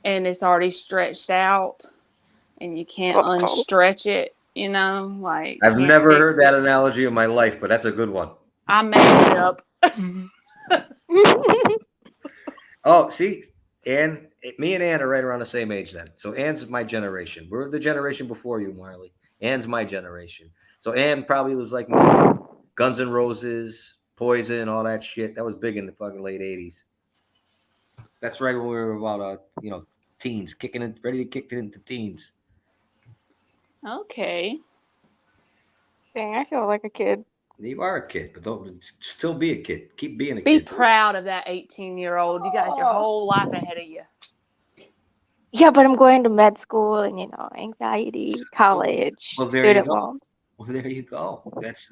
and it's already stretched out, and you can't unstretch it. Like I've never heard that analogy in my life, but that's a good one. I made it up. Oh, see, me and Ann are right around the same age then. So Ann's my generation. We're the generation before you, Marley. Ann's my generation. So Ann probably was like me. Guns N' Roses, Poison, all that shit. That was big in the fucking late 80s. That's right when we were about teens, ready to kick it into teens. Okay. Dang, I feel like a kid. You are a kid, but don't still be a kid. Keep being a kid. Be proud of that 18-year-old. You got your whole life ahead of you. Yeah, but I'm going to med school and anxiety, college, student loans. Well, there you go. That's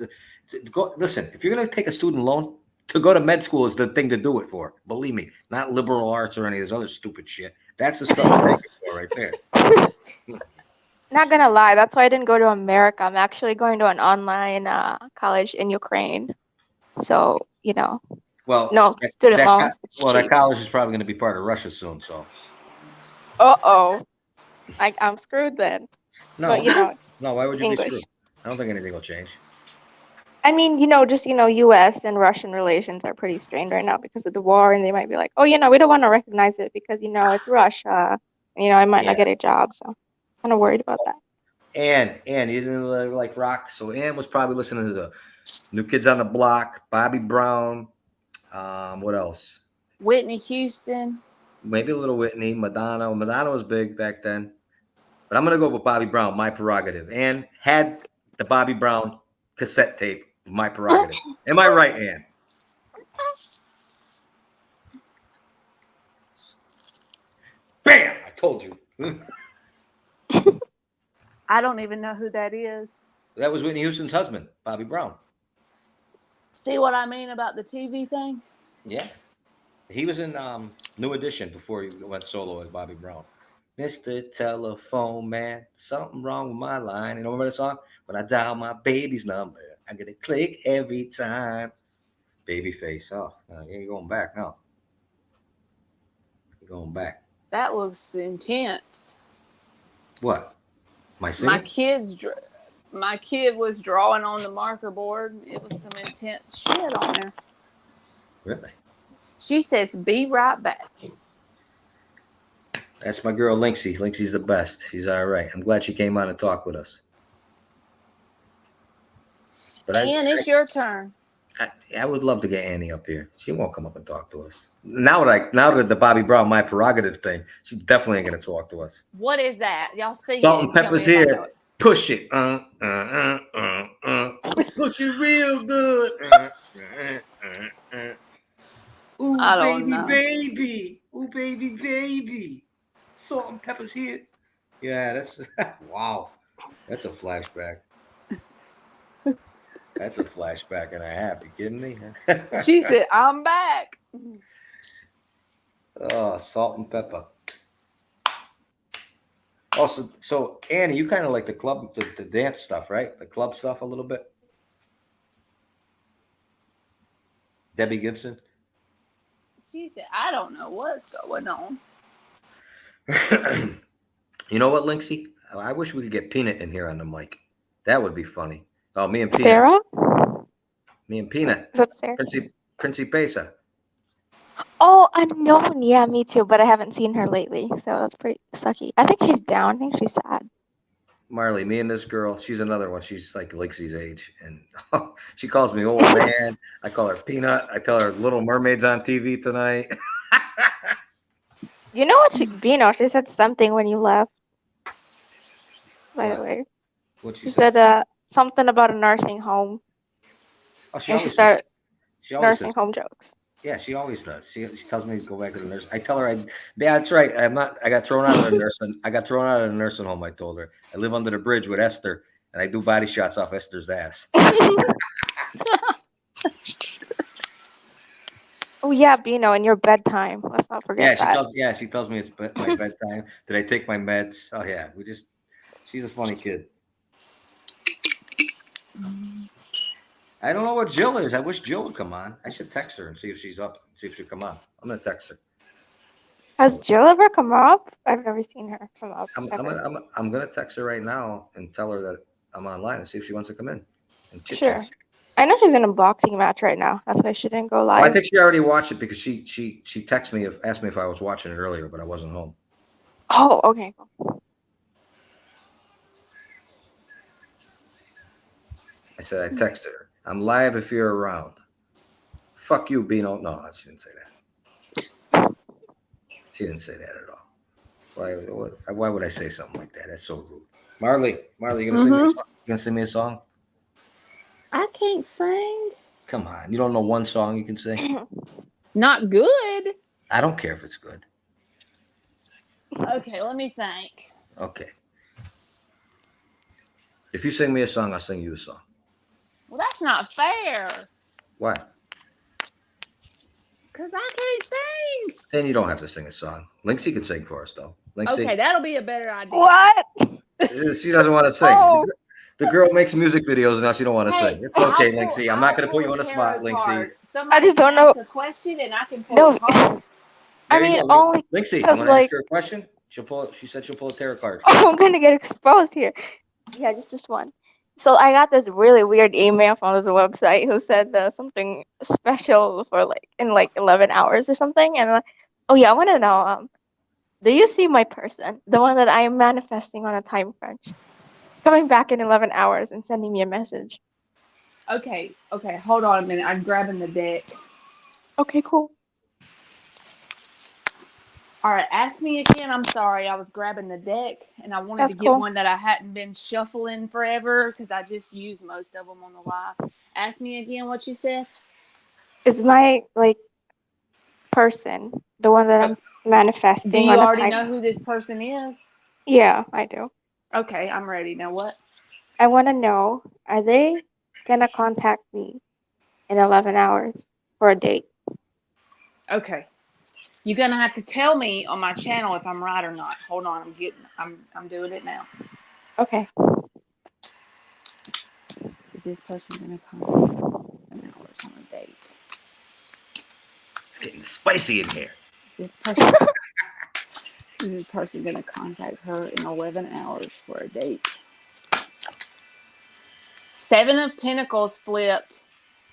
listen, if you're gonna take a student loan, to go to med school is the thing to do it for. Believe me, not liberal arts or any of this other stupid shit. That's the stuff to take it for right there. Not gonna lie, that's why I didn't go to America. I'm actually going to an online college in Ukraine. So, well, no student loans. That college is probably going to be part of Russia soon. So, I'm screwed then. No, but, no. Why would you English. be screwed? I don't think anything will change. I mean, just U.S. and Russian relations are pretty strained right now because of the war, and they might be like, oh, we don't want to recognize it because it's Russia. And, I might not get a job, so. Kind of worried about that. And you didn't like rock, so Ann was probably listening to the New Kids on the Block, Bobby Brown. What else? Whitney Houston. Maybe a little Whitney. Madonna. Madonna was big back then. But I'm gonna go with Bobby Brown. My Prerogative. Ann had the Bobby Brown cassette tape. My Prerogative. Am I right, Ann? Bam! I told you. I don't even know who that is. That was Whitney Houston's husband, Bobby Brown. See what I mean about the TV thing? Yeah. He was in New Edition before he went solo as Bobby Brown. Mr. Telephone Man, something wrong with my line. You know, remember the song? When I dial my baby's number, I get a click every time. Babyface. Oh, you're going back now. You're going back. That looks intense. What? My singing? My kid was drawing on the marker board. It was some intense shit on there. Really? She says, "Be right back." That's my girl, Linksy. Linksy's the best. She's all right. I'm glad she came on and talked with us. But And it's your turn. I would love to get Annie up here. She won't come up and talk to us. Now that the Bobby Brown My Prerogative thing, she's definitely ain't gonna talk to us. What is that? Y'all sing Salt it and and tell Pepper's me if I know here. it. Push it. Push it real good. Ooh, I don't baby, know. baby. Ooh, baby, baby. Salt and Pepper's here. Yeah, that's wow. That's a flashback. That's a flashback and a half. You kidding me? She said, "I'm back." Oh, Salt and Pepper. Oh, so Annie, you kind of like the club, the dance stuff, right? The club stuff a little bit. Debbie Gibson. She said, "I don't know what's going on." You know what, Linksy? I wish we could get Peanut in here on the mic. That would be funny. Oh, me and Peanut. Sarah? Me and Peanut. Is that Sarah? Principesa. Oh, unknown. Yeah, me too. But I haven't seen her lately, so that's pretty sucky. I think she's down. I think she's sad. Marley, me and this girl, she's another one. She's like Linksay's age. And she calls me old man. I call her Peanut. I tell her Little Mermaid's on TV tonight. You know what she said something when you left, by What? the way. What she She said? said something about a nursing home. Oh, she And she always started she always nursing says, home jokes. yeah, she always does. She tells me to go back to the nurse. I tell her, yeah, that's right. I'm not. I got thrown out of the nursing. I got thrown out of the nursing home. I told her I live under the bridge with Esther, and I do body shots off Esther's ass. Oh yeah, Bino, in your bedtime. Let's not forget that. She tells me it's my bedtime. Did I take my meds? Oh yeah, she's a funny kid. I don't know what Jill is. I wish Jill would come on. I should text her and see if she's up. See if she'll come on. I'm gonna text her. Has Jill ever come up? I've never seen her come up. I'm gonna text her right now and tell her that I'm online and see if she wants to come in and chit Sure. chat. I know she's in a boxing match right now. That's why she didn't go live. Well, I think she already watched it because she texted me, asked me if I was watching it earlier, but I wasn't home. Oh, okay. I said I texted her. I'm live if you're around. Fuck you, Bino. No, she didn't say that. She didn't say that at all. Why would I say something like that? That's so rude. Marley, you gonna sing me a song? You gonna sing me a song? I can't sing. Come on, you don't know one song you can sing? Not good. I don't care if it's good. Okay, let me think. Okay. If you sing me a song, I'll sing you a song. Well, that's not fair. Why? Because I can't sing. Then you don't have to sing a song. Linksy can sing for us, though. Linksy, Okay, that'll be a better idea. What? She doesn't want to sing. Oh. The girl makes music videos and now she don't want to Hey, sing. It's okay, I'll Linksy. I'm not going to pull put you on the a spot, tarot Linksy. card. Somebody I just don't can ask know. a question and I can pull No. a card. I There you mean, go. only Linksy, you because, want to like, ask her a question? She said she'll pull a tarot card. oh, I'm gonna get exposed here. Yeah, just one. So I got this really weird email from this website who said something special for in 11 hours or something, and oh yeah, I want to know. Do you see my person, the one that I am manifesting on a time crunch, coming back in 11 hours and sending me a message? Okay, hold on a minute. I'm grabbing the deck. Okay, cool. All right, ask me again. I'm sorry. I was grabbing the deck and I wanted That's to get cool. one that I hadn't been shuffling forever because I just used most of them on the live. Ask me again what you said. Is my person the one that I'm manifesting Do you on a already time? know who this person is? Yeah, I do. Okay, I'm ready. Now what? I want to know, are they gonna contact me in 11 hours for a date? Okay. You're gonna have to tell me on my channel if I'm right or not. Hold on, I'm doing it now. Okay. Is this person gonna contact me in 11 hours on a date? It's getting spicy in here. This person is this person going to contact her in 11 hours for a date? 7 of Pentacles flipped.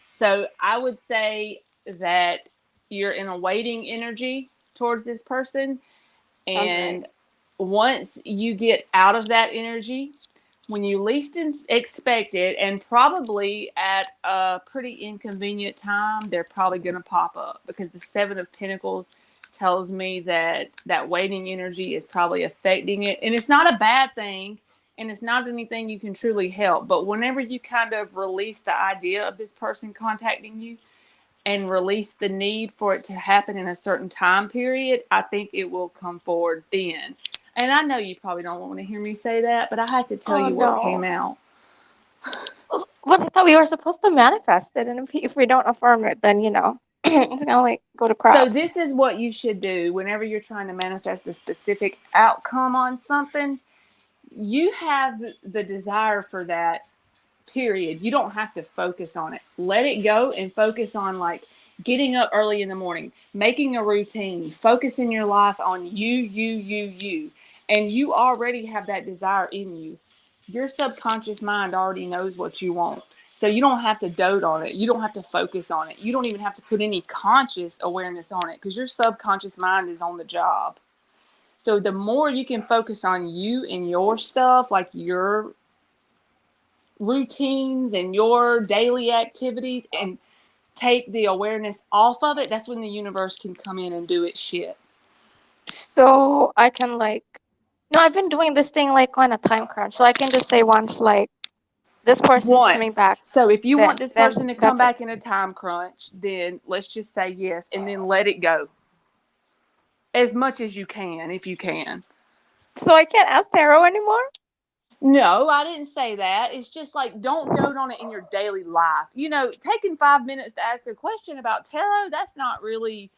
So I would say that you're in a waiting energy towards this person. And once you get out of that energy, when you least expect it, and probably at a pretty inconvenient time, they're probably going to pop up, because the 7 of Pentacles tells me that that waiting energy is probably affecting it. And it's not a bad thing, and it's not anything you can truly help. But whenever you kind of release the idea of this person contacting you and release the need for it to happen in a certain time period, I think it will come forward then. And I know you probably don't want to hear me say that, but I have to tell you what came out. Well, I thought we were supposed to manifest it, and if we don't affirm it, then it's gonna like go to crap. So this is what you should do whenever you're trying to manifest a specific outcome on something. You have the desire for that, period. You don't have to focus on it. Let it go and focus on like getting up early in the morning, making a routine, focusing your life on you. And you already have that desire in you. Your subconscious mind already knows what you want. So you don't have to dote on it. You don't have to focus on it. You don't even have to put any conscious awareness on it, because your subconscious mind is on the job. So the more you can focus on you and your stuff, like your routines and your daily activities, and take the awareness off of it, that's when the universe can come in and do its shit. So I can no, I've been doing this thing like on a time crunch, so I can just say once like this person's coming back. So if you want this then person to come that's back in a time crunch, then let's just say yes, and then let it go as much as you can, if you can. So I can't ask tarot anymore? No, I didn't say that. It's just like, don't dote on it in your daily life. Taking 5 minutes to ask a question about tarot, that's not really,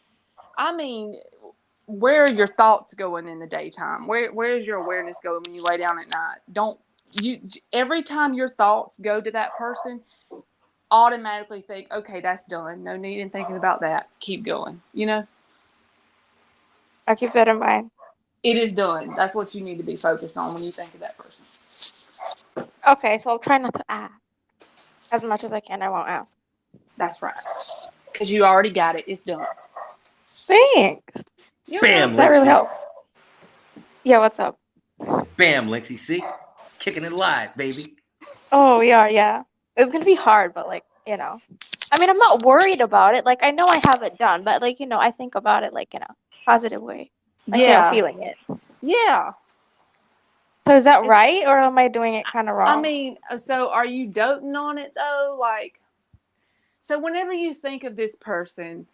where are your thoughts going in the daytime? Where is your awareness going when you lay down at night? Every time your thoughts go to that person, automatically think, okay, that's done. No need in thinking about that. Keep going. I'll keep that in mind. It is done. That's what you need to be focused on when you think of that person. Okay, so I'll try not to ask. As much as I can, I won't ask. That's right. Because you already got it. It's done. Thanks. Bam, That really Lexi. helps. Yeah, what's up? Bam, Lexi. See? Kicking it live, baby. Oh, we are, yeah. It's gonna be hard, but I'm not worried about it. Like, I know I have it done, but I think about it in a positive way. Like, I'm feeling it. Yeah. So is that right, or am I doing it kind of wrong? So are you doting on it though? So whenever you think of this person,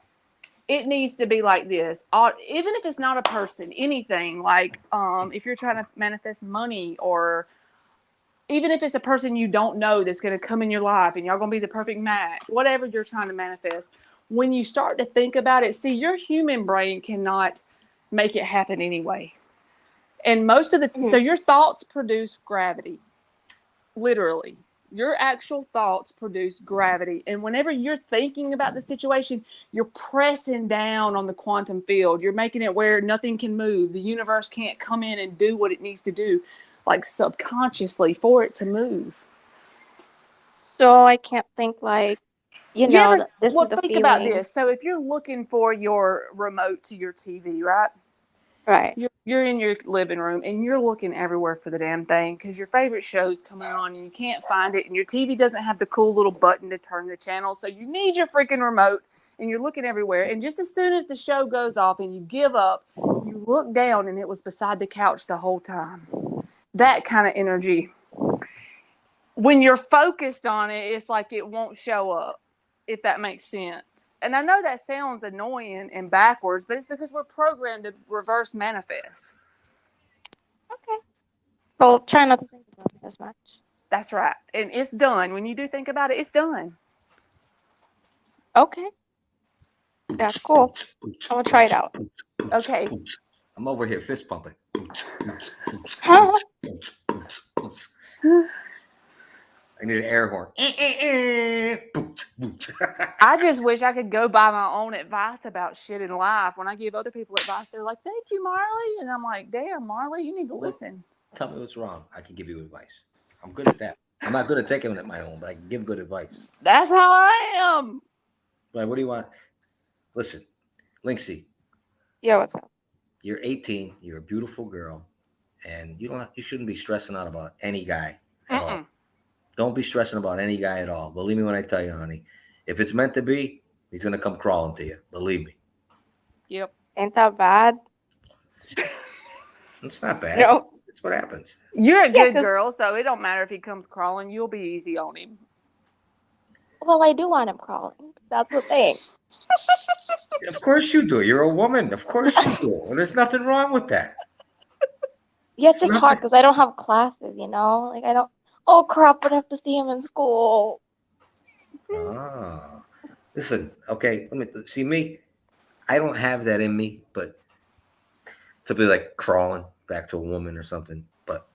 it needs to be like this. Even if it's not a person, anything, if you're trying to manifest money, or even if it's a person you don't know that's going to come in your life and y'all going to be the perfect match, whatever you're trying to manifest, when you start to think about it, see, your human brain cannot make it happen anyway. And so your thoughts produce gravity, literally. Your actual thoughts produce gravity. And whenever you're thinking about the situation, you're pressing down on the quantum field. You're making it where nothing can move. The universe can't come in and do what it needs to do, subconsciously, for it to move. So I can't think this is the think feeling. About this. So if you're looking for your remote to your TV, right? Right. You're in your living room and you're looking everywhere for the damn thing because your favorite show's coming on and you can't find it, and your TV doesn't have the cool little button to turn the channel, so you need your freaking remote, and you're looking everywhere, and just as soon as the show goes off and you give up, you look down and it was beside the couch the whole time. That kind of energy. When you're focused on it, it's like it won't show up, if that makes sense. And I know that sounds annoying and backwards, but it's because we're programmed to reverse manifest. Okay. So try not to think about it as much. That's right. And it's done. When you do think about it, it's done. Okay. That's cool. I'm going to try it out. Okay. I'm over here fist pumping. I need an air horn. Boot, boot. I just wish I could go by my own advice about shit in life. When I give other people advice, they're like, "Thank you, Marley," and I'm like, "Damn, Marley, you need to listen." Tell me what's wrong. I can give you advice. I'm good at that. I'm not good at taking it at my own, but I can give good advice. That's how I am. Like, what do you want? Listen, Linksy, Yeah, what's up? you're 18. You're a beautiful girl, and you shouldn't be stressing out about any guy at all. Don't be stressing about any guy at all. Believe me when I tell you, honey. If it's meant to be, he's gonna come crawling to you. Believe me. Yep. Ain't that bad? It's not bad. No. It's what happens. You're a Yeah, good girl, so it don't matter if he comes crawling. You'll be easy on him. Well, I do want him crawling. That's the thing. Of course you do. You're a woman. Of course you do. And there's nothing wrong with that. Yeah, it's just hard because I don't have classes, you know? Like, I don't. Oh, crap, I'd have to see him in school. Ah, listen. Okay, let me see me. I don't have that in me, but to be like crawling back to a woman or something. But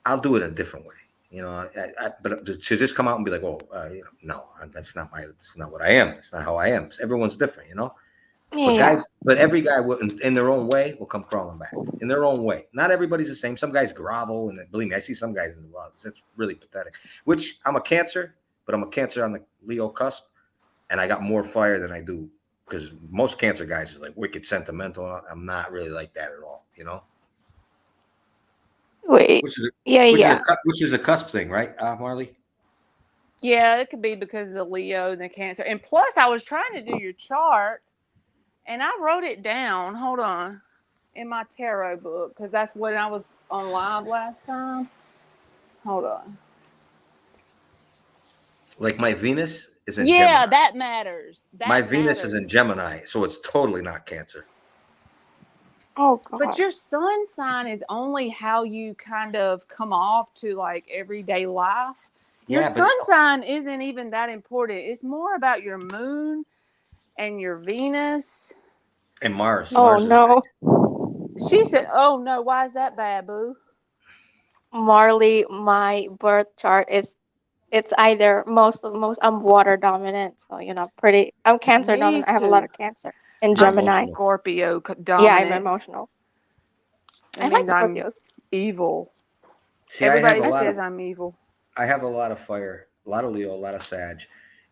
I'll do it a different way. You know, but to just come out and be like, oh, no, that's not what I am. It's not how I am. Everyone's different, you know. But guys, but every guy will, in their own way, will come crawling back in their own way. Not everybody's the same. Some guys grovel, and believe me, I see some guys in the world. That's really pathetic. Which I'm a Cancer, but I'm a Cancer on the Leo cusp, and I got more fire than I do because most Cancer guys are like wicked sentimental. I'm not really like that at all, you know. Wait. Which is which is a cusp thing, right, Marley? Yeah, it could be because of the Leo and the Cancer. And plus, I was trying to do your chart, and I wrote it down. Hold on. In my tarot book, because that's when I was on live last time. Hold on. Like my Venus is in Gemini. Yeah, that matters. My Venus is in Gemini, so it's totally not Cancer. Oh, God. But your sun sign is only how you kind of come off to like everyday life. Your sun sign isn't even that important. It's more about your moon and your Venus. And Mars. Oh, no. She said, oh, no. Why is that bad, boo? Marley, my birth chart it's either I'm water dominant, so I'm Cancer dominant. I have a lot of Cancer in Gemini. I'm Scorpio dominant. Yeah, I'm emotional. I like Scorpios. I'm evil. See, everybody says I'm evil. I have a lot of fire, a lot of Leo, a lot of Sag,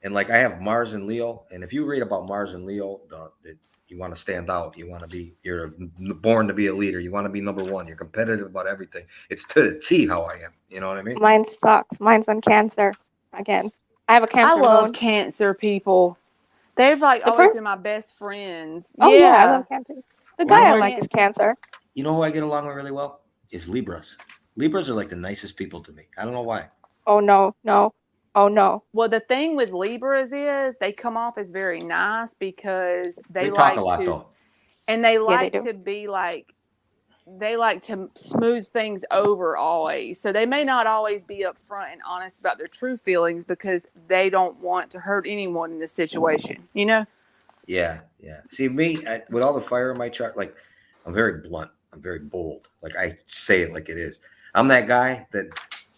and like I have Mars and Leo. And if you read about Mars and Leo, you want to stand out. You're born to be a leader. You want to be number one. You're competitive about everything. It's to the T how I am. You know what I mean? Mine sucks. Mine's on Cancer. Again, I have a Cancer. I love Cancer people. They've always been my best friends. Oh yeah, I love Cancer. The guy I like is Cancer. You know who I get along with really well is Libras. Libras are like the nicest people to me. I don't know why. Oh no. Oh no. Well, the thing with Libras is they come off as very nice because they talk like a lot to, though. And they like to be like, they like to smooth things over always. So they may not always be upfront and honest about their true feelings because they don't want to hurt anyone in this situation, you know? Yeah. See, me, with all the fire in my chart, like I'm very blunt. I'm very bold. Like I say it like it is. I'm that guy that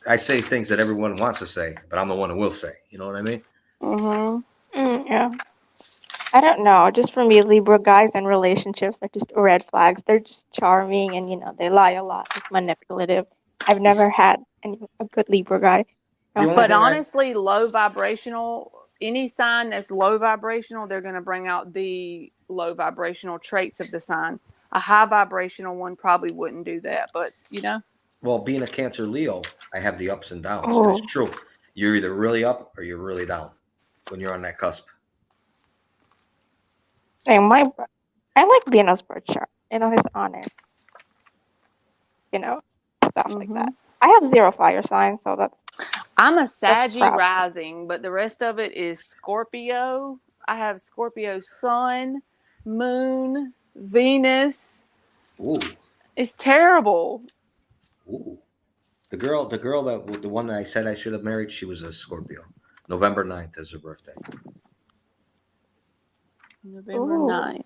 I say things that everyone wants to say, but I'm the one who will say. You know what I mean? Mm-hmm. Yeah. I don't know. Just for me, Libra guys in relationships are just red flags. They're just charming and, they lie a lot, just manipulative. I've never had a good Libra guy. But honestly, low vibrational, any sign that's low vibrational, they're going to bring out the low vibrational traits of the sign. A high vibrational one probably wouldn't do that, but, Well, being a Cancer Leo, I have the ups and downs. Oh. It's true. You're either really up or you're really down when you're on that cusp. Hey, I like Bino's birth chart. He's honest. Stuff like that. I have 0 fire signs, so that's. I'm a Saggy rising, but the rest of it is Scorpio. I have Scorpio sun, moon, Venus. Ooh. It's terrible. Ooh. The one that I said I should have married, she was a Scorpio. November 9th is her birthday. November 9th.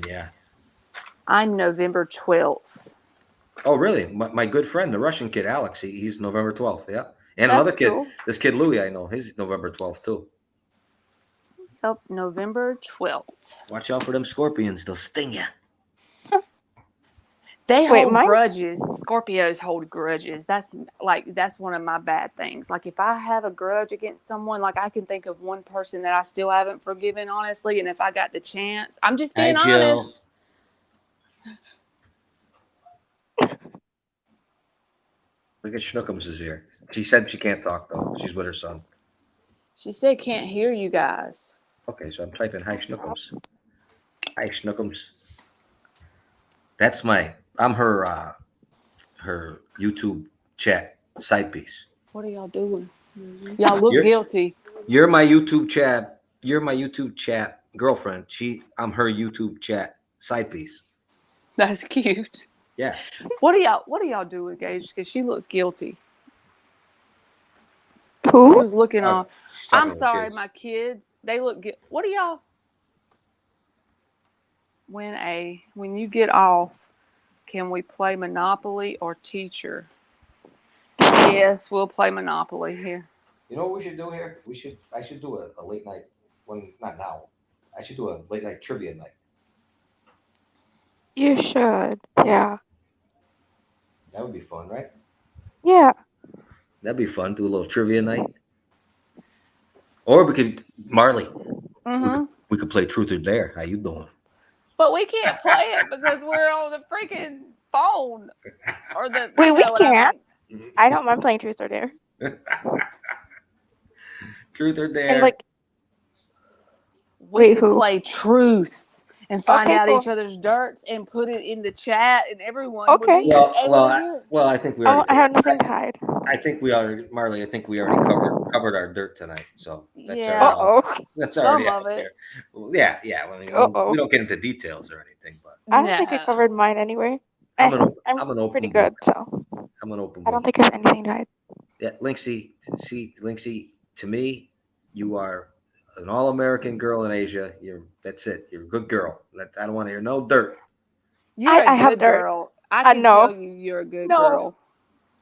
Yeah. I'm November 12th. Oh, really? My good friend, the Russian kid, Alex, he's November 12th. Yeah. And That's another kid, cool. this kid Louis, I know, his November 12th too. Yep, November 12th. Watch out for them scorpions; they'll sting you. They Wait, hold mine? grudges. Scorpios hold grudges. That's one of my bad things. Like if I have a grudge against someone, like I can think of one person that I still haven't forgiven, honestly. And if I got the chance, I'm just being Hi, Jill. honest. Look at Schnookums is here. She said she can't talk though. She's with her son. She said can't hear you guys. Okay, so I'm typing hi Schnookums. Hi Schnookums. That's I'm her her YouTube chat side piece. What are y'all doing? Y'all look guilty. You're my YouTube chat. You're my YouTube chat girlfriend. I'm her YouTube chat side piece. That's cute. Yeah. What are y'all doing, Gage? Because she looks guilty. She Who? was looking on. She's talking I'm to her sorry, kids. my kids. They look good. What are y'all? When you get off, can we play Monopoly or Teacher? Yes, we'll play Monopoly here. You know what we should do here? I should do a late night not now. I should do a late night trivia night. You should. Yeah. That would be fun, right? Yeah. That'd be fun. Do a little trivia night. Or we could, Marley, Mm-hmm. we could play Truth or Dare. How you doing? But we can't play it because we're on the freaking phone. Or the. Wait, you we know what I can't. mean. I don't mind playing Truth or Dare. Truth or Dare. And like, We Wait, could who? play Truth and find Okay, out cool. each other's dirts and put it in the chat, and everyone Okay. would be able to hear it. well, I think we Oh, already. I have nothing to hide. I think we already, Marley. I think we already covered our dirt tonight. So that's Yeah. already, Uh-oh. that's Some already of out it. there. Well, yeah. Well, Uh-oh. we don't get into details or anything, but I don't think I No. covered mine anyway. I'm an open pretty book. good, so I'm an open I don't book. think I have anything to hide. Yeah, Linksy, to me, you are an all-American girl in Asia. That's it. You're a good girl. I don't want to hear no dirt. You're I a have good dirt. girl. I can know. tell you're a good No. girl.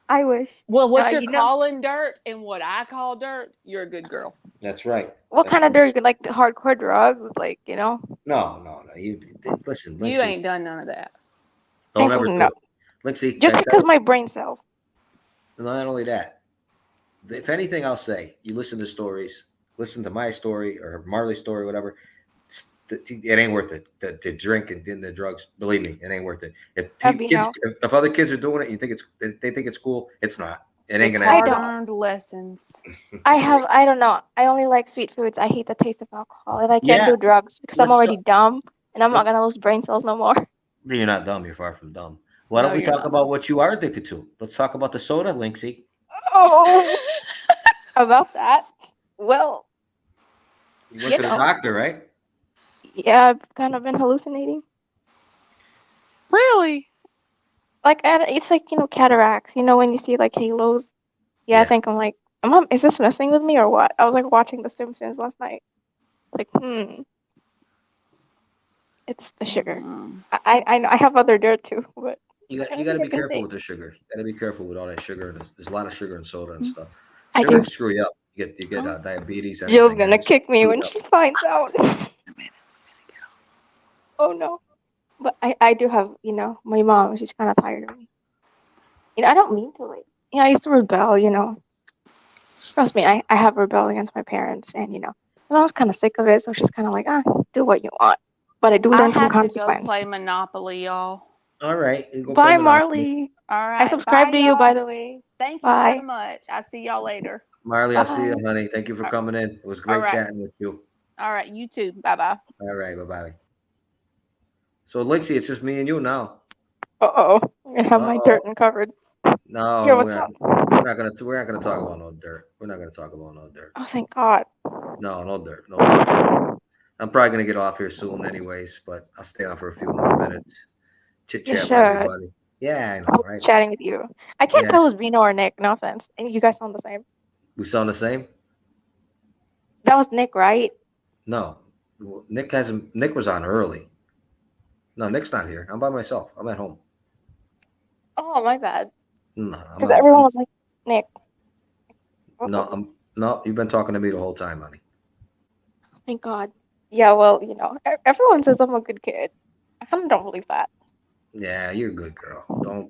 I wish. Well, what No, you're you know- calling dirt and what I call dirt, you're a good girl. That's right. What kind of dirt? Like the hardcore drugs? Like, you know? No. You listen, Linksy. You ain't done none of that. Don't ever do No. it. Linksy, Just because my brain cells. not only that. If anything, I'll say you listen to stories, listen to my story or Marley's story, whatever. It ain't worth it. The drink and the drugs, believe me, it ain't worth it. If other kids are doing it, they think it's cool. It's not. It ain't It's gonna happen. hard-earned lessons. I don't know. I only like sweet foods. I hate the taste of alcohol, and I can't Yeah. do drugs because I'm Let's already dumb, and I'm not let's- gonna lose brain cells no more. You're not dumb. You're far from dumb. Why No, don't we you're talk not. about what you are addicted to? Let's talk about the soda, Linksy. Oh, about that. Well, You went to the doctor, right? yeah, I've kind of been hallucinating. Really? Like, it's like, cataracts. When you see like halos. Yeah, Yeah. I think I'm like, is this messing with me or what? I was like watching The Simpsons last night. It's like, it's the sugar. I have other dirt too, but You got to be careful with the sugar. You got to be careful with all that sugar. There's a lot of sugar in soda and stuff. I Sugar do. can screw you up. You get diabetes. Jill's everything, gonna and kick me screw when you up. she finds out. Oh no. But I do have, my mom, she's kind of tired of me. I don't mean to, like, I used to rebel, Trust me, I have rebelled against my parents, and, my mom's kind of sick of it, so she's kind of like, do what you want. But I do I learn from have to go consequence. play Monopoly, y'all. All right. You go Bye, play Monopoly. Marley. All right. I subscribe bye, to you, y'all. by the way. Thank Bye. you so much. I'll see y'all later. Marley, I'll see you, Bye. honey. Thank you for coming in. It was great All right. chatting with you. All right. You too. Bye-bye. All right. Bye-bye. So, Lixie, it's just me and you now. Uh-oh. I'm gonna have my dirt uncovered. No, Here, what's up? we're not gonna talk about no dirt. We're not gonna talk about no dirt. Oh, thank God. No, no dirt. No dirt. I'm probably gonna get off here soon, anyways. But I'll stay on for a few more minutes. Chit You chat with should. everybody. Yeah, I know, I'll be right? chatting with you. I can't Yeah. tell who's Bino or Nick. No offense. And you guys sound the same. We sound the same? That was Nick, right? No, Nick hasn't. Nick was on early. No, Nick's not here. I'm by myself. I'm at home. Oh, my bad. No, Because everyone was like, Nick. No, no. You've been talking to me the whole time, honey. Thank God. Yeah, well, everyone says I'm a good kid. I kind of don't believe that. Yeah, you're a good girl.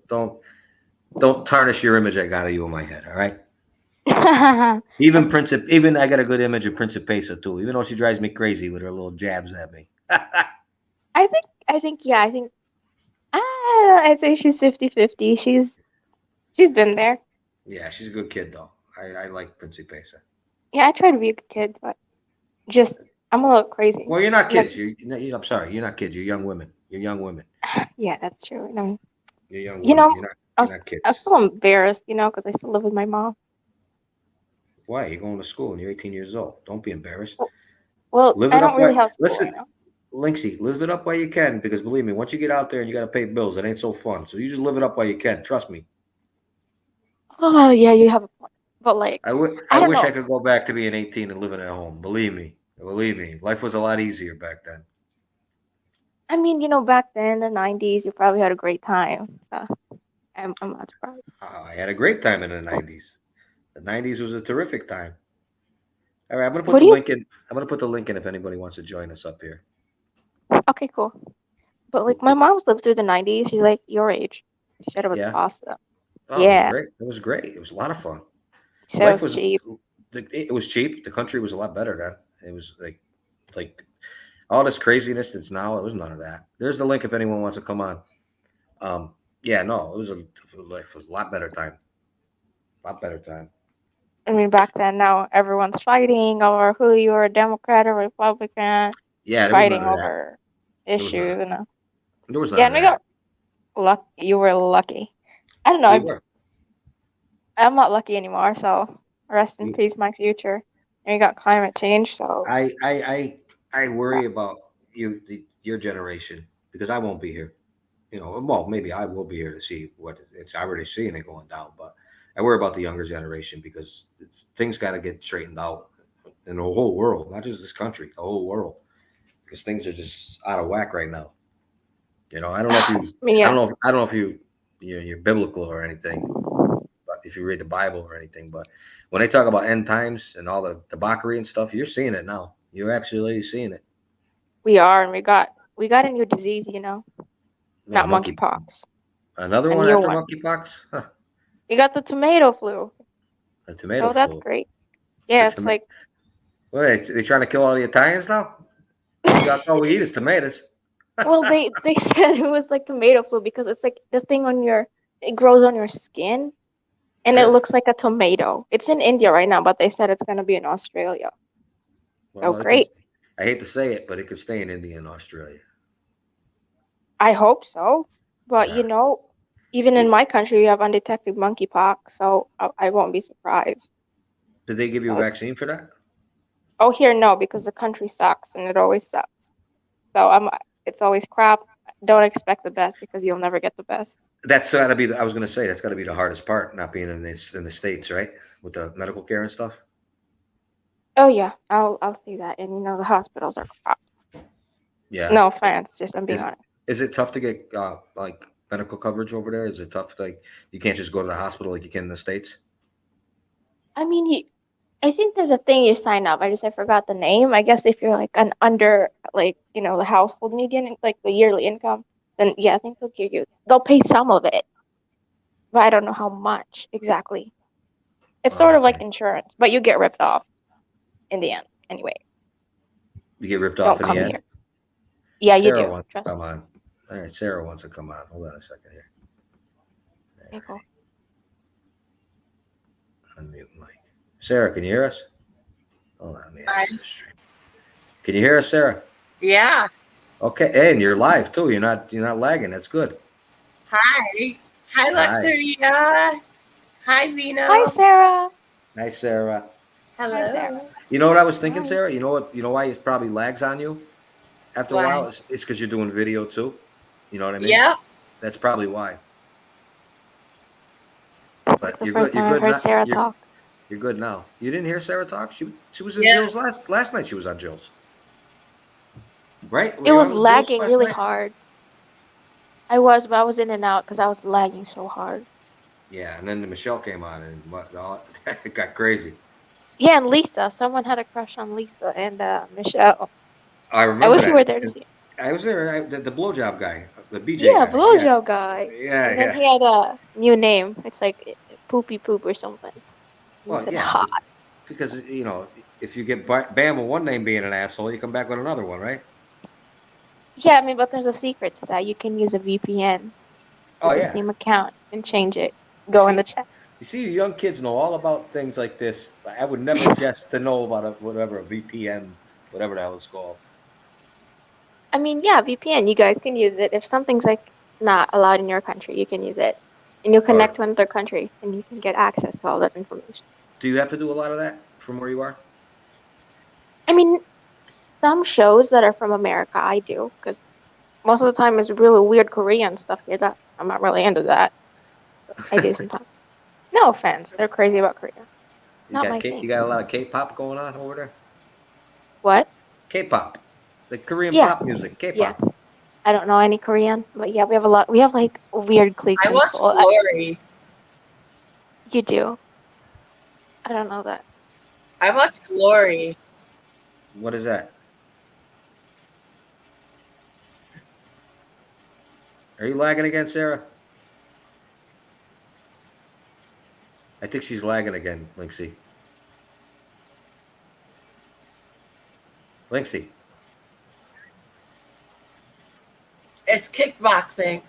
Don't tarnish your image I got of you in my head. All right. Even I got a good image of Principesa too. Even though she drives me crazy with her little jabs at me. I think I'd say she's 50-50. She's been there. Yeah, she's a good kid though. I like Principesa. Yeah, I try to be a good kid, but just I'm a little crazy. Well, you're not Like, kids. I'm sorry. You're not kids. You're young women. You're young women. yeah, that's true. And I'm, You're young you women. know, You're not I kids. feel embarrassed, because I still live with my mom. Why? You're going to school and you're 18 years old. Don't be embarrassed. Well, Live I it don't up. really have school right Listen, now. Linksy, live it up while you can. Because believe me, once you get out there and you got to pay bills, it ain't so fun. So you just live it up while you can. Trust me. Oh, yeah, you have a point. But I I don't wish know. I could go back to being 18 and living at home. Believe me. Believe me. Life was a lot easier back then. I mean, back then in the 90s, you probably had a great time. So I'm not surprised. I had a great time in the 90s. The 90s was a terrific time. All right, I'm gonna put What the do you? link in. I'm gonna put the link in if anybody wants to join us up here. Okay, cool. But my mom's lived through the 90s. She's like your age. She said it was Yeah. awesome. Oh, it was Yeah, great. It was great. It was a lot of fun. she said it Life was was. cheap. It was cheap. The country was a lot better then. It was like all this craziness that's now. It was none of that. There's the link if anyone wants to come on. Um. Yeah. No. It was a lot better time. A lot better time. I mean, back then, now everyone's fighting over who you're a Democrat or Republican, Yeah. There was fighting none of that. over There was none. issues There was none yeah, of and we that. got luck. You were lucky. I don't know. We were. I'm not lucky anymore. So rest in We, peace, my future. And we got climate change. So I worry about your generation because I won't be here. Well, maybe I will be here to see what it's already seeing it going down, but I worry about the younger generation because things got to get straightened out in the whole world, not just this country, the whole world, because things are just out of whack right now. I don't know if I you, mean, I yeah, don't know, I don't know if you're biblical or anything, but if you read the Bible or anything, but when they talk about end times and all the debauchery and stuff, you're seeing it now. You're actually seeing it. we are, and we got a new disease. No Not monkey, monkeypox, another a one new after one. monkeypox. Huh, We got the tomato flu. the tomato So that's flu. great. The Yeah, it's tomato. like Wait, they trying to kill all the Italians now? That's all we eat is tomatoes. well, they said it was like tomato flu because it's like the thing it grows on your skin and it Really? looks like a tomato. It's in India right now, but they said it's gonna be in Australia. Oh, Well, great. I hate to say it, but it could stay in India and Australia. I hope so. But Yeah. even in It- my country, we have undetected monkeypox, so I won't be surprised. Did they give you a So, vaccine for that? oh, here no, because the country sucks and it always sucks. So it's always crap. Don't expect the best because you'll never get the best. That's got to be. I was going to say that's got to be the hardest part, not being in the states, right? With the medical care and stuff. Oh yeah, I'll say that. And the hospitals are crap. Yeah. No offense, just I'm being Is honest. is it tough to get like medical coverage over there? Is it tough? Like you can't just go to the hospital like you can in the states. I mean, I think there's a thing you sign up. I forgot the name. I guess if you're like an under the household median, like the yearly income, then yeah, I think they'll pay some of it, but I don't know how much exactly. It's Oh, sort of like okay. insurance, but you get ripped off in the end anyway. You get ripped off Don't in the come end. here. Yeah, you Sarah do. wants to Trust come on. All right, Sarah wants to come on. Hold on a second here. me. Cool. Unmute mic. Sarah, can you hear us? Hold on, let me Hi. add this stream. Can you hear us, Sarah? Yeah. Okay, and you're live too. You're not lagging. That's good. Hi. Hi, Hi. Luxuria. Hi, Vino. Hi, Sarah. Hi, Sarah. Hello. Hi, Sarah. You know what I was thinking, Hi. Sarah? You know what? You know why it probably lags on you after a Why? while? It's because you're doing video too. You know what I mean? Yep. That's probably why. It's like But the you're first good. You're time I've good heard now. Sarah You're talk. you're good now. You didn't hear Sarah talk? She was in Yeah. Jill's last night. She was on Jill's. Right? Were It you was on Jill's lagging last really night? hard. But I was in and out because I was lagging so hard. Yeah, and then Michelle came on, and it got crazy. Yeah, and Lisa. Someone had a crush on Lisa and Michelle. I I remember wish you that. were there to And see it. I was there. The blowjob guy, the BJ Yeah, guy. Yeah, blowjob guy. yeah, And then yeah. he had a new name. It's like Poopy Poop or something. He Well, said yeah, hot. because if you get banned with one name being an asshole, you come back with another one, right? Yeah, I mean, but there's a secret to that. You can use a VPN Oh with the yeah. same account and change it. You Go in the see, chat. you see, young kids know all about things like this. I would never guess to know about a VPN, whatever the hell it's called. I mean, yeah, VPN. You guys can use it if something's like not allowed in your country. You can use it, and you'll connect Or to another country, and you can get access to all that information. do you have to do a lot of that from where you are? I mean, some shows that are from America, I do, because most of the time it's really weird Korean stuff here that I'm not really into that. I do sometimes. No offense, they're crazy about Korea. Not my You thing. got a lot of K-pop going on over there. What? K-pop, the Korean Yeah, pop music, yeah. K-pop. I don't know any Korean, but yeah, we have a lot. We have like weird cliques I in watch school. Glory. You do. I don't know that. I watch Glory. What is that? Are you lagging again, Sarah? I think she's lagging again, Linksy. Linksy. It's kickboxing.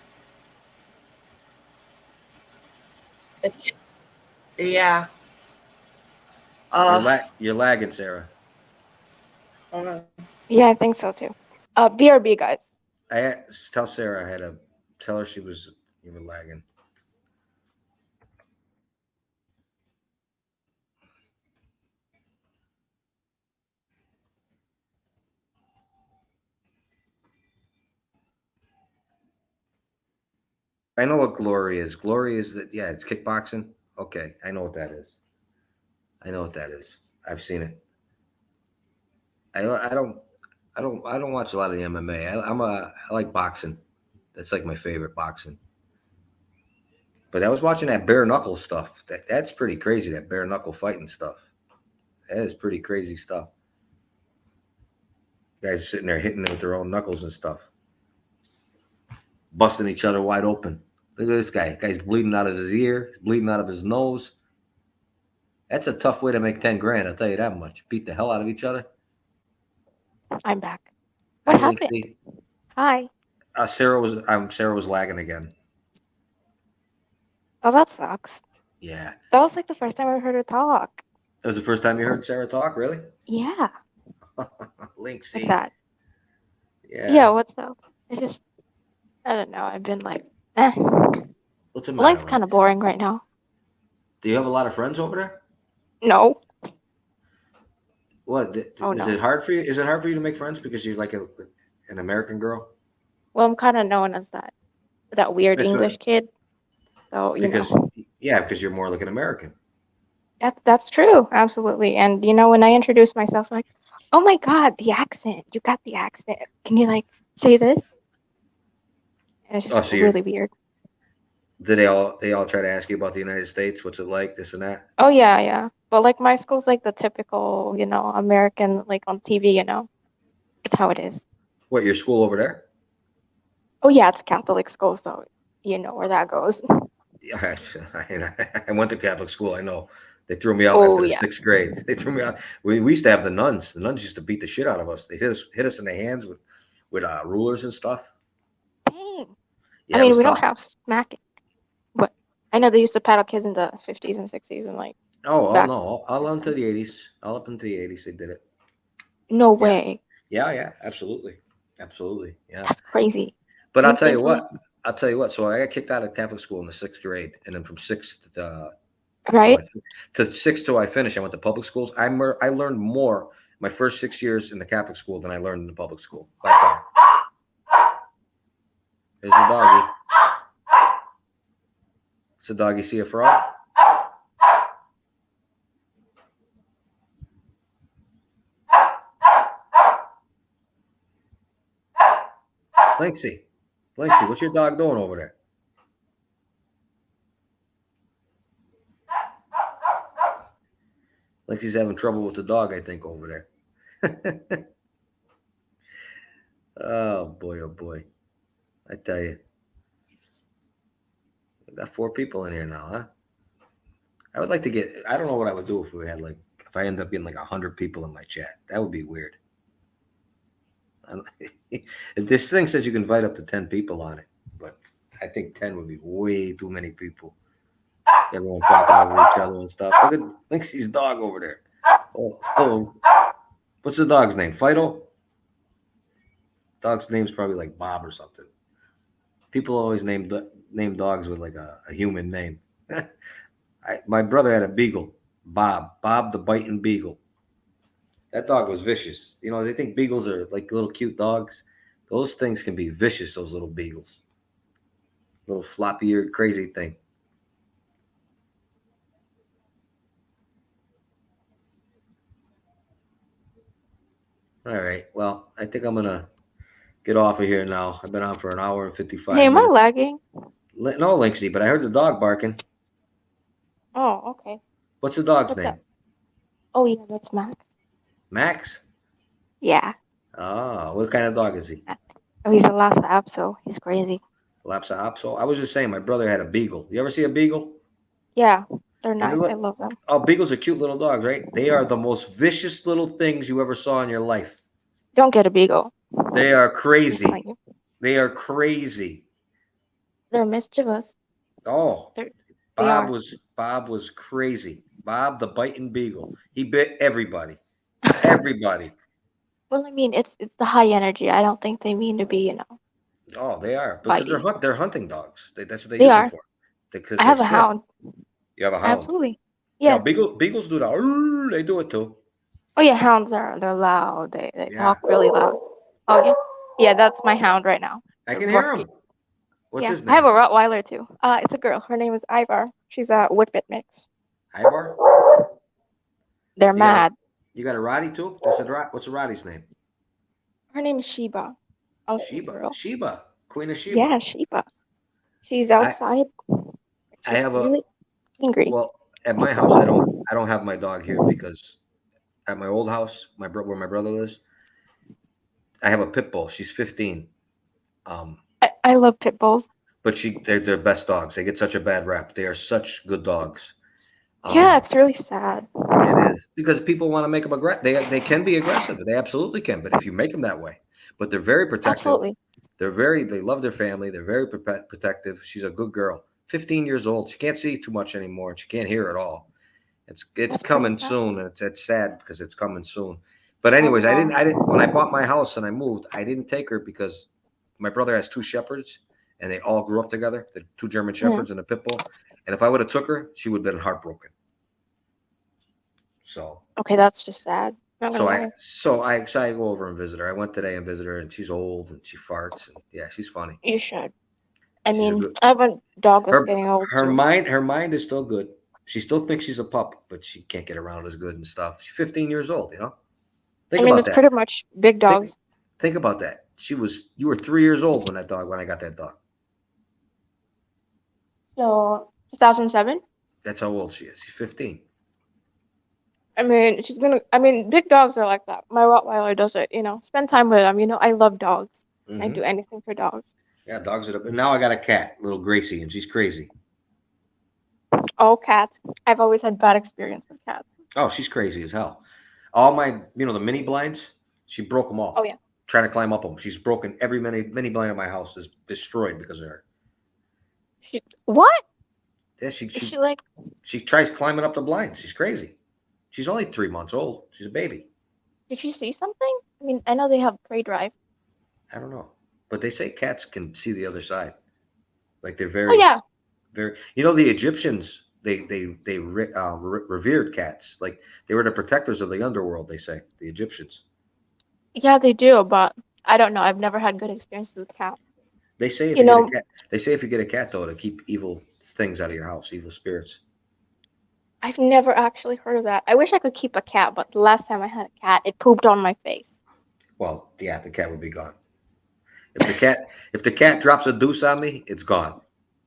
It's yeah. Uh, You're lagging, Sarah. hold on. Yeah, I think so too. BRB guys. Tell Sarah I had to tell her you were lagging. I know what glory is. Glory is that yeah, it's kickboxing. Okay, I know what that is. I know what that is. I've seen it. I don't I don't watch a lot of the MMA. I like boxing. That's like my favorite boxing. But I was watching that bare knuckle stuff. That's pretty crazy. That bare knuckle fighting stuff. That is pretty crazy stuff. Guys sitting there hitting with their own knuckles and stuff, busting each other wide open. Look at this guy. Guy's bleeding out of his ear. He's bleeding out of his nose. That's a tough way to make 10 grand. I'll tell you that much. Beat the hell out of each other. I'm back. Hi, What happened? Linksy. Hi. Sarah was lagging again. Oh, that sucks. Yeah. That was like the first time I heard her talk. That was the first time you heard Sarah talk, really? Yeah, like Linksy. that. Yeah. Yeah, what's up? It's just, I don't know. I've been like, eh. What's the matter, Life's kind of Links? boring right now. Do you have a lot of friends over there? No. What Oh, is no. it hard for you? Is it hard for you to make friends because you're like an American girl? Well, I'm kind of known as that weird That's English what, kid. So, because yeah, because you're more like an American. that's true. Absolutely. And when I introduce myself, I'm like, oh my God, the accent. You got the accent. Can you like say this? And it's Oh, just so you're really weird. do they all try to ask you about the United States? What's it like? This and that. Oh yeah, yeah. But like my school's like the typical, American like on TV. It's how it is. What your school over there? Oh yeah, it's Catholic school, so you know where that goes. Yeah, I went to Catholic school. I know they threw me out Oh after the yeah. 6th grade. They threw me out. We used to have the nuns. The nuns used to beat the shit out of us. They hit us in the hands with rulers and stuff. Dang. Yeah, I it mean, was we don't tough. have smacking, but I know they used to paddle kids in the 50s and 60s and like Oh back no, all back into then. the 80s, all up into the 80s. They did it. No Yeah, way. yeah, absolutely, absolutely, yeah. That's crazy. But You think like I'll tell you what. So I got kicked out of Catholic school in the 6th grade, and then from sixth till right? to sixth till I finished, I went to public schools. I learned more my first 6 years in the Catholic school than I learned in the public school by far. There's the doggy. It's a doggy. See a frog? Linksy, what's your dog doing over there? Lexi's having trouble with the dog, I think, over there. Oh boy, oh boy. I tell you. We got 4 people in here now, huh? I would like to get, I don't know what I would do if we had like, if I end up getting like 100 people in my chat. That would be weird. This thing says you can invite up to 10 people on it, but I think 10 would be way too many people. Everyone talking over each other and stuff. Look at Linksy's dog over there. Oh, what's the dog's name? Fido? Dog's name's probably like Bob or something. People always name dogs with like a human name. My brother had a beagle, Bob the biting beagle. That dog was vicious. You know, they think beagles are like little cute dogs. Those things can be vicious, those little beagles. Little floppy-eared crazy thing. All right. Well, I think I'm going to get off of here now. I've been on for an hour and 55 Hey, am I minutes. lagging? No, Linksy, but I heard the dog barking. Oh, okay. What's the dog's What's name? up? Oh, yeah, that's Max. Max? Yeah. Oh, what kind of dog is he? Oh, he's a Lhasa Apso. He's crazy. Lhasa Apso? I was just saying, my brother had a beagle. You ever see a beagle? Yeah, they're Have you nice. I looked- love them. Oh, beagles are cute little dogs, right? They are the most vicious little things you ever saw in your life. Don't get a beagle. They are I'm crazy. telling you. They are crazy. They're mischievous. Oh, They Bob are. was crazy. Bob the biting beagle. He bit everybody. Everybody. Well, I mean, it's the high energy. I don't think they mean to be, Oh, they are because bitey. they're hunting dogs. That's what they They use them are. for. Because I they're have a slick. hound. You have a hound. Absolutely. Yeah, Yeah. beagles do that. Arr, they do it too. Oh yeah, they're loud. They Yeah. talk really loud. Oh yeah. Yeah, that's my hound right now. I They're can hear barking. him. What's Yeah, his I have name? a Rottweiler too. It's a girl. Her name is Ivar. She's a Whippet mix. Ivar? They're You got a, mad. you got a Roddy too? What's a Roddy's name? Her name is Sheba. Oh, Sheba. girl. Sheba. Queen of Sheba. Yeah, Sheba. She's I outside. I She's have a really angry. well at my house. I don't have my dog here because at my old house, where my brother lives, I have a pit bull. She's 15. I love pit bulls. But they're best dogs. They get such a bad rap. They are such good dogs. Yeah, it's really sad. It is because people want to make them aggressive. They can be aggressive. They absolutely can. But if you make them that way, but they're very protective. Absolutely. They love their family. They're very protective. She's a good girl. 15 years old. She can't see too much anymore. And she can't hear at all. It's That's coming pretty sad. soon. It's sad because it's coming soon. But anyways, I didn't when I bought my house and I moved, I didn't take her because my brother has 2 shepherds and they all grew up together, the 2 German shepherds and a pit bull. And if I would have took her, she would have been heartbroken. So Okay, that's just sad. Not gonna lie. I go over and visit her. I went today and visited her, and she's old and she farts, and yeah, she's funny. You should. I She's a mean, good. I have a dog that's getting old Her too. mind is still good. She still thinks she's a pup, but she can't get around as good and stuff. She's 15 years old, you know. I mean, it's pretty much big dogs. Think about that. You were 3 years old when I got that dog. So 2007. That's how old she is. She's 15. I mean, big dogs are like that. My Rottweiler does it, spend time with them. I love dogs. I do anything for dogs. Yeah, dogs are. Now I got a cat, little Gracie, and she's crazy. Oh, cats. I've always had bad experience with cats. Oh, she's crazy as hell. All my, the mini blinds, she broke them all. Oh, yeah. Trying to climb up them. She's broken every mini blind in my house is destroyed because of her. What? Yeah, Is she like? she tries climbing up the blinds. She's crazy. She's only 3 months old. She's a baby. Did she see something? I mean, I know they have prey drive. I don't know, but they say cats can see the other side. Like they're very. Oh yeah. Very. The Egyptians they revered cats. Like they were the protectors of the underworld. They say the Egyptians. Yeah, they do, but I don't know. I've never had good experiences with cats. They say if you get a cat, if you get a cat though, to keep evil things out of your house, evil spirits. I've never actually heard of that. I wish I could keep a cat, but the last time I had a cat, it pooped on my face. Well, yeah, the cat would be gone. If the cat drops a deuce on me, it's gone.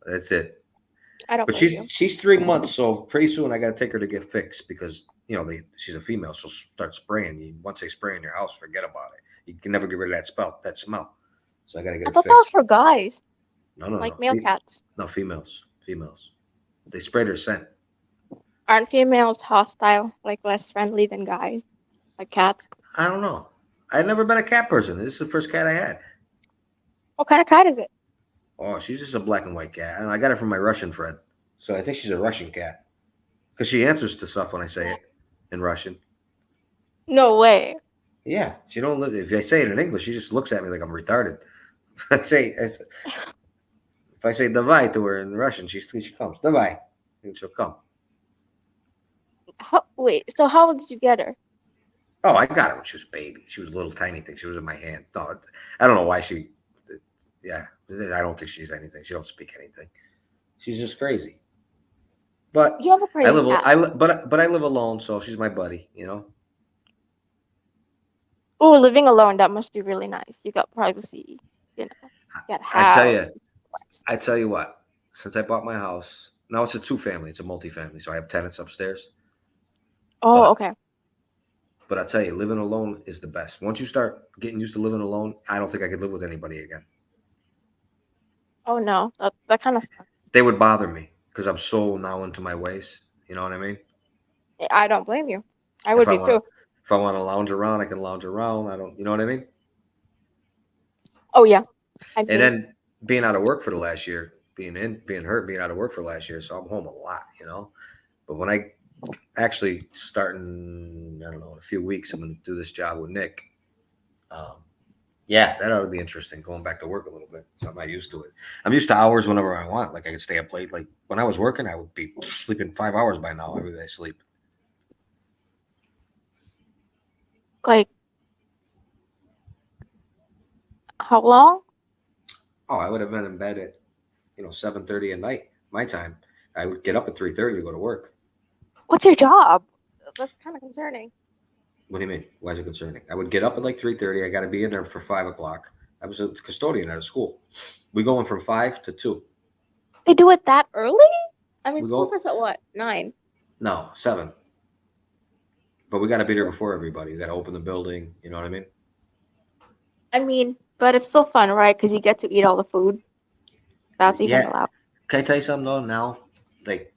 That's it. I don't. But she's 3 months, so pretty soon I got to take her to get fixed because she's a female. She'll start spraying. Once they spray in your house, forget about it. You can never get rid of that smell. So I got to get I it thought that was fixed. for guys, No, no, like no. male cats. No, females. Females. They spray their scent. Aren't females hostile, like less friendly than guys, like cats? I don't know. I've never been a cat person. This is the first cat I had. What kind of cat is it? Oh, she's just a black and white cat. And I got it from my Russian friend. So I think she's a Russian cat. Because she answers to stuff when I say it in Russian. No way. Yeah. She don't if I say it in English, she just looks at me like I'm retarded. If I say davai to her in Russian, she comes. Davai. And she'll come. Wait, so how did you get her? Oh, I got her when she was a baby. She was a little tiny thing. She was in my hand. No, I don't know why she. Yeah, I don't think she's anything. She don't speak anything. She's just crazy. But You have a crazy cat. but I live alone, so she's my buddy. Oh, living alone, that must be really nice. You got privacy, you got I tell you, house. I tell you what. Since I bought my house, now it's a 2-family. It's a multi-family, so I have tenants upstairs. Oh, But okay. but I tell you, living alone is the best. Once you start getting used to living alone, I don't think I could live with anybody again. Oh no, that kind of sucks. They would bother me because I'm so now into my ways. You know what I mean? I don't blame you. I would be too. If I want to lounge around, I can lounge around. I don't, you know what I mean? Oh yeah. I And do. then being out of work for the last year, being hurt, being out of work for the last year, so I'm home a lot, But when I actually starting, I don't know, in a few weeks, I'm going to do this job with Nick. Yeah, that ought to be interesting. Going back to work a little bit, so I'm not used to it. I'm used to hours whenever I want. Like I can stay up late. Like when I was working, I would be sleeping 5 hours by now. Every day I sleep. Like how long? Oh, I would have been in bed at 7:30 at night, my time. I would get up at 3:30 to go to work. What's your job? That's kind of concerning. What do you mean? Why is it concerning? I would get up at like 3:30. I got to be in there for 5 o'clock. I was a custodian at a school. We go in from 5 to 2. They do it that early? I mean, We school go- starts at what? 9. No, 7. But we got to be there before everybody. We got to open the building. You know what I mean? I mean, but it's still fun, right? Because you get to eat all the food. That's even Yeah. allowed. Can I tell you something though? Now, like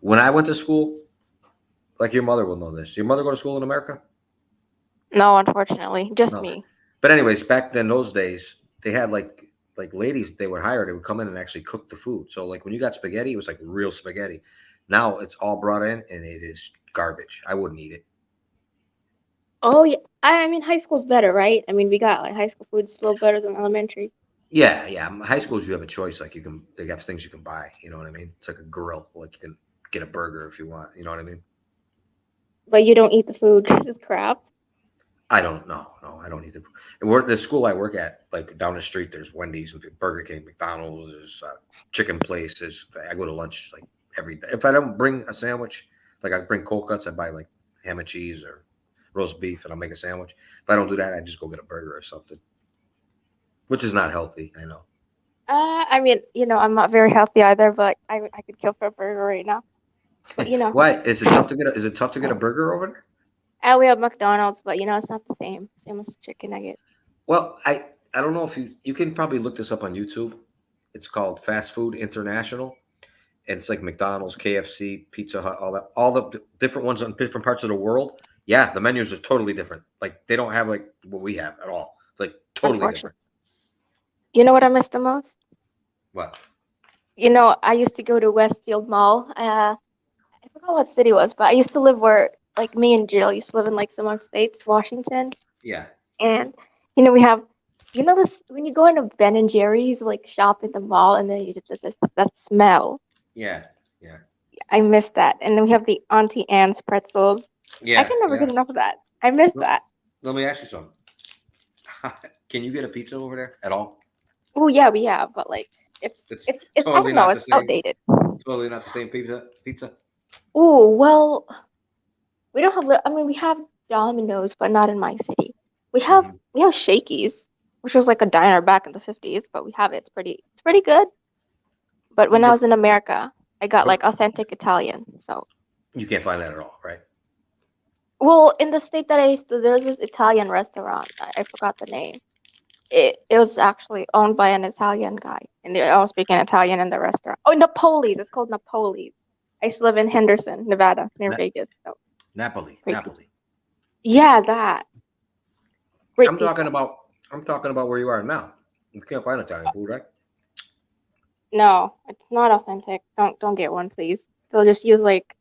when I went to school, like your mother will know this. Your mother go to school in America? No, unfortunately, just No. me. But anyways, back then those days, they had like ladies they would hire. They would come in and actually cook the food. So like when you got spaghetti, it was like real spaghetti. Now it's all brought in and it is garbage. I wouldn't eat it. Oh yeah, I mean, high school's better, right? I mean, we got like high school food's still better than elementary. Yeah, yeah. High schools, you have a choice. Like they have things you can buy. You know what I mean? It's like a grill. Like you can get a burger if you want. You know what I mean? But you don't eat the food because it's crap. I don't know. No, I don't eat the school I work at. Like down the street, there's Wendy's, Burger King, McDonald's, there's chicken places. I go to lunch like every day. If I don't bring a sandwich, like I bring cold cuts, I buy like ham and cheese or roast beef, and I'll make a sandwich. If I don't do that, I just go get a burger or something, which is not healthy. I know. I mean, I'm not very healthy either, but I could kill for a burger right now. But Why is it tough to get? Is it tough to get a burger over there? we have McDonald's, but it's not the same. Same as chicken nugget. Well, I don't know if you can probably look this up on YouTube. It's called Fast Food International, and it's like McDonald's, KFC, Pizza Hut, all the different ones on different parts of the world. Yeah, the menus are totally different. Like they don't have like what we have at all. Like totally different. You know what I miss the most? What? I used to go to Westfield Mall. I forgot what city it was, but I used to live where, like, me and Jill used to live in, like, some states, Washington. Yeah. And, we have, this, when you go into Ben and Jerry's, like, shop in the mall, and then you just that smell. Yeah. Yeah. I miss that. And then we have the Auntie Anne's pretzels. Yeah. I can never get enough of that. I miss that. Let me ask you something. Can you get a pizza over there at all? Oh yeah, but like it's totally I don't know, not it's the same. outdated. Totally not the same pizza. Oh well, we don't have. I mean, we have Domino's, but not in my city. We have Shakey's, which was like a diner back in the 50s, but we have it. It's pretty good. But when I was in America, I got like authentic Italian. So you can't find that at all, right? Well, in the state that I used to, there was this Italian restaurant. I forgot the name. It was actually owned by an Italian guy, and they're all speaking Italian in the restaurant. Oh, Napoli's. It's called Napoli's. I used to live in Henderson, Nevada, near Na- Vegas. So Napoli, great pizza. Napoli. Yeah, that great I'm pizza. talking about. I'm talking about where you are now. You can't find Italian food, right? No, it's not authentic. Don't get one, please. They'll just use like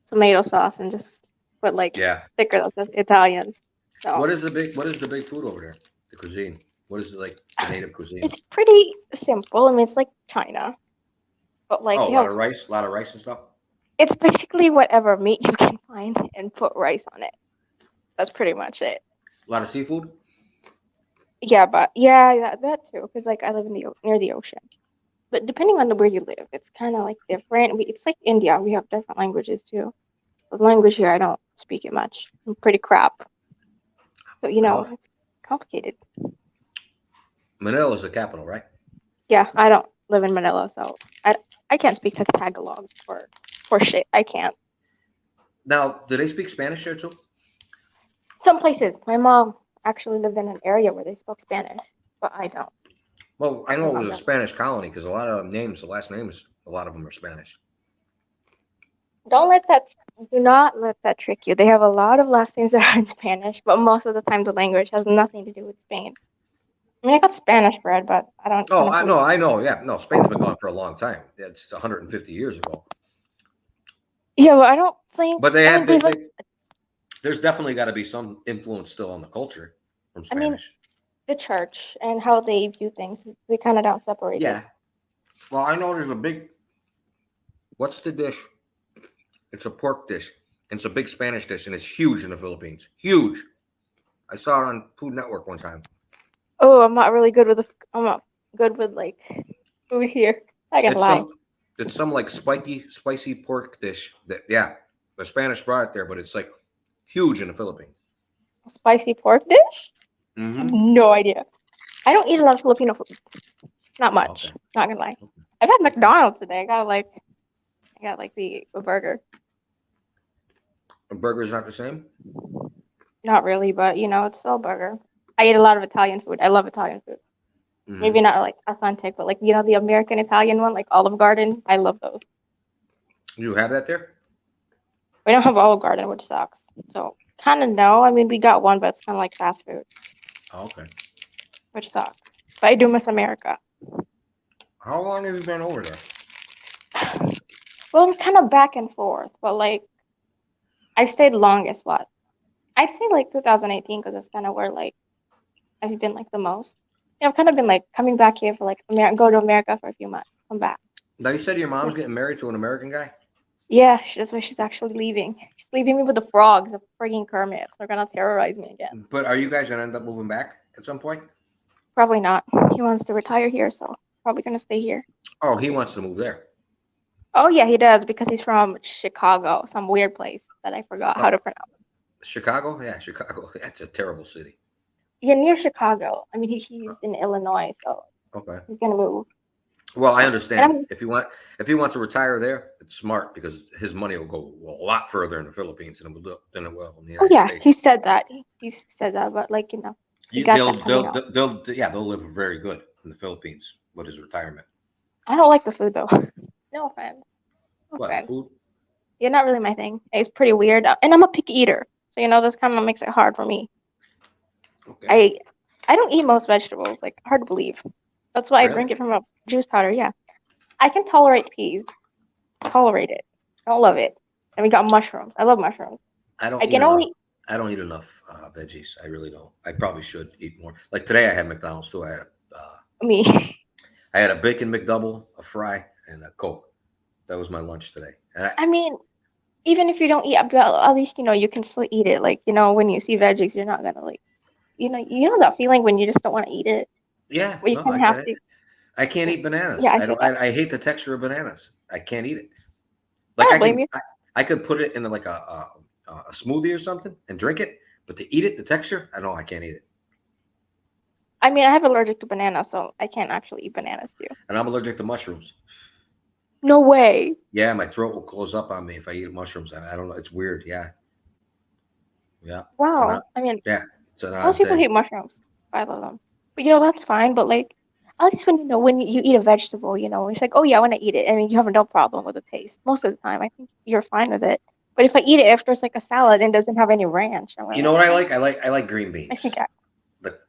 tomato sauce and just put like Yeah. sticker that says Italian. So What is the big food over there? The cuisine. What is it like? The native cuisine. it's pretty simple. I mean, it's like China, but like Oh, a they lot have of rice, and stuff. it's basically whatever meat you can find and put rice on it. That's pretty much it. A lot of seafood. Yeah, but yeah, that too. Because like I live in near the ocean. But depending on where you live, it's kind of like different. It's like India. We have different languages too. The language here, I don't speak it much. I'm pretty crap. So How- it's complicated. Manila is the capital, right? Yeah, I don't live in Manila, so I can't speak Tagalog for shit. I can't. Now, do they speak Spanish there too? Some places. My mom actually lived in an area where they spoke Spanish, but I don't. Well, I know it was a Okay. Spanish colony because a lot of names, the last names, a lot of them are Spanish. Do not let that trick you. They have a lot of last names that are in Spanish, but most of the time the language has nothing to do with Spain. I mean, I got Spanish bread, but I don't. Oh, I know. Yeah, no, Spain's been gone for a long time. It's 150 years ago. Yeah, but I don't think. But they I have. mean, There's definitely got to be some influence still on the culture from I mean, Spanish. the church and how they view things, they kind of don't separate Yeah. it. Well, I know there's a big. What's the dish? It's a pork dish. It's a big Spanish dish, and it's huge in the Philippines. Huge. I saw it on Food Network one time. Oh, I'm not really good with I'm not good with like food here. I can lie. It's some like spicy pork dish that the Spanish brought it there, but it's like huge in the Philippines. Spicy pork dish? Mm-hmm. No idea. I don't eat a lot of Filipino food. Not much. Okay. Not gonna lie. I've had McDonald's today. I got a burger. A burger's not the same. Not really, but it's still a burger. I eat a lot of Italian food. I love Italian food. Mhm. Maybe not like authentic, but like the American Italian one, like Olive Garden. I love those. You have that there? We don't have Olive Garden, which sucks. So kind of no. I mean, we got one, but it's kind of like fast food, Oh, okay. which sucks. But I do miss America. How long have you been over there? Well, I'm kind of back and forth, but like I stayed longest. What? I'd say like 2018 because that's kind of where like I've been like the most. I've kind of been like coming back here for like go to America for a few months, come back. Now you said your mom's getting married to an American guy. Yeah, that's why she's actually leaving. She's leaving me with the frogs, the frigging Kermits. They're gonna terrorize me again. But are you guys gonna end up moving back at some point? Probably not. He wants to retire here, so probably gonna stay here. Oh, he wants to move there. Oh yeah, he does because he's from Chicago, some weird place that I forgot how to pronounce. Chicago? Yeah, Chicago. That's a terrible city. Yeah, near Chicago. I mean, he's in Illinois, so Okay. he's gonna move. Well, I understand. And If he wants to retire there, it's smart because his money will go a lot further in the Philippines than it will in the Oh United yeah, States. he said that. He said that, but like he got that coming up. They'll live very good in the Philippines with his retirement. I don't like the food though. No offense. No What, offense. food? Yeah, not really my thing. It's pretty weird, and I'm a picky eater, so this kind of makes it hard for me. Okay. I don't eat most vegetables. Like hard to believe. That's why I Really? drink it from a juice powder. Yeah, I can tolerate peas. Tolerate it. Don't love it. And we got mushrooms. I love mushrooms. I don't eat enough veggies. I really don't. I probably should eat more. Like today, I had McDonald's too. I had a bacon McDouble, a fry, and a Coke. That was my lunch today. And I mean, even if you don't eat, at least you can still eat it. Like when you see veggies, you're not gonna like, you know that feeling when you just don't want to eat it. yeah, Where you no, kind of have to. I can't eat bananas. Yeah, I hate the texture of bananas. I can't eat it. I don't blame you. I could put it in like a smoothie or something and drink it, but to eat it, the texture, I can't eat it. I mean, I have allergic to bananas, so I can't actually eat bananas too. And I'm allergic to mushrooms. No way. Yeah, my throat will close up on me if I eat mushrooms. I don't know. It's weird. Yeah. Yeah. So Wow. now, I mean, yeah, it's an most odd people thing. hate mushrooms. I love them. But that's fine. But like, at least when you eat a vegetable, it's like, oh yeah, I want to eat it. I mean, you have no problem with the taste most of the time. I think you're fine with it. But if I eat it after it's like a salad and doesn't have any ranch, I'm You like, know what I like? I like green makes me beans. gag.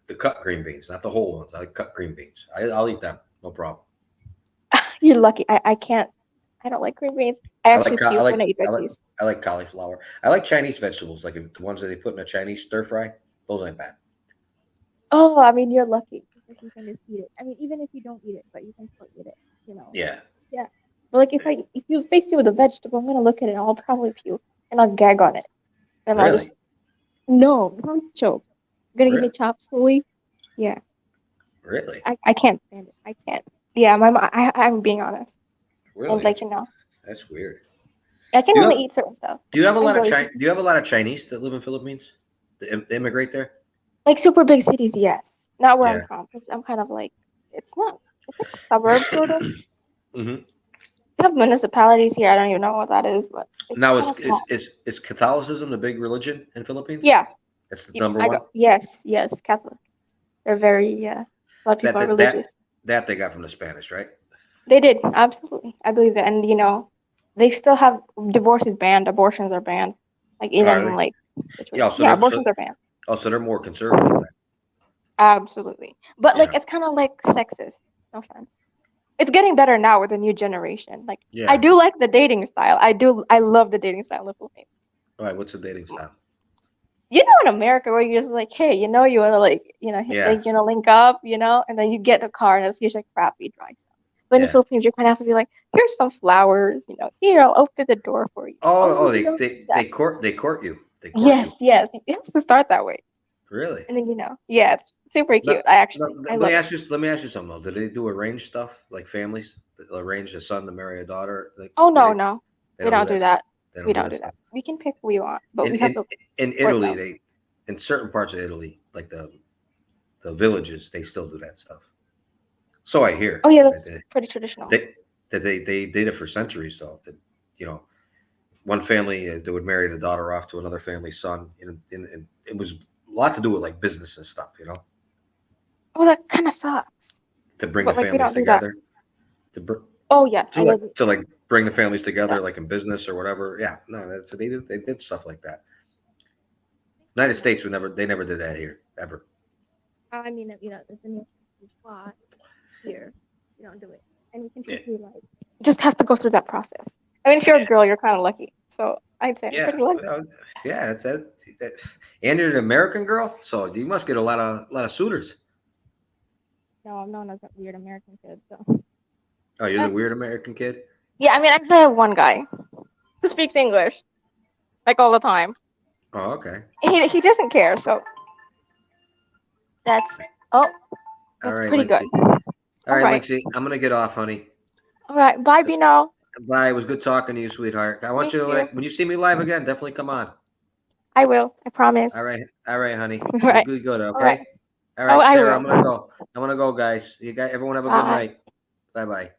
The cut green beans, not the whole ones. I like cut green beans. I'll eat them, no problem. You're lucky. I can't. I don't like green beans. I I like actually ca- I puke like when I eat I like veggies. I like cauliflower. I like Chinese vegetables, like the ones that they put in a Chinese stir fry. Those ain't bad. Oh, I mean, you're lucky because you can just eat it. I mean, even if you don't eat it, but you can still eat it. You know. Yeah, Yeah. But like if you face me with a vegetable, I'm gonna look at it and I'll probably puke and I'll gag on it and I'll really, just no, don't choke. You're gonna give me really, chop suey? Yeah. really, I can't stand it. I can't. Yeah, I'm being honest. And really. like, That's weird. I can Do you only have eat certain stuff. Do you have a I'm lot of really Chi- Do you have a lot of Chinese that live in Philippines? They immigrate there? like super big cities, yes. Not where I'm Yeah. from, because I'm kind of like it's like suburbs sort of. hmm We have municipalities here. I don't even know what that is, but it's Now, kind is, of is small. is is Catholicism the big religion in Philippines? Yeah, That's the number I go. one. Yes, Catholic. They're very A lot of That people are that religious. that that they got from the Spanish, right? They did, absolutely. I believe that. And they still have divorce is banned, abortions are banned. Like Oh, are even they? like Yeah. situation. So Yeah, they're so abortions are banned. oh, so they're more conservative then. Absolutely. But like Yeah. it's kind of like sexist. No offense. It's getting better now with the new generation. Like I Yeah. do like the dating style. I love the dating style in the Philippines. All right. What's the dating style? In America where you're just like, hey, you want to like, Yeah. like, link up, and then you get a car and it's usually crappy dry stuff. But in the Yeah. Philippines, you kind of have to be like, here's some flowers, here, I'll open the door for you. Oh, Oh, they court you. They court you. yes, yes. It has to start that way. Really? And then, yeah, it's super No, cute. no, I let me love it. ask you. Let me ask you something though. Do they do arranged stuff like families? They'll arrange a son to marry a daughter? Like, Oh, do no, they? no. They We don't do don't do that. that. They We don't do don't that do that. stuff. We can pick who we want, but In we have in to in court Italy, them. in certain parts of Italy, like the villages, they still do that stuff. So I hear Oh, yeah, that that's they pretty traditional. they, they did it for centuries. Though that you know, one family they would marry the daughter off to another family's son, and it was a lot to do with like business and stuff. Oh, that kind of sucks. To bring the But like, we families don't do that. together. To br- Oh, yeah, I like did. to like bring the families Yeah. together, like in business or whatever. Yeah, no, so they did stuff like that. United States they never did that here ever. I mean, it's a new law here. You don't do it. And we can Yeah, truthfully like just have to go through that process. I mean, if you're a yeah, girl, you're kind of lucky. So I'd say I'm yeah, pretty lucky. yeah. That's it. And you're an American girl, so you must get a lot of suitors. No, I'm known as a weird American kid. So Oh, you're Uh, the weird American kid. yeah, I mean, I actually have one guy who speaks English like all the time. Oh, okay. He doesn't care. So that's oh, All that's right, pretty good. Linksy. All All right, right, Linksy. I'm gonna get off, honey. all right. Bye, Bino. Bye. It was good talking to you, sweetheart. I want Me you to too. when you see me live again, definitely come on. I will. I promise. All right, honey. All You right. good? All right. Okay. All Oh, right, I Sarah. will. I'm gonna go. Go, guys. You guys. Everyone have a good Bye. night. Bye, bye.